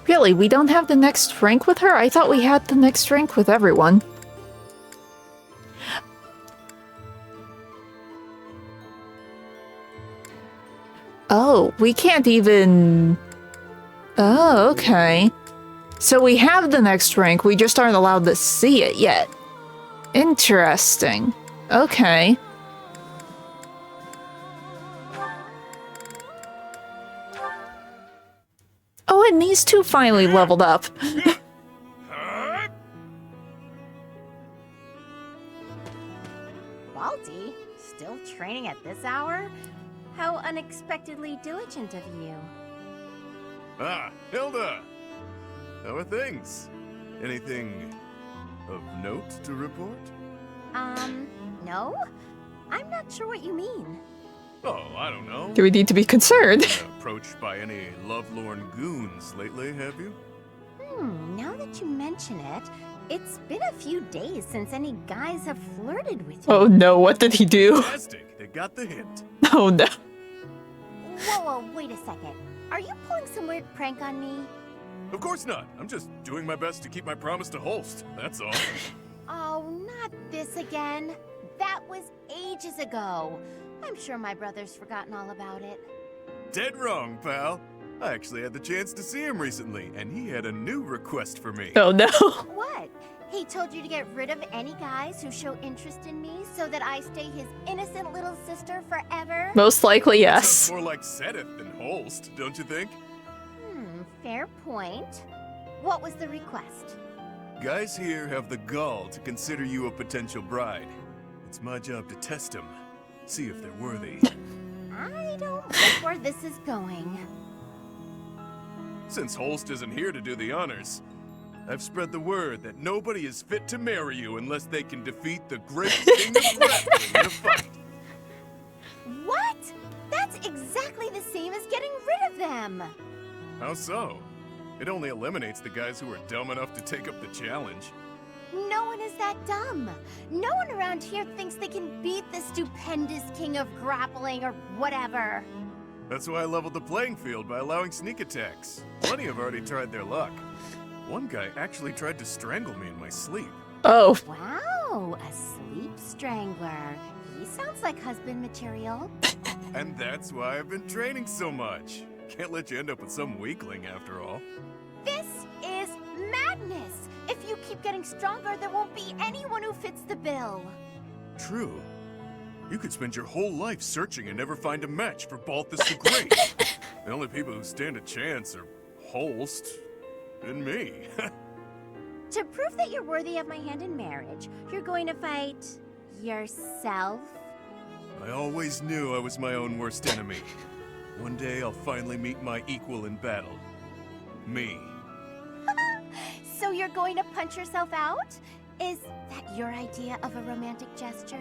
Really, we don't have the next rank with her? I thought we had the next rank with everyone. Oh, we can't even... Oh, okay. So we have the next rank, we just aren't allowed to see it yet. Interesting. Okay. Oh, and these two finally leveled up. Balti? Still training at this hour? How unexpectedly diligent of you. Ah, Hilda! How are things? Anything of note to report? No? I'm not sure what you mean. Oh, I don't know. Do we need to be concerned? Approached by any lovelorn goons lately, have you? Now that you mention it, It's been a few days since any guys have flirted with you. Oh no, what did he do? Fantastic, they got the hint. Oh no. Whoa, wait a second. Are you pulling some weird prank on me? Of course not. I'm just doing my best to keep my promise to Holst, that's all. Oh, not this again. That was ages ago. I'm sure my brother's forgotten all about it. Dead wrong, pal. I actually had the chance to see him recently, and he had a new request for me. Oh no. What? He told you to get rid of any guys who show interest in me so that I stay his innocent little sister forever? Most likely, That yes. sounds more like Sedith than Holst, don't you think? Fair point. What was the request? Guys here have the gall to consider you a potential bride. It's my job to test them, see if they're worthy. I don't like where this is going. Since Holst isn't here to do the honors, I've spread the word that nobody is fit to marry you unless they can defeat the great king of wrestling in a fight. What? That's exactly the same as getting rid of them. How so? It only eliminates the guys who are dumb enough to take up the challenge. No one is that dumb. No one around here thinks they can beat the stupendous king of grappling or whatever. That's why I leveled the playing field by allowing sneak attacks. Plenty have already tried their luck. One guy actually tried to strangle me in my sleep. Oh. Wow, a sleep strangler. He sounds like husband material. And that's why I've been training so much. Can't let you end up with some weakling after all. This is madness! If you keep getting stronger, there won't be anyone who fits the bill. True. You could spend your whole life searching and never find a match for Balthus the Great. The only people who stand a chance are Holst and me. To prove that you're worthy of my hand in marriage, you're going to fight yourself? I always knew I was my own worst enemy. One day I'll finally meet my equal in battle. Me. So you're going to punch yourself out? Is that your idea of a romantic gesture?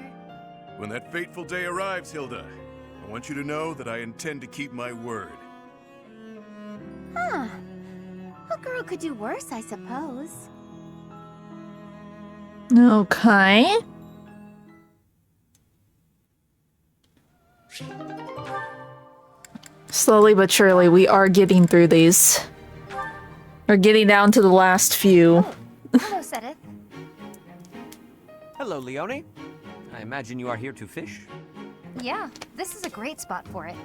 When that fateful day arrives, Hilda, I want you to know that I intend to keep my word. Huh. A girl could do worse, I suppose. Okay. Slowly but surely, we are getting through these. We're getting down to the last few. Hello, Sedith. Hello, Leone. I imagine you are here to fish? Yeah, this is a great spot for it.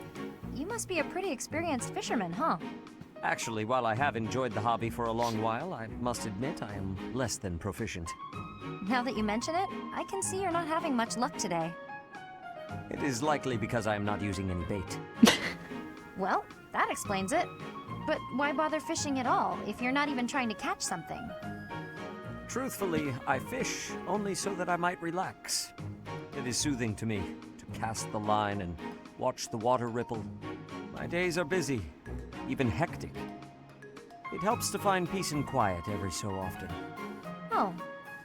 You must be a pretty experienced fisherman, huh? Actually, while I have enjoyed the hobby for a long while, I must admit I am less than proficient. Now that you mention it, I can see you're not having much luck today. It is likely because I am not using any bait. Well, that explains it. But why bother fishing at all if you're not even trying to catch something? Truthfully, I fish only so that I might relax. It is soothing to me to cast the line and watch the water ripple. My days are busy, even hectic. It helps to find peace and quiet every so often. Oh,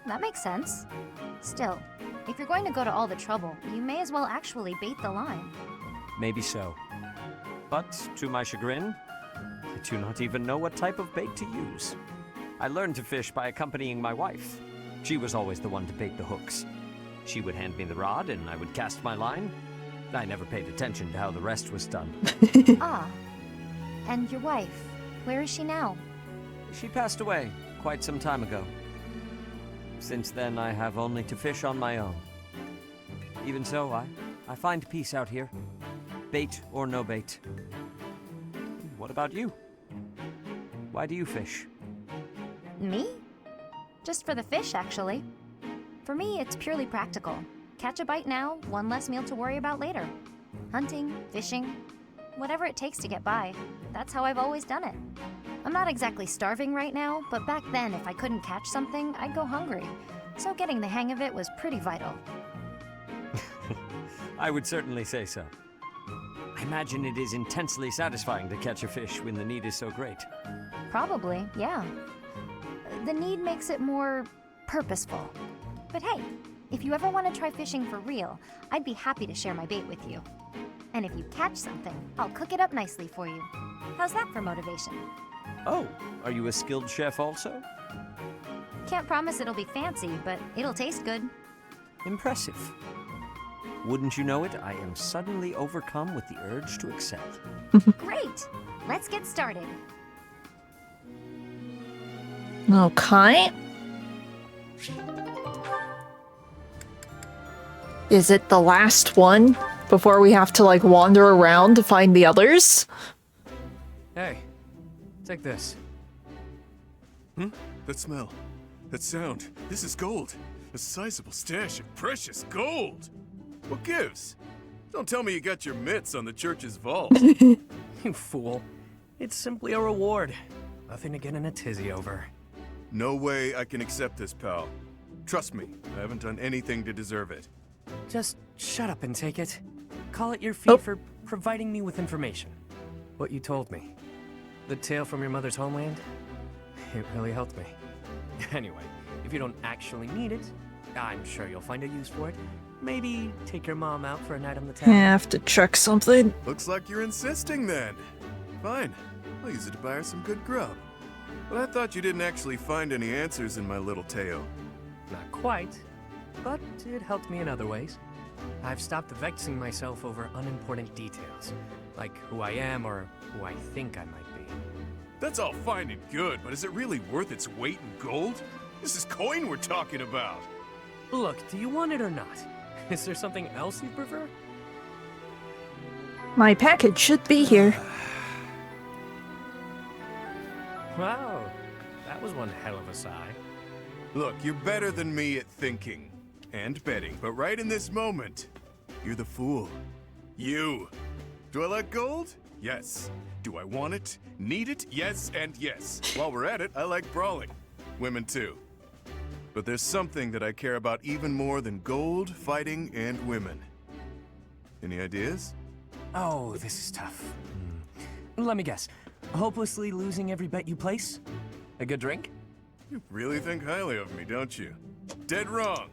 that makes sense. Still, if you're going to go to all the trouble, you may as well actually bait the line. Maybe so. But, to my chagrin, I do not even know what type of bait to use. I learned to fish by accompanying my wife. She was always the one to bait the hooks. She would hand me the rod and I would cast my line. I never paid attention to how the rest was done. Ah. And your wife, where is she now? She passed away quite some time ago. Since then, I have only to fish on my own. Even so, I find peace out here. Bait or no bait. What about you? Why do you fish? Me? Just for the fish, actually. For me, it's purely practical. Catch a bite now, one less meal to worry about later. Hunting, fishing, whatever it takes to get by. That's how I've always done it. I'm not exactly starving right now, but back then if I couldn't catch something, I'd go hungry. So getting the hang of it was pretty vital. I would certainly say so. I imagine it is intensely satisfying to catch a fish when the need is so great. Probably, yeah. The need makes it more purposeful. But hey, if you ever want to try fishing for real, I'd be happy to share my bait with you. And if you catch something, I'll cook it up nicely for you. How's that for motivation? Oh, are you a skilled chef also? Can't promise it'll be fancy, but it'll taste good. Impressive. Wouldn't you know it, I am suddenly overcome with the urge to excel. Great! Let's get started. Okay. Is it the last one before we have to like wander around to find the others? Hey, take this. That smell. That sound. This is gold. A sizable stash of precious gold. What gives? Don't tell me you got your mitts on the church's vault. You fool. It's simply a reward. Nothing to get in a tizzy over. No way I can accept this, pal. Trust me, I haven't done anything to deserve it. Just shut up and take it. Call it your fee for providing me with information. What you told me. The tale from your mother's homeland? It really helped me. Anyway, if you don't actually need it, I'm sure you'll find a use for it. Maybe take your mom out for a night on the town. I have to check something. Looks like you're insisting then. Fine, I'll use it to buy her some good grub. But I thought you didn't actually find any answers in my little tale. Not quite, but it helped me in other ways. I've stopped vexing myself over unimportant details, like who I am or who I think I might be. That's all fine and good, but is it really worth its weight in gold? This is coin we're talking about. Look, do you want it or not? Is there something else you prefer? My package should be here. Wow, that was one hell of a sigh. Look, you're better than me at thinking and betting, but right in this moment, you're the fool. You. Do I like gold? Yes. Do I want it? Need it? Yes and yes. While we're at it, I like brawling. Women too. But there's something that I care about even more than gold, fighting, and women. Any ideas? Oh, this is tough. Let me guess. Hopelessly losing every bet you place? A good drink? You really think highly of me, don't you? Dead wrong.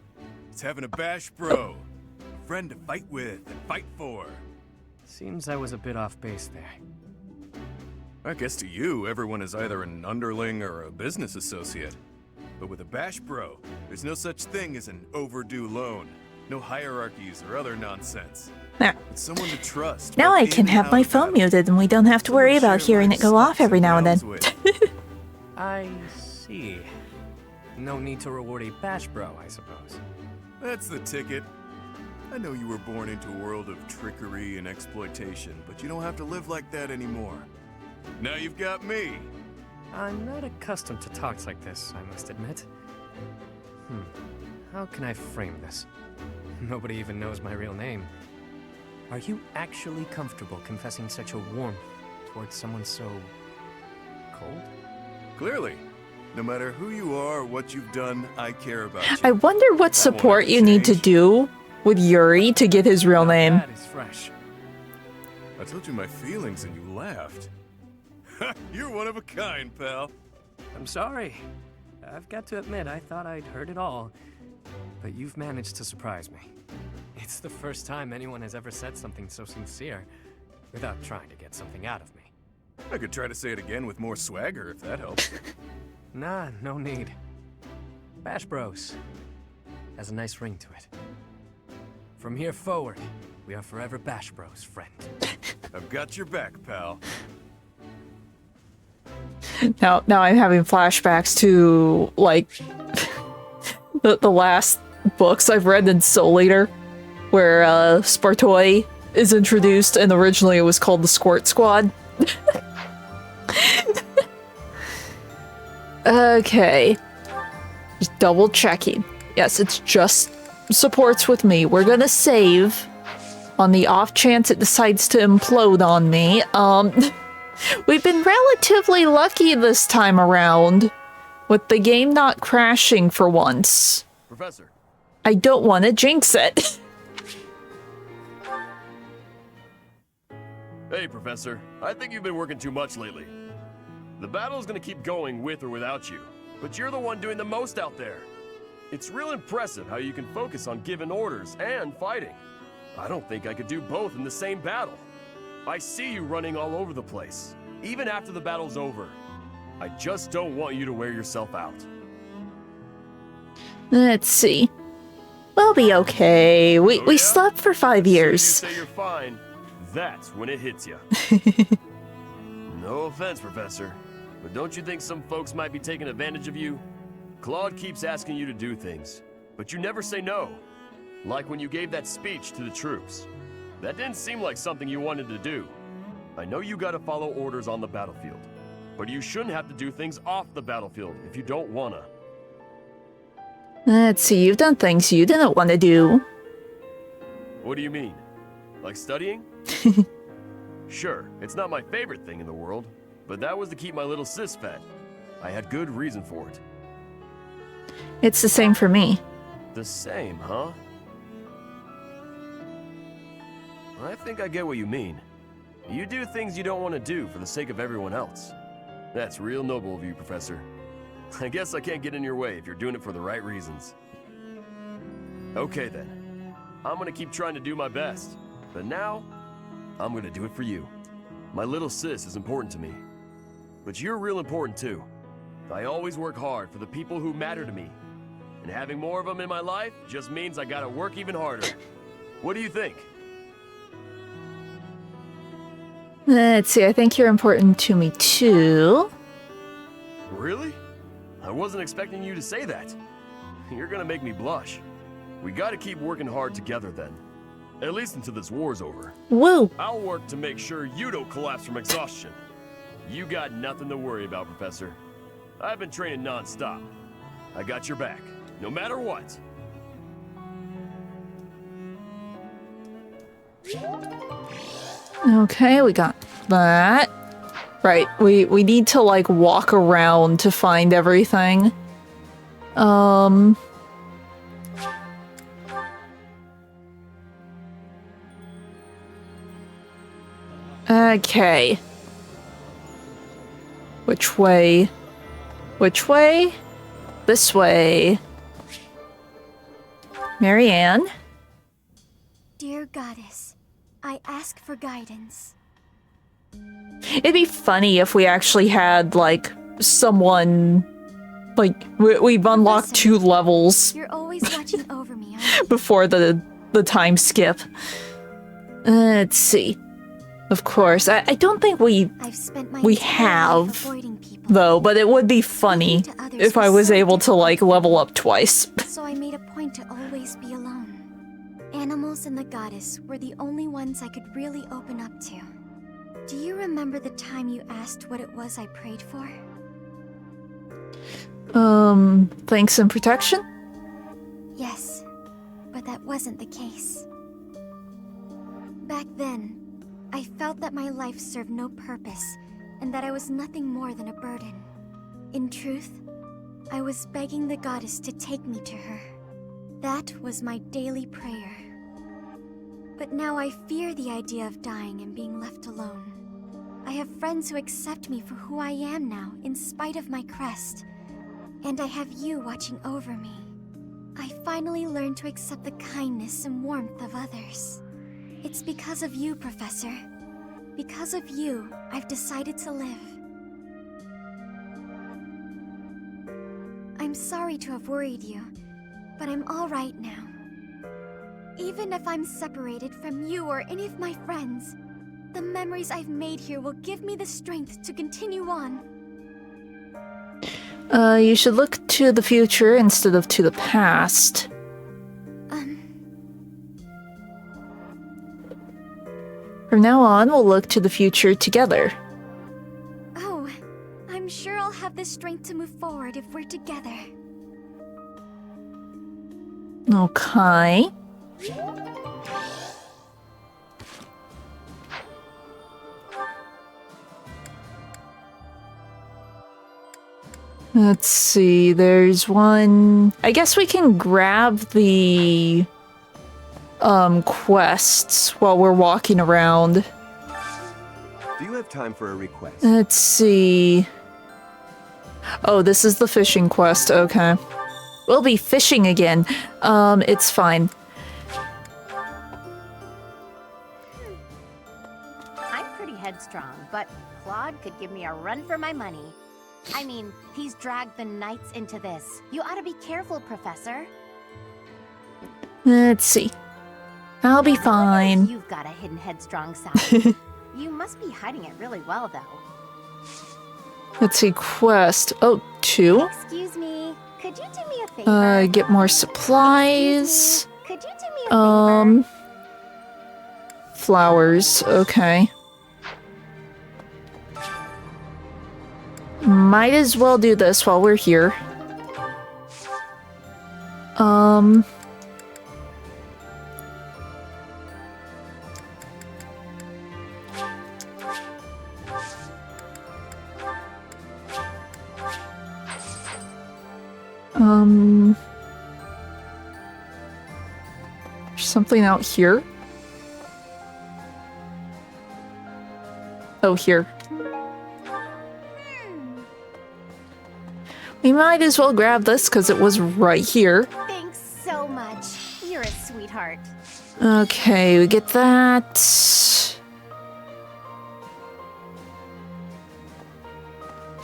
It's having a bash bro. A friend to fight with and fight for. Seems I was a bit off base there. I guess to you, everyone is either an underling or a business associate. But with a bash bro, there's no such thing as an overdue loan. No hierarchies or other nonsense. There. It's someone to trust. Now I can have my phone muted and we don't have to worry about hearing it go off every now and then. I see. No need to reward a bash bro, I suppose. That's the ticket. I know you were born into a world of trickery and exploitation, but you don't have to live like that anymore. Now you've got me. I'm not accustomed to talks like this, I must admit. How can I frame this? Nobody even knows my real name. Are you actually comfortable confessing such a warmth towards someone so cold? Clearly. No matter who you are or what you've done, I care about you. I wonder what support you need to do with Yuri to get his real name. That is fresh. I told you my feelings and you laughed. You're one of a kind, pal. I'm sorry. I've got to admit, I thought I'd heard it all. But you've managed to surprise me. It's the first time anyone has ever said something so sincere without trying to get something out of me. I could try to say it again with more swagger if that helps. Nah, no need. Bash Bros has a nice ring to it. From here forward, we are forever Bash Bros, friend. I've got your back, pal. Now I'm having flashbacks to, like, the last books I've read in Soul Eater, where Spartoi is introduced, and originally it was called the Squirt Squad. Okay. Just double checking. Yes, it's just supports with me. We're gonna save on the off chance it decides to implode on me. We've been relatively lucky this time around with the game not crashing for once. Professor. I don't want to jinx it. Hey, Professor. I think you've been working too much lately. The battle's gonna keep going with or without you, but you're the one doing the most out there. It's real impressive how you can focus on giving orders and fighting. I don't think I could do both in the same battle. I see you running all over the place, even after the battle's over. I just don't want you to wear yourself out. Let's see. We'll be okay. We slept for 5 years. As soon as you say you're fine, that's when it hits you. No offense, Professor, but don't you think some folks might be taking advantage of you? Claude keeps asking you to do things, but you never say no. Like when you gave that speech to the troops. That didn't seem like something you wanted to do. I know you gotta follow orders on the battlefield, but you shouldn't have to do things off the battlefield if you don't wanna. Let's see, you've done things you didn't want to do. What do you mean? Like studying? Sure, it's not my favorite thing in the world, but that was to keep my little sis fed. I had good reason for it. It's the same for me. The same, huh? I think I get what you mean. You do things you don't want to do for the sake of everyone else. That's real noble of you, Professor. I guess I can't get in your way if you're doing it for the right reasons. Okay then. I'm gonna keep trying to do my best. But now, I'm gonna do it for you. My little sis is important to me. But you're real important too. I always work hard for the people who matter to me. And having more of them in my life just means I gotta work even harder. What do you think? Let's see, I think you're important to me too. Really? I wasn't expecting you to say that. You're gonna make me blush. We gotta keep working hard together then. At least until this war's over. Woo! I'll work to make sure you don't collapse from exhaustion. You got nothing to worry about, Professor. I've been training non-stop. I got your back, no matter what. Okay, we got that. Right, we need to like walk around to find everything. Okay. Which way? Which way? This way. Marianne? Dear Goddess, I ask for guidance. It'd be funny if we actually had, like, someone... Like, we've unlocked 2 levels You're always watching over me. before the time skip. Let's see. Of course, I don't think we have, though, but it would be funny if I was able to, like, level up twice. So I made a point to always be alone. Animals and the goddess were the only ones I could really open up to. Do you remember the time you asked what it was I prayed for? Thanks and protection? Yes, but that wasn't the case. Back then, I felt that my life served no purpose, and that I was nothing more than a burden. In truth, I was begging the goddess to take me to her. That was my daily prayer. But now I fear the idea of dying and being left alone. I have friends who accept me for who I am now, in spite of my crest. And I have you watching over me. I finally learned to accept the kindness and warmth of others. It's because of you, Professor. Because of you, I've decided to live. I'm sorry to have worried you, but I'm all right now. Even if I'm separated from you or any of my friends, the memories I've made here will give me the strength to continue on. You should look to the future instead of to the past. From now on, we'll look to the future together. Oh, I'm sure I'll have the strength to move forward if we're together. Okay. Let's see, there's one... I guess we can grab the... quests while we're walking around. Do you have time for a request? Let's see... Oh, this is the fishing quest, okay. We'll be fishing again. It's fine. I'm pretty headstrong, but Claude could give me a run for my money. I mean, he's dragged the Knights into this. You ought to be careful, Professor. Let's see. I'll be fine. You've got a hidden headstrong side. You must be hiding it really well, though. Let's see, quest. Oh, 2. Excuse me. Could you do me a favor? Get more supplies. Could you do me a favor? Flowers. Okay. Might as well do this while we're here. There's something out here. Oh, here. We might as well grab this because it was right here. Thanks so much. You're a sweetheart. Okay, we get that.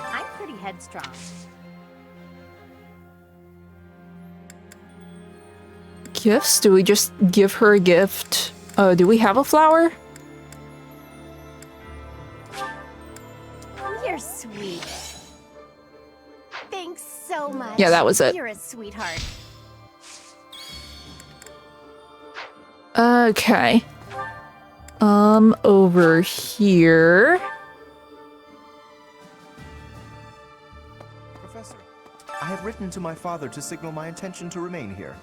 I'm pretty headstrong. Gifts? Do we just give her a gift? Do we have a flower? You're sweet. Thanks so much. Yeah, that was it. You're a sweetheart. Okay. Over here. Professor, I have written to my father to signal my intention to remain here.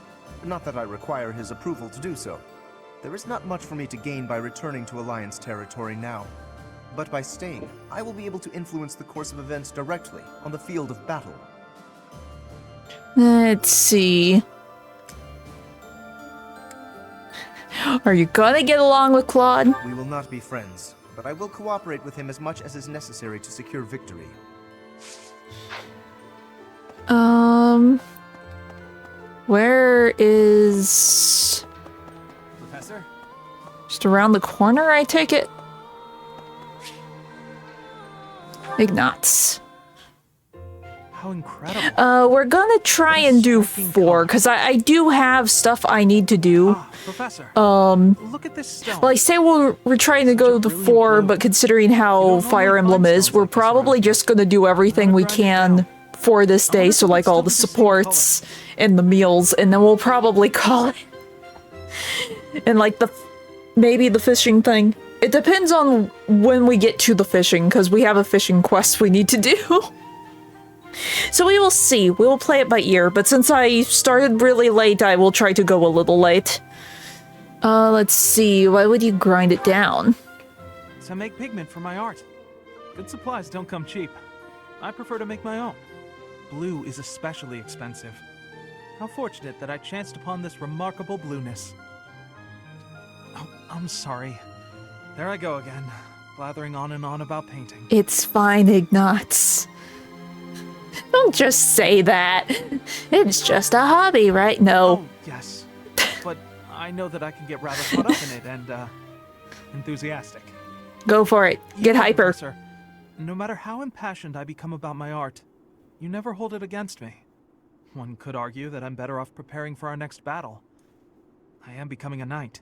Not that I require his approval to do so. There is not much for me to gain by returning to Alliance territory now. But by staying, I will be able to influence the course of events directly on the field of battle. Let's see. Are you gonna get along with Claude? We will not be friends, but I will cooperate with him as much as is necessary to secure victory. Where is... Professor? Just around the corner, I take it? Ignatz. How incredible. We're gonna try and do 4, because I do have stuff I need to do. Professor, look at this stone. Well, I say we're trying to go to 4, but considering how Fire Emblem is, we're probably just gonna do everything we can for this day, so like all the supports and the meals, and then we'll probably call it. And like maybe the fishing thing. It depends on when we get to the fishing, because we have a fishing quest we need to do. So we will see. We will play it by ear, but since I started really late, I will try to go a little late. Let's see. Why would you grind it down? To make pigment for my art. Good supplies don't come cheap. I prefer to make my own. Blue is especially expensive. How fortunate that I chanced upon this remarkable blueness. Oh, I'm sorry. There I go again, blathering on and on about painting. It's fine, Ignatz. Don't just say that. It's just a hobby, right? No. Oh, yes. But I know that I can get rather caught up in it and, enthusiastic. Go for it. Get hyper. Professor, no matter how impassioned I become about my art, you never hold it against me. One could argue that I'm better off preparing for our next battle. I am becoming a knight.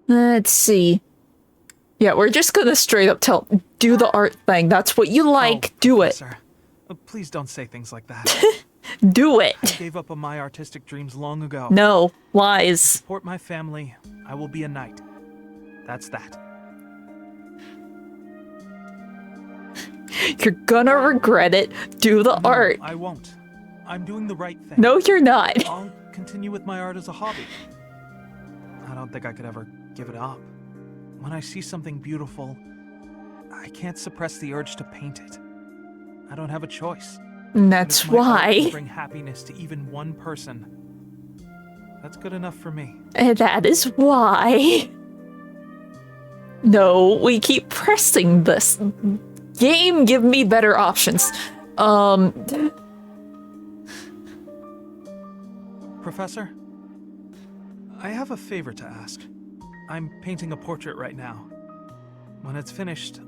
Let's see. Yeah, we're just gonna straight up do the art thing. That's what you like. Do Professor, please don't say things like that. it. Do it. I gave up on my artistic dreams long ago. No, lies. To support my family, I will be a knight. That's that. You're gonna regret it. Do the art. I won't. I'm doing the right thing. No, you're not. I'll continue with my art as a hobby. I don't think I could ever give it up. When I see something beautiful, I can't suppress the urge to paint it. I don't have a choice. And that's why. Bring happiness to even one person. That's good enough for me. And that is why. No, we keep pressing this. Game, give me better options. Professor, I have a favor to ask. I'm painting a portrait right now. When it's finished,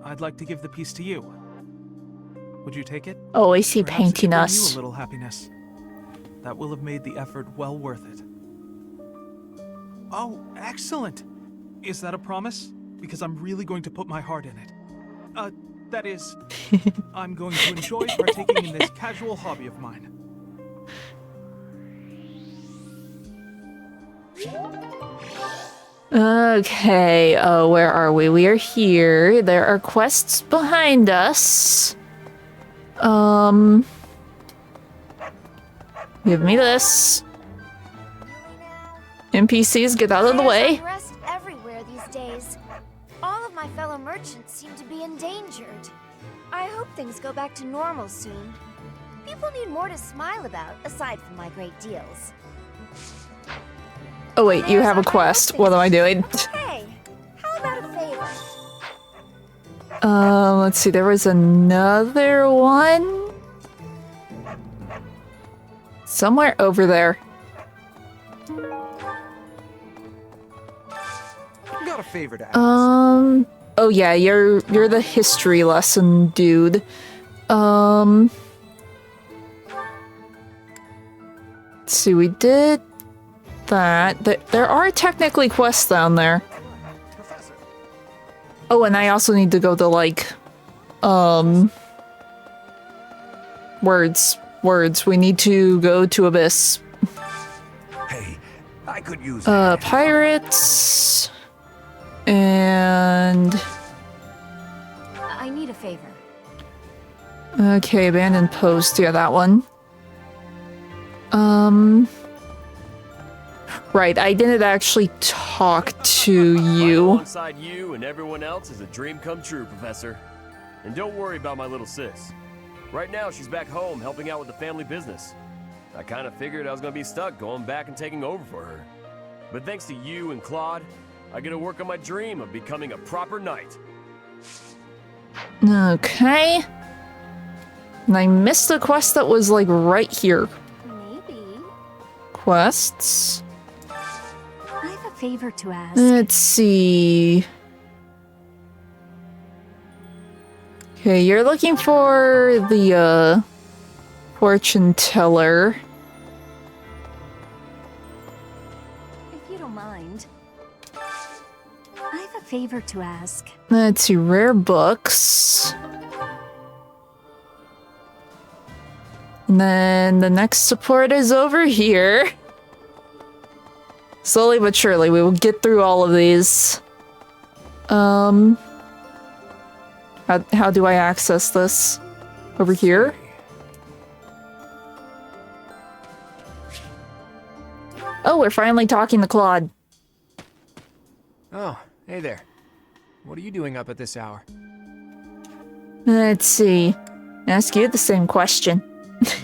I'd like to give the piece to you. Would you take it? Oh, I see Perhaps it painting could bring us. you a little happiness. That will have made the effort well worth it. Oh, excellent! Is that a promise? Because I'm really going to put my heart in it. That is, I'm going to enjoy partaking in this casual hobby of mine. Okay, where are we? We are here. There are quests behind us. Give me this. NPCs, get out of the way. There's unrest everywhere these days. All of my fellow merchants seem to be endangered. I hope things go back to normal soon. People need more to smile about, aside from my great deals. Oh wait, you have a quest. What am I doing? Hey, how about a favor? Let's see, there was another one. Somewhere over there. Got a favor to ask. Oh yeah, you're the history lesson dude. Let's see, we did that. There are technically quests down there. Oh, and I also need to go to like, words. We need to go to Abyss. Hey, I could use Pirates. And... I need a favor. okay, abandoned post. Yeah, that one. Right, I didn't actually talk to you. Alongside you and everyone else is a dream come true, Professor. And don't worry about my little sis. Right now, she's back home helping out with the family business. I kind of figured I was going to be stuck going back and taking over for her. But thanks to you and Claude, I get to work on my dream of becoming a proper knight. Okay. And I missed a quest that was like right here. Maybe. Quests. I have a favor to ask. Let's see. Okay, you're looking for the fortune teller. If you don't mind. I have a favor to ask. Let's see, rare books. And then the next support is over here. Slowly but surely, we will get through all of these. How do I access this? Over here? Oh, we're finally talking to Claude. Oh, hey there. What are you doing up at this hour? Let's see. Ask you the same question.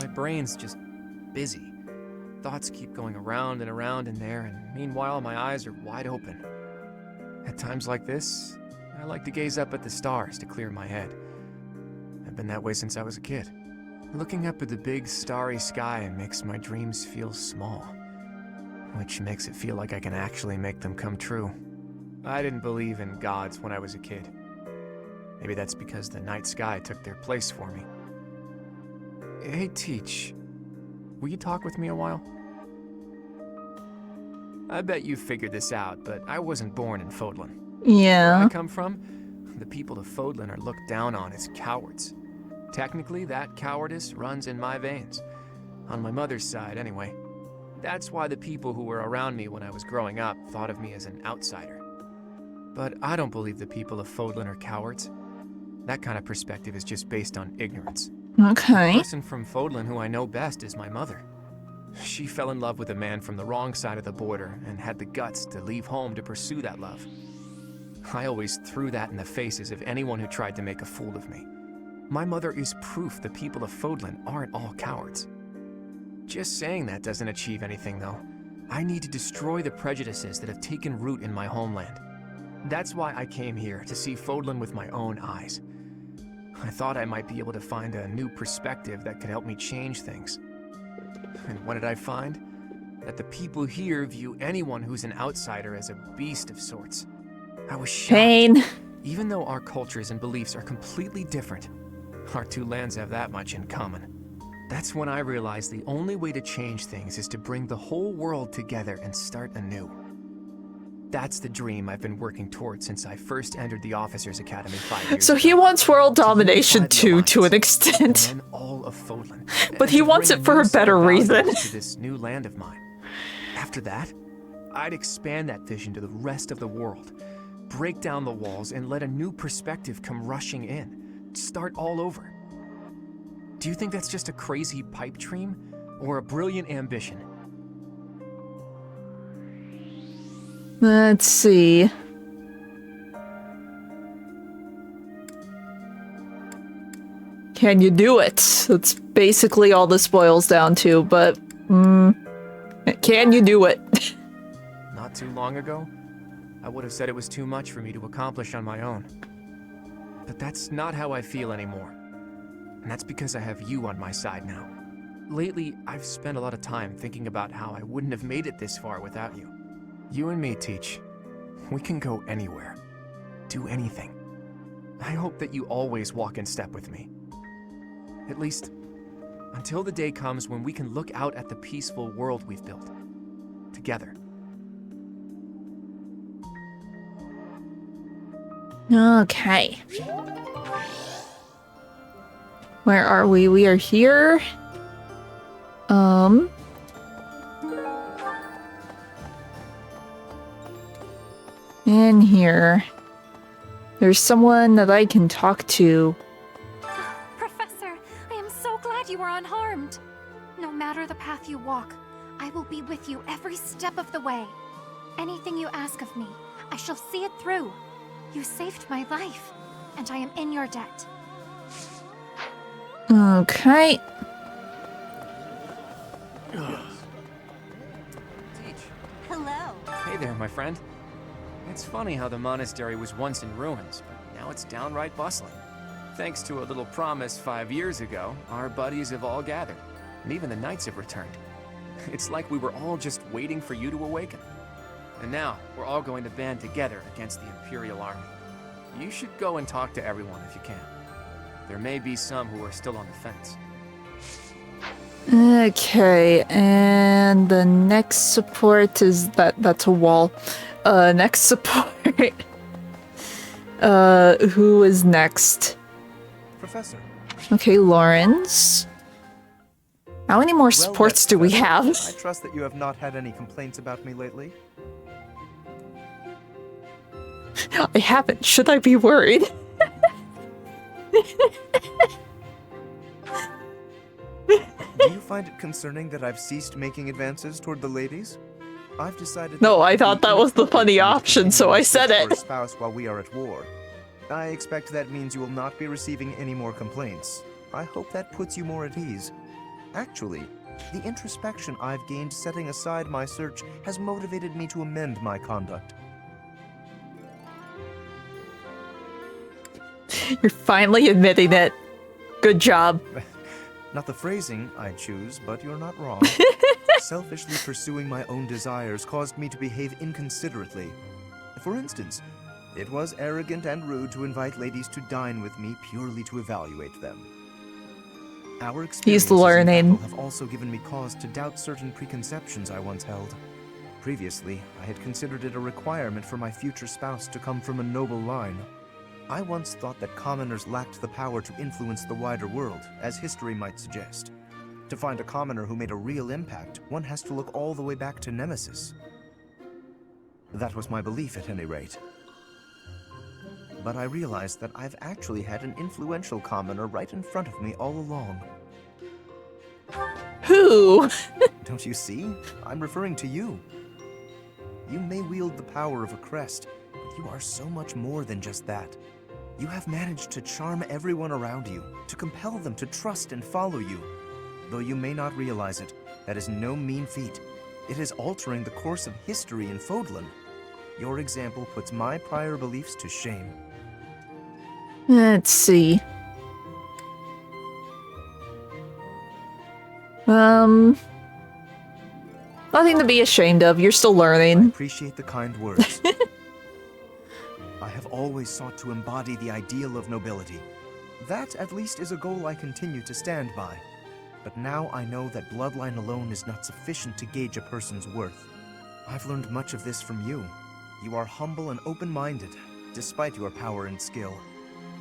My brain's just busy. Thoughts keep going around and around in there, and meanwhile my eyes are wide open. At times like this, I like to gaze up at the stars to clear my head. I've been that way since I was a kid. Looking up at the big starry sky makes my dreams feel small, which makes it feel like I can actually make them come true. I didn't believe in gods when I was a kid. Maybe that's because the night sky took their place for me. Hey, Teach. Will you talk with me a while? I bet you figured this out, but I wasn't born in Fodlan. Yeah. Where I come from, the people of Fodlan are looked down on as cowards. Technically, that cowardice runs in my veins. On my mother's side, anyway. That's why the people who were around me when I was growing up thought of me as an outsider. But I don't believe the people of Fodlan are cowards. That kind of perspective is just based on ignorance. Okay. The person from Fodlan who I know best is my mother. She fell in love with a man from the wrong side of the border and had the guts to leave home to pursue that love. I always threw that in the faces of anyone who tried to make a fool of me. My mother is proof the people of Fodlan aren't all cowards. Just saying that doesn't achieve anything, though. I need to destroy the prejudices that have taken root in my homeland. That's why I came here, to see Fodlan with my own eyes. I thought I might be able to find a new perspective that could help me change things. And what did I find? That the people here view anyone who's an outsider as a beast of sorts. I was shocked. Pain. Even though our cultures and beliefs are completely different, Our two lands have that much in common. That's when I realized the only way to change things is to bring the whole world together and start anew. That's the dream I've been working towards since I first entered the Officers Academy 5 years So ago. he wants world domination too, to an extent. And all of Fodlan. But he wants it for a better reason. To this new land of mine. After that, I'd expand that vision to the rest of the world, break down the walls, and let a new perspective come rushing in. Start all over. Do you think that's just a crazy pipe dream, or a brilliant ambition? Let's see. Can you do it? That's basically all this boils down to, but can you do it? Not too long ago, I would have said it was too much for me to accomplish on my own. But that's not how I feel anymore. And that's because I have you on my side now. Lately, I've spent a lot of time thinking about how I wouldn't have made it this far without you. You and me, Teach. We can go anywhere. Do anything. I hope that you always walk in step with me. At least, until the day comes when we can look out at the peaceful world we've built. Together. Okay. Where are we? We are here. In here. There's someone that I can talk to. Professor, I am so glad you are unharmed. No matter the path you walk, I will be with you every step of the way. Anything you ask of me, I shall see it through. You saved my life, and I am in your debt. Okay. Hello. Hey there, my friend. It's funny how the monastery was once in ruins, but now it's downright bustling. Thanks to a little promise 5 years ago, our buddies have all gathered, and even the knights have returned. It's like we were all just waiting for you to awaken. And now, we're all going to band together against the Imperial Army. You should go and talk to everyone if you can. There may be some who are still on the fence. Okay, and the next support is that's a wall. Next support. Who is next? Professor. Okay, Lawrence. How many more supports do we have? I trust that you have not had any complaints about me lately. I haven't. Should I be worried? Do you find it concerning that I've ceased making advances toward the ladies? I've decided. No, I thought that was the funny option, so I said it. Spouse while we are at war. I expect that means you will not be receiving any more complaints. I hope that puts you more at ease. Actually, the introspection I've gained setting aside my search has motivated me to amend my conduct. You're finally admitting it. Good job. Not the phrasing I choose, but you're not wrong. Selfishly pursuing my own desires caused me to behave inconsiderately. For instance, it was arrogant and rude to invite ladies to dine with me purely to evaluate them. Our experiences in battle have also given me cause to doubt certain preconceptions I once held. Previously, I had considered it a requirement for my future spouse to come from a noble line. I once thought that commoners lacked the power to influence the wider world, as history might suggest. To find a commoner who made a real impact, one has to look all the way back to Nemesis. That was my belief, at any rate. But I realized that I've actually had an influential commoner right in front of me all along. Who? Don't you see? I'm referring to you. You may wield the power of a crest, but you are so much more than just that. You have managed to charm everyone around you, to compel them to trust and follow you. Though you may not realize it, that is no mean feat. It is altering the course of history in Fodlan. Your example puts my prior beliefs to shame. Let's see. Nothing to be ashamed of. You're still learning. I appreciate the kind words. I have always sought to embody the ideal of nobility. That at least is a goal I continue to stand by. But now I know that bloodline alone is not sufficient to gauge a person's worth. I've learned much of this from you. You are humble and open-minded, despite your power and skill.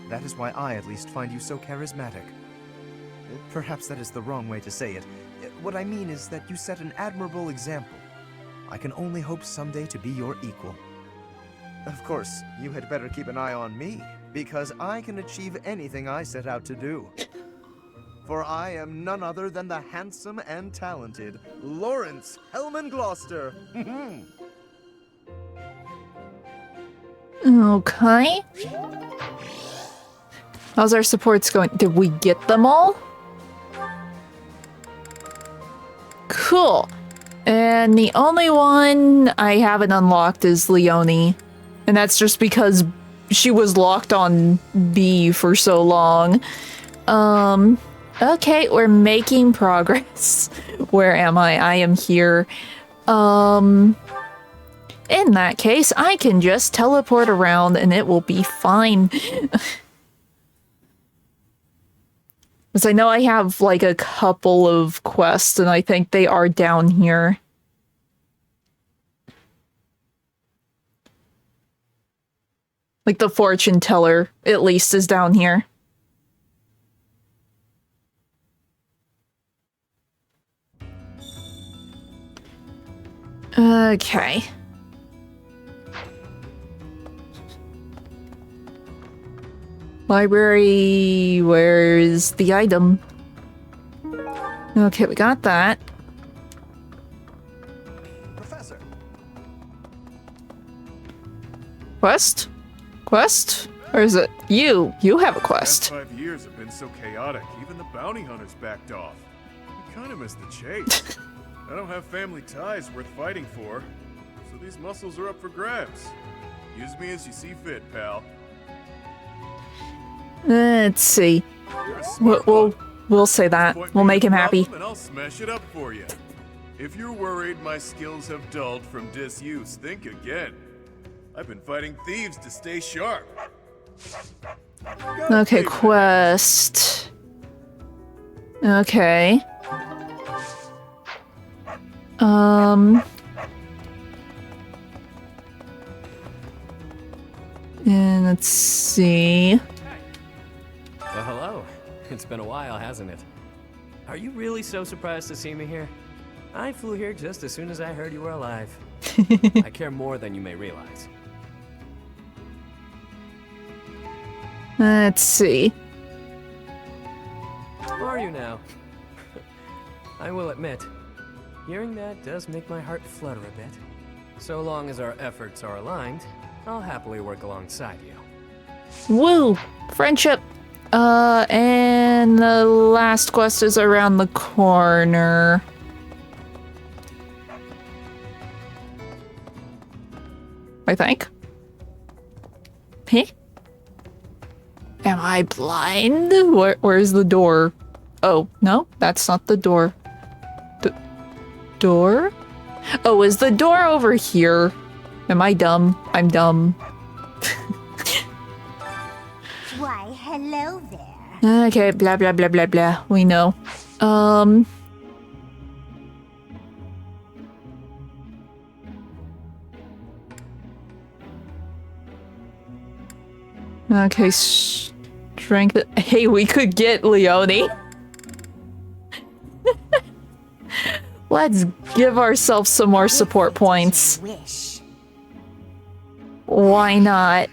That is why I at least find you so charismatic. Perhaps that is the wrong way to say it. What I mean is that you set an admirable example. I can only hope someday to be your equal. Of course, you had better keep an eye on me, because I can achieve anything I set out to do. For I am none other than the handsome and talented Lawrence Hellman Gloucester. Okay. How's our supports going? Did we get them all? Cool. And the only one I haven't unlocked is Leonie. And that's just because she was locked on B for so long. Okay, we're making progress. Where am I? I am here. In that case, I can just teleport around and it will be fine. Because I know I have like a couple of quests and I think they are down here. Like the fortune teller, at least, is down here. Okay. Library, where's the item? Okay, we got that. Professor. Quest? Quest? Or is it you? You have a quest. The past 5 years have been so chaotic, even the bounty hunters backed off. We kind of missed the chase. I don't have family ties worth fighting for, so these muscles are up for grabs. Use me as you see fit, pal. Let's see. We'll say that. We'll make him happy. And I'll smash it up for you. If you're worried my skills have dulled from disuse, think again. I've been fighting thieves to stay sharp. Okay, quest. Okay. And let's see. Well, hello. It's been a while, hasn't it? Are you really so surprised to see me here? I flew here just as soon as I heard you were alive. I care more than you may realize. Let's see. Who are you now? I will admit, hearing that does make my heart flutter a bit. So long as our efforts are aligned, I'll happily work alongside you. Woo! Friendship! And the last quest is around the corner. I think. Heh? Am I blind? Where's the door? Oh, no, that's not the door. The door? Oh, is the door over here? Am I dumb? I'm dumb. Why, hello there. Okay, blah blah blah blah blah. We know. Okay, strength. Hey, we could get Leonie. Let's give ourselves some more support points. Why not?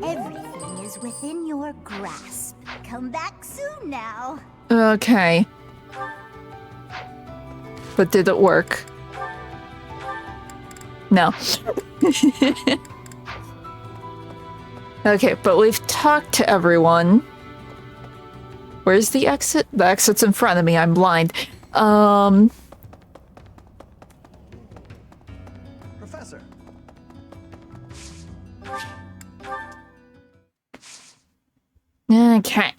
Everything is within your grasp. Come back soon now. Okay. But did it work? No. Okay, but we've talked to everyone. Where's the exit? The exit's in front of me. I'm blind. Professor. Okay.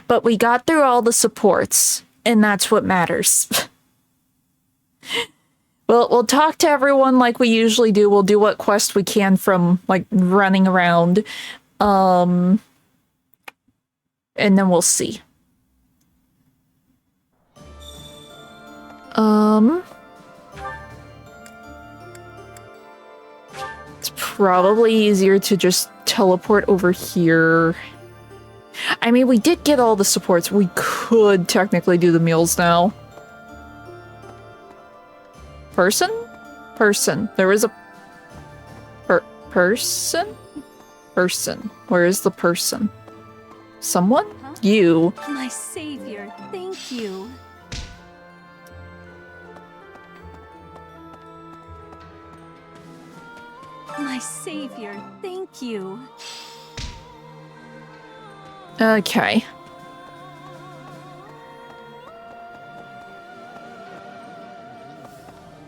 But we got through all the supports, and that's what matters. We'll talk to everyone like we usually do. We'll do what quest we can from, like, running around. And then we'll see. It's probably easier to just teleport over here. I mean, we did get all the supports. We could technically do the meals now. Person? Person. There is a... person? Person. Where is the person? Someone? Huh? You. My savior, thank you. My savior, thank you. Okay.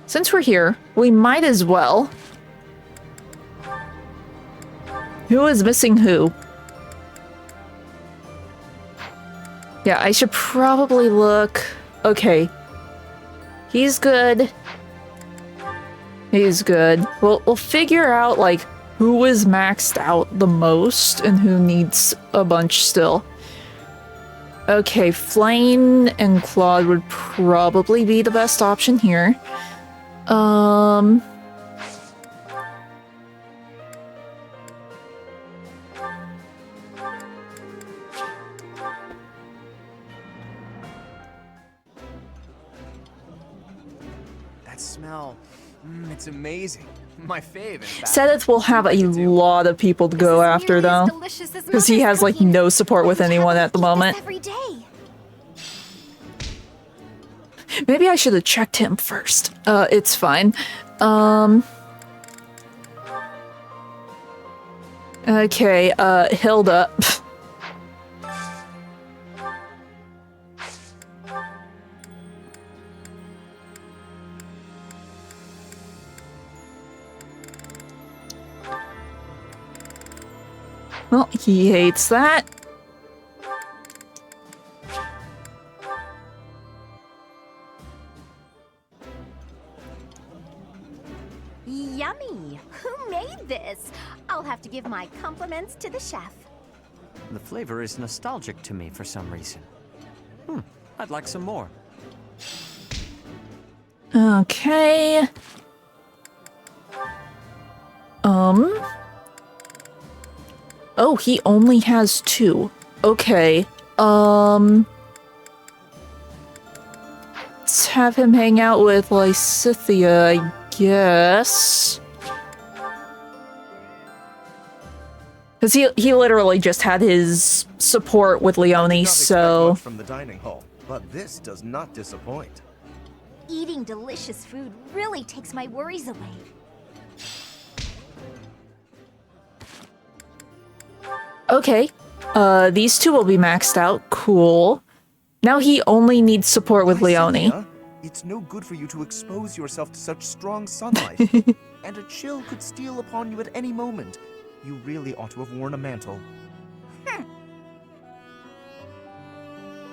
Since we're here, we might as well. Who is missing who? Yeah, I should probably look. Okay. He's good. He's good. We'll figure out, like, who is maxed out the most and who needs a bunch still. Okay, Flame and Claude would probably be the best option here. That smell, it's amazing. My fave, in fact. Sedith will have a lot of people to go after, though. Because he has, like, no support with anyone at the moment. Every day. Maybe I should have checked him first. It's fine. Okay, Hilda. Well, he hates that. Yummy! Who made this? I'll have to give my compliments to the chef. The flavor is nostalgic to me for some reason. I'd like some more. Okay. Oh, he only has 2. Okay. Let's have him hang out with Lysithia, I guess. Because he literally just had his support with Leone, so... From the dining hall, but this does not disappoint. Eating delicious food really takes my worries away. Okay. These two will be maxed out. Cool. Now he only needs support with Leone. It's no good for you to expose yourself to such strong sunlight. And a chill could steal upon you at any moment. You really ought to have worn a mantle.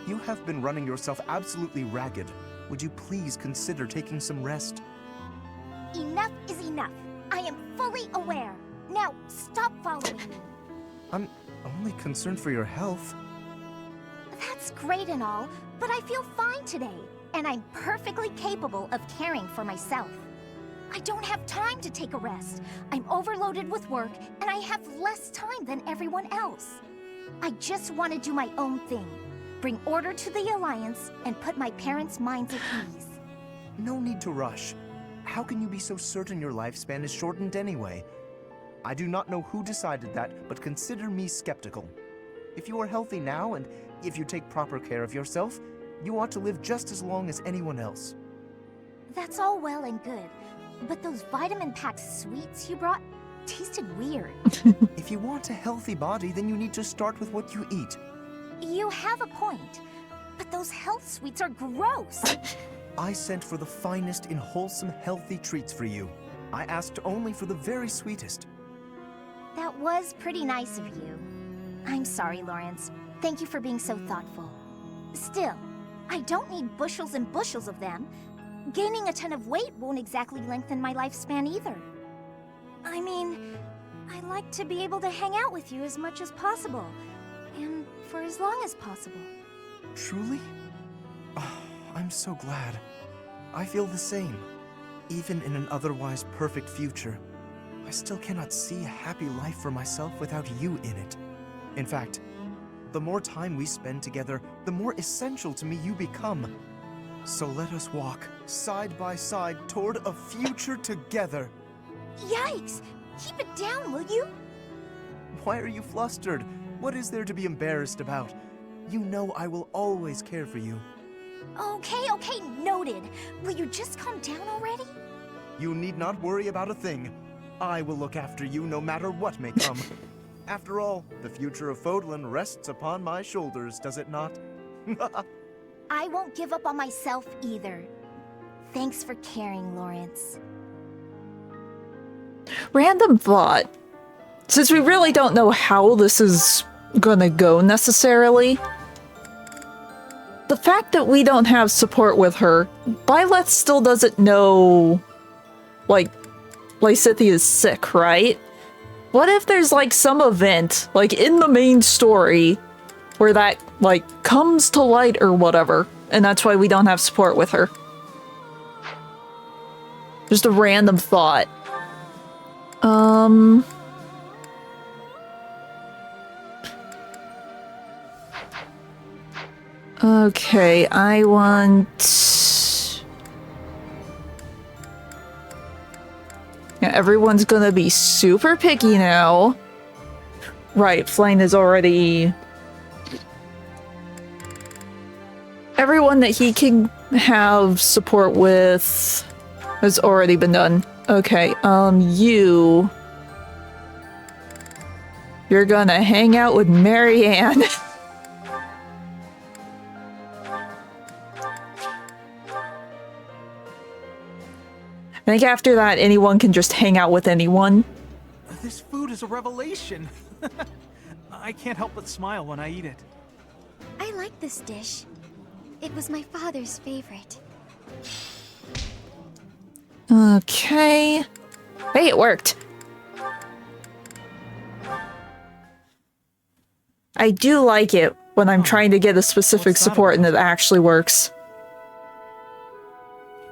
You have been running yourself absolutely ragged. Would you please consider taking some rest? Enough is enough. I am fully aware. Now, stop following me. I'm only concerned for your health. That's great and all, but I feel fine today, and I'm perfectly capable of caring for myself. I don't have time to take a rest. I'm overloaded with work, and I have less time than everyone else. I just want to do my own thing. Bring order to the Alliance, and put my parents' minds at ease. No need to rush. How can you be so certain your lifespan is shortened anyway? I do not know who decided that, but consider me skeptical. If you are healthy now, and if you take proper care of yourself, you ought to live just as long as anyone else. That's all well and good, but those vitamin-packed sweets you brought tasted weird. If you want a healthy body, then you need to start with what you eat. You have a point, but those health sweets are gross. I sent for the finest in wholesome, healthy treats for you. I asked only for the very sweetest. That was pretty nice of you. I'm sorry, Lawrence. Thank you for being so thoughtful. Still, I don't need bushels and bushels of them. Gaining a ton of weight won't exactly lengthen my lifespan either. I mean, I like to be able to hang out with you as much as possible, and for as long as possible. Truly? Oh, I'm so glad. I feel the same. Even in an otherwise perfect future, I still cannot see a happy life for myself without you in it. In fact, the more time we spend together, the more essential to me you become. So let us walk side by side toward a future together. Yikes! Keep it down, will you? Why are you flustered? What is there to be embarrassed about? You know I will always care for you. Okay, noted. Will you just calm down already? You need not worry about a thing. I will look after you no matter what may come. After all, the future of Fodlan rests upon my shoulders, does it not? I won't give up on myself either. Thanks for caring, Lawrence. Random thought. Since we really don't know how this is gonna go necessarily, the fact that we don't have support with her, Byleth still doesn't know, like, Lysithea is sick, right? What if there's, like, some event, like, in the main story, where that, like, comes to light or whatever, and that's why we don't have support with her? Just a random thought. Okay, I want... Yeah, everyone's gonna be super picky now. Right, Flame is already... Everyone that he can have support with has already been done. Okay, you're gonna hang out with Marianne. I think after that, anyone can just hang out with anyone. This food is a revelation. I can't help but smile when I eat it. I like this dish. It was my father's favorite. Okay. Hey, it worked. I do like it when I'm trying to get a specific support and it actually works.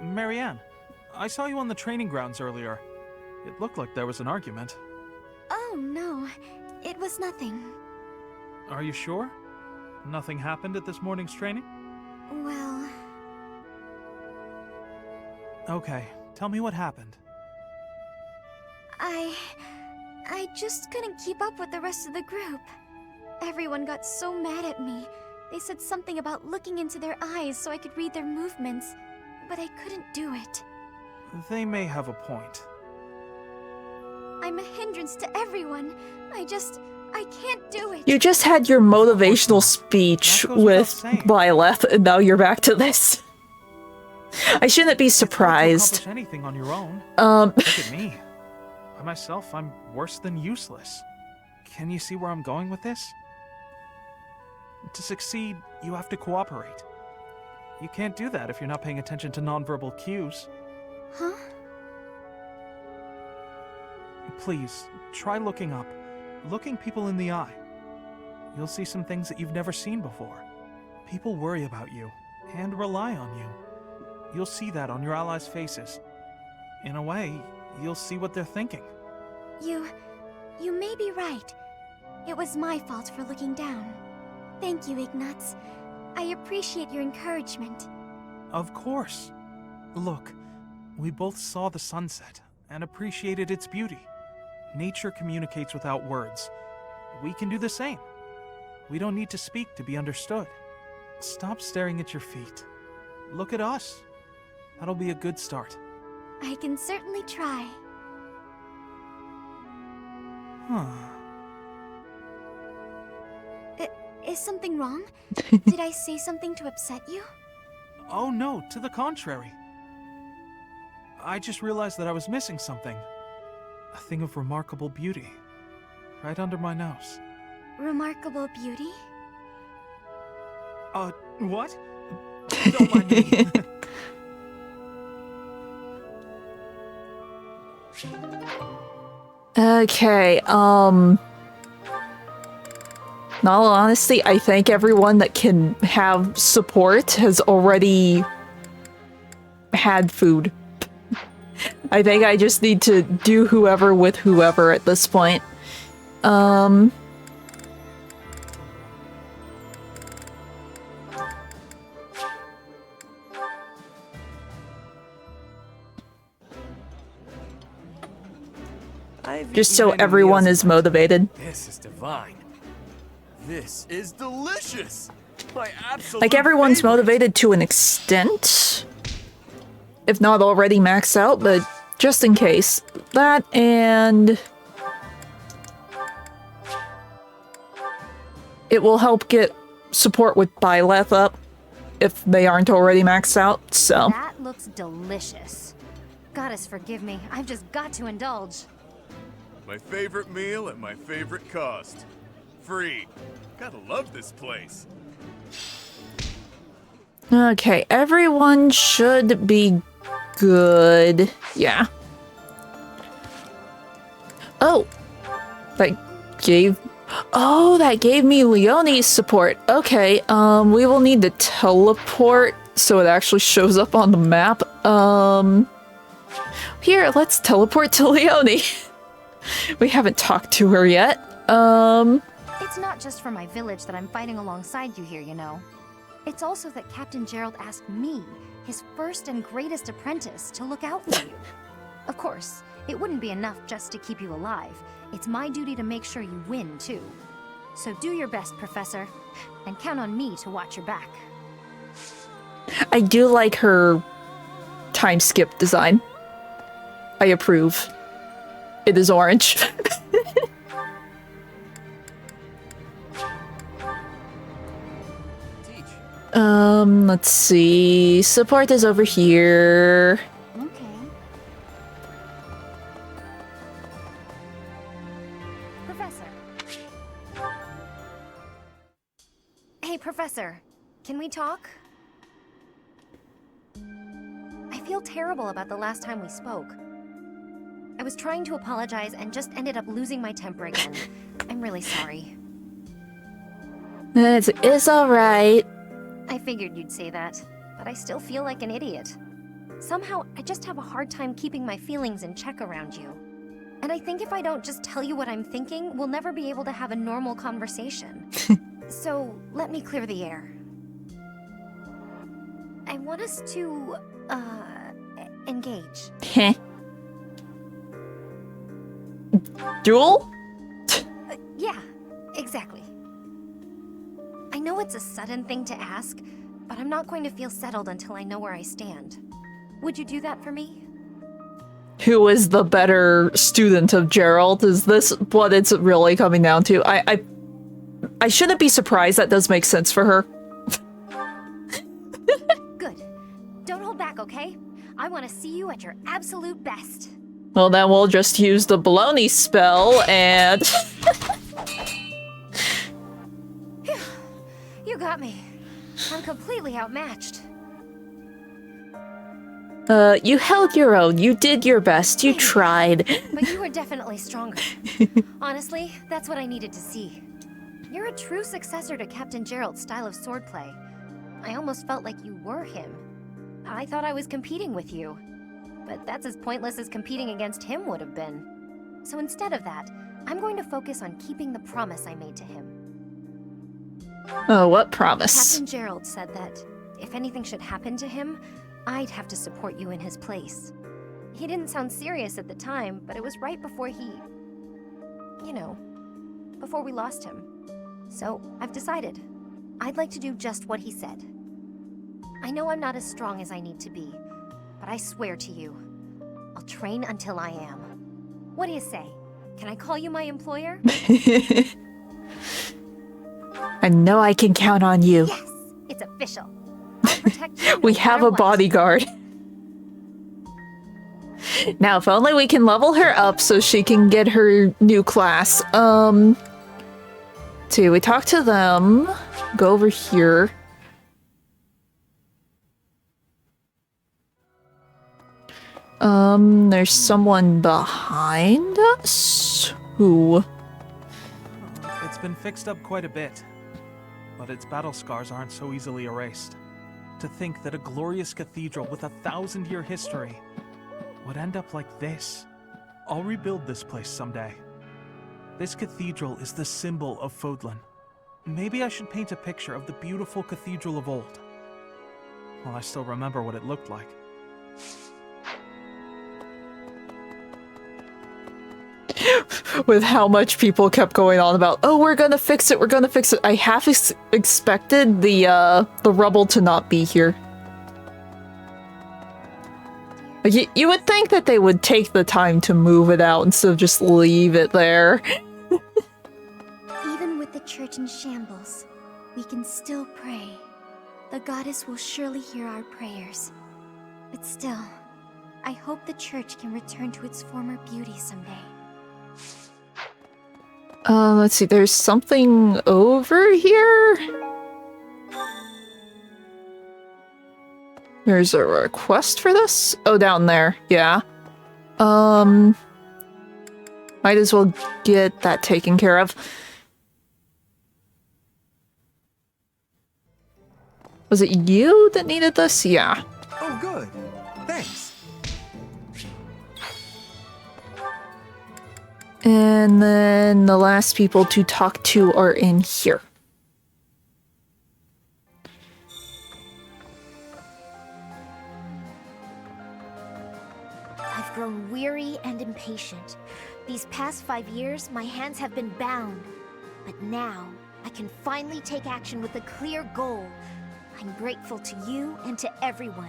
Marianne, I saw you on the training grounds earlier. It looked like there was an argument. Oh, no. It was nothing. Are you sure? Nothing happened at this morning's training? Well... Okay, tell me what happened. I just couldn't keep up with the rest of the group. Everyone got so mad at me. They said something about looking into their eyes so I could read their movements, but I couldn't do it. They may have a point. I'm a hindrance to everyone. I can't do it. You just had your motivational speech with Byleth, and now you're back to this. I shouldn't be surprised. It's hard to accomplish anything on your own. Look at me. By myself, I'm worse than useless. Can you see where I'm going with this? To succeed, you have to cooperate. You can't do that if you're not paying attention to nonverbal cues. Huh? Please, try looking up. Looking people in the eye. You'll see some things that you've never seen before. People worry about you, and rely on you. You'll see that on your allies' faces. In a way, you'll see what they're thinking. You may be right. It was my fault for looking down. Thank you, Ignatz. I appreciate your encouragement. Of course. Look, we both saw the sunset and appreciated its beauty. Nature communicates without words. We can do the same. We don't need to speak to be understood. Stop staring at your feet. Look at us. That'll be a good start. I can certainly try. Huh. Is something wrong? Did I say something to upset you? Oh no, to the contrary. I just realized that I was missing something. A thing of remarkable beauty. Right under my nose. Remarkable beauty? What? Don't mind me. Okay, in all honesty, I think everyone that can have support has already had food. I think I just need to do whoever with whoever at this point. Just so everyone is motivated. This is divine. This is delicious. My absolute Like, everyone's favorite. motivated to an extent. If not already maxed out, but just in case. That and... it will help get support with Byleth up if they aren't already maxed out, so... That looks delicious. Goddess forgive me, I've just got to indulge. My favorite meal at my favorite cost. Free. Gotta love this place. Okay, everyone should be good. Yeah. Oh! That gave... oh, that gave me Leonie's support. Okay, we will need to teleport so it actually shows up on the map. Here, let's teleport to Leonie. We haven't talked to her yet. It's not just for my village that I'm fighting alongside you here, you know. It's also that Captain Gerald asked me, his first and greatest apprentice, to look out for you. Of course, it wouldn't be enough just to keep you alive. It's my duty to make sure you win, too. So do your best, Professor, and count on me to watch your back. I do like her time skip design. I approve. It is orange. Let's see. Support is over here. Okay. Professor. Hey, Professor. Can we talk? I feel terrible about the last time we spoke. I was trying to apologize and just ended up losing my temper again. I'm really sorry. It's alright. I figured you'd say that, but I still feel like an idiot. Somehow, I just have a hard time keeping my feelings in check around you. And I think if I don't just tell you what I'm thinking, we'll never be able to have a normal conversation. So, let me clear the air. I want us to, engage. Heh. Duel? Yeah, exactly. I know it's a sudden thing to ask, but I'm not going to feel settled until I know where I stand. Would you do that for me? Who is the better student of Gerald? Is this what it's really coming down to? I shouldn't be surprised. That does make sense for her. Good. Don't hold back, okay? I want to see you at your absolute best. Well, then we'll just use the baloney spell and... You got me. I'm completely outmatched. You held your own. You did your best. You tried. But you were definitely stronger. Honestly, that's what I needed to see. You're a true successor to Captain Gerald's style of swordplay. I almost felt like you were him. I thought I was competing with you. But that's as pointless as competing against him would have been. So instead of that, I'm going to focus on keeping the promise I made to him. Oh, what promise? Captain Gerald said that if anything should happen to him, I'd have to support you in his place. He didn't sound serious at the time, but it was right before he... you know, before we lost him. So, I've decided. I'd like to do just what he said. I know I'm not as strong as I need to be, but I swear to you, I'll train until I am. What do you say? Can I call you my employer? I know I can count on you. Yes, it's official. I'll protect you. We have a bodyguard. Now, if only we can level her up so she can get her new class. See, we talk to them. Go over here. There's someone behind us? Who? It's been fixed up quite a bit, but its battle scars aren't so easily erased. To think that a glorious cathedral with a 1,000-year history would end up like this. I'll rebuild this place someday. This cathedral is the symbol of Fodlan. Maybe I should paint a picture of the beautiful cathedral of old. Well, I still remember what it looked like. With how much people kept going on about, oh, we're gonna fix it, I half expected the rubble to not be here. You would think that they would take the time to move it out instead of just leave it there. Even with the church in shambles, we can still pray. The goddess will surely hear our prayers. But still, I hope the church can return to its former beauty someday. Let's see, there's something over here? There's a request for this? Oh, down there, yeah. Might as well get that taken care of. Was it you that needed this? Yeah. Oh, good. Thanks. And then the last people to talk to are in here. I've grown weary and impatient. These past 5 years, my hands have been bound. But now, I can finally take action with a clear goal. I'm grateful to you and to everyone.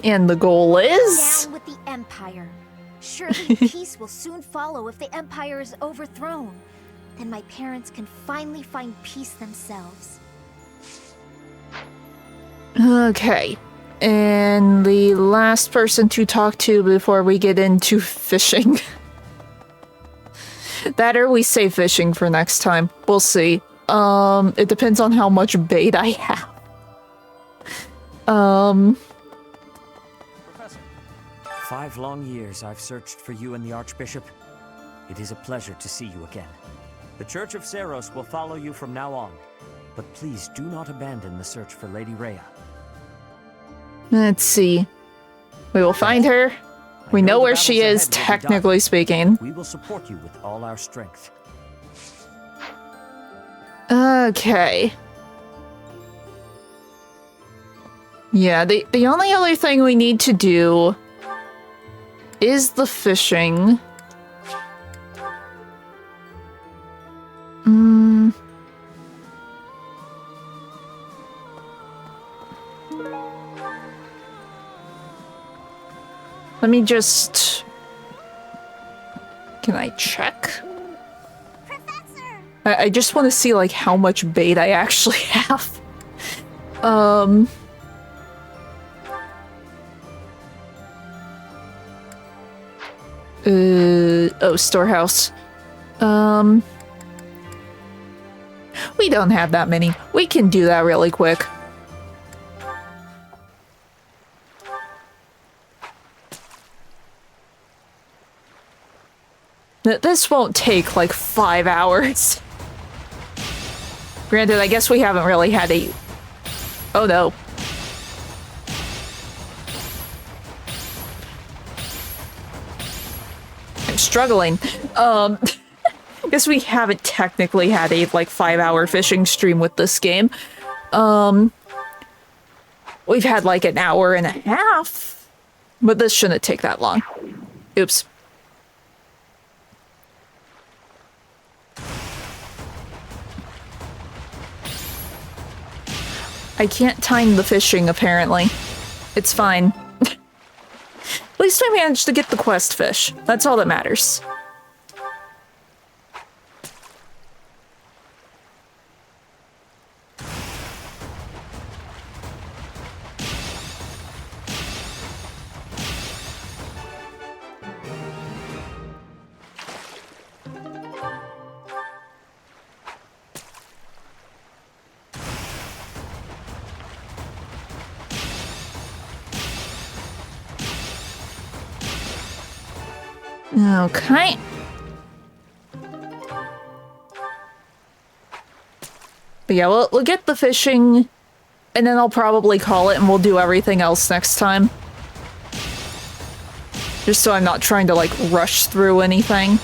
And the goal is? Down with the Empire. Surely peace will soon follow if the Empire is overthrown. Then my parents can finally find peace themselves. Okay. And the last person to talk to before we get into fishing. That or we save fishing for next time. We'll see. It depends on how much bait I have. Professor. 5 long years I've searched for you and the Archbishop. It is a pleasure to see you again. The Church of Seros will follow you from now on, but please do not abandon the search for Lady Rhea. Let's see. We will find her. We know where she is, technically speaking. We will support you with all our strength. Okay. Yeah, the only other thing we need to do is the fishing. Let me just... Can I check? I just want to see, like, how much bait I actually have. Oh, storehouse. We don't have that many. We can do that really quick. This won't take, like, 5 hours. Granted, I guess we haven't really had a... Oh, no. I'm struggling. Guess we haven't technically had a, like, 5-hour fishing stream with this game. We've had, like, an hour and a half. But this shouldn't take that long. Oops. I can't time the fishing, apparently. It's fine. At least I managed to get the quest fish. That's all that matters. Okay. But yeah, we'll get the fishing, and then I'll probably call it, and we'll do everything else next time. Just so I'm not trying to, like, rush through anything.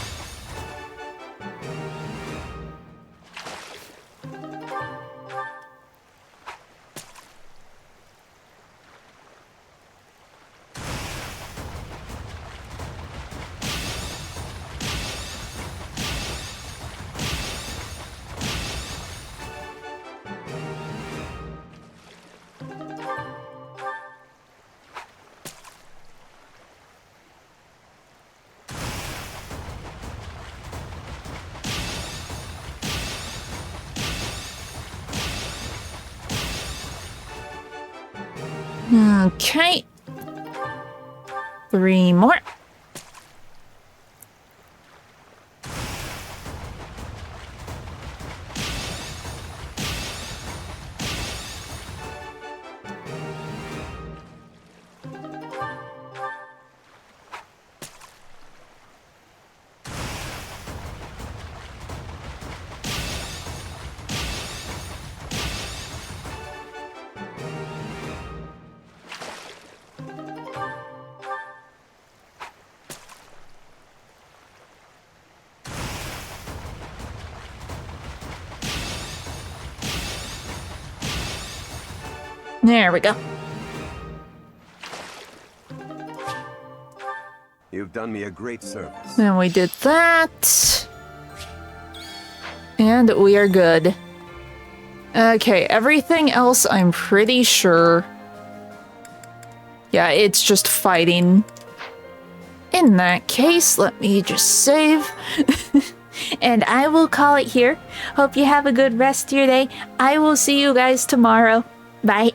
Okay. 3 more. There we go. You've done me a great service. Then we did that. And we are good. Okay, everything else I'm pretty sure. Yeah, it's just fighting. In that case, let me just save. And I will call it here. Hope you have a good rest of your day. I will see you guys tomorrow. Bye.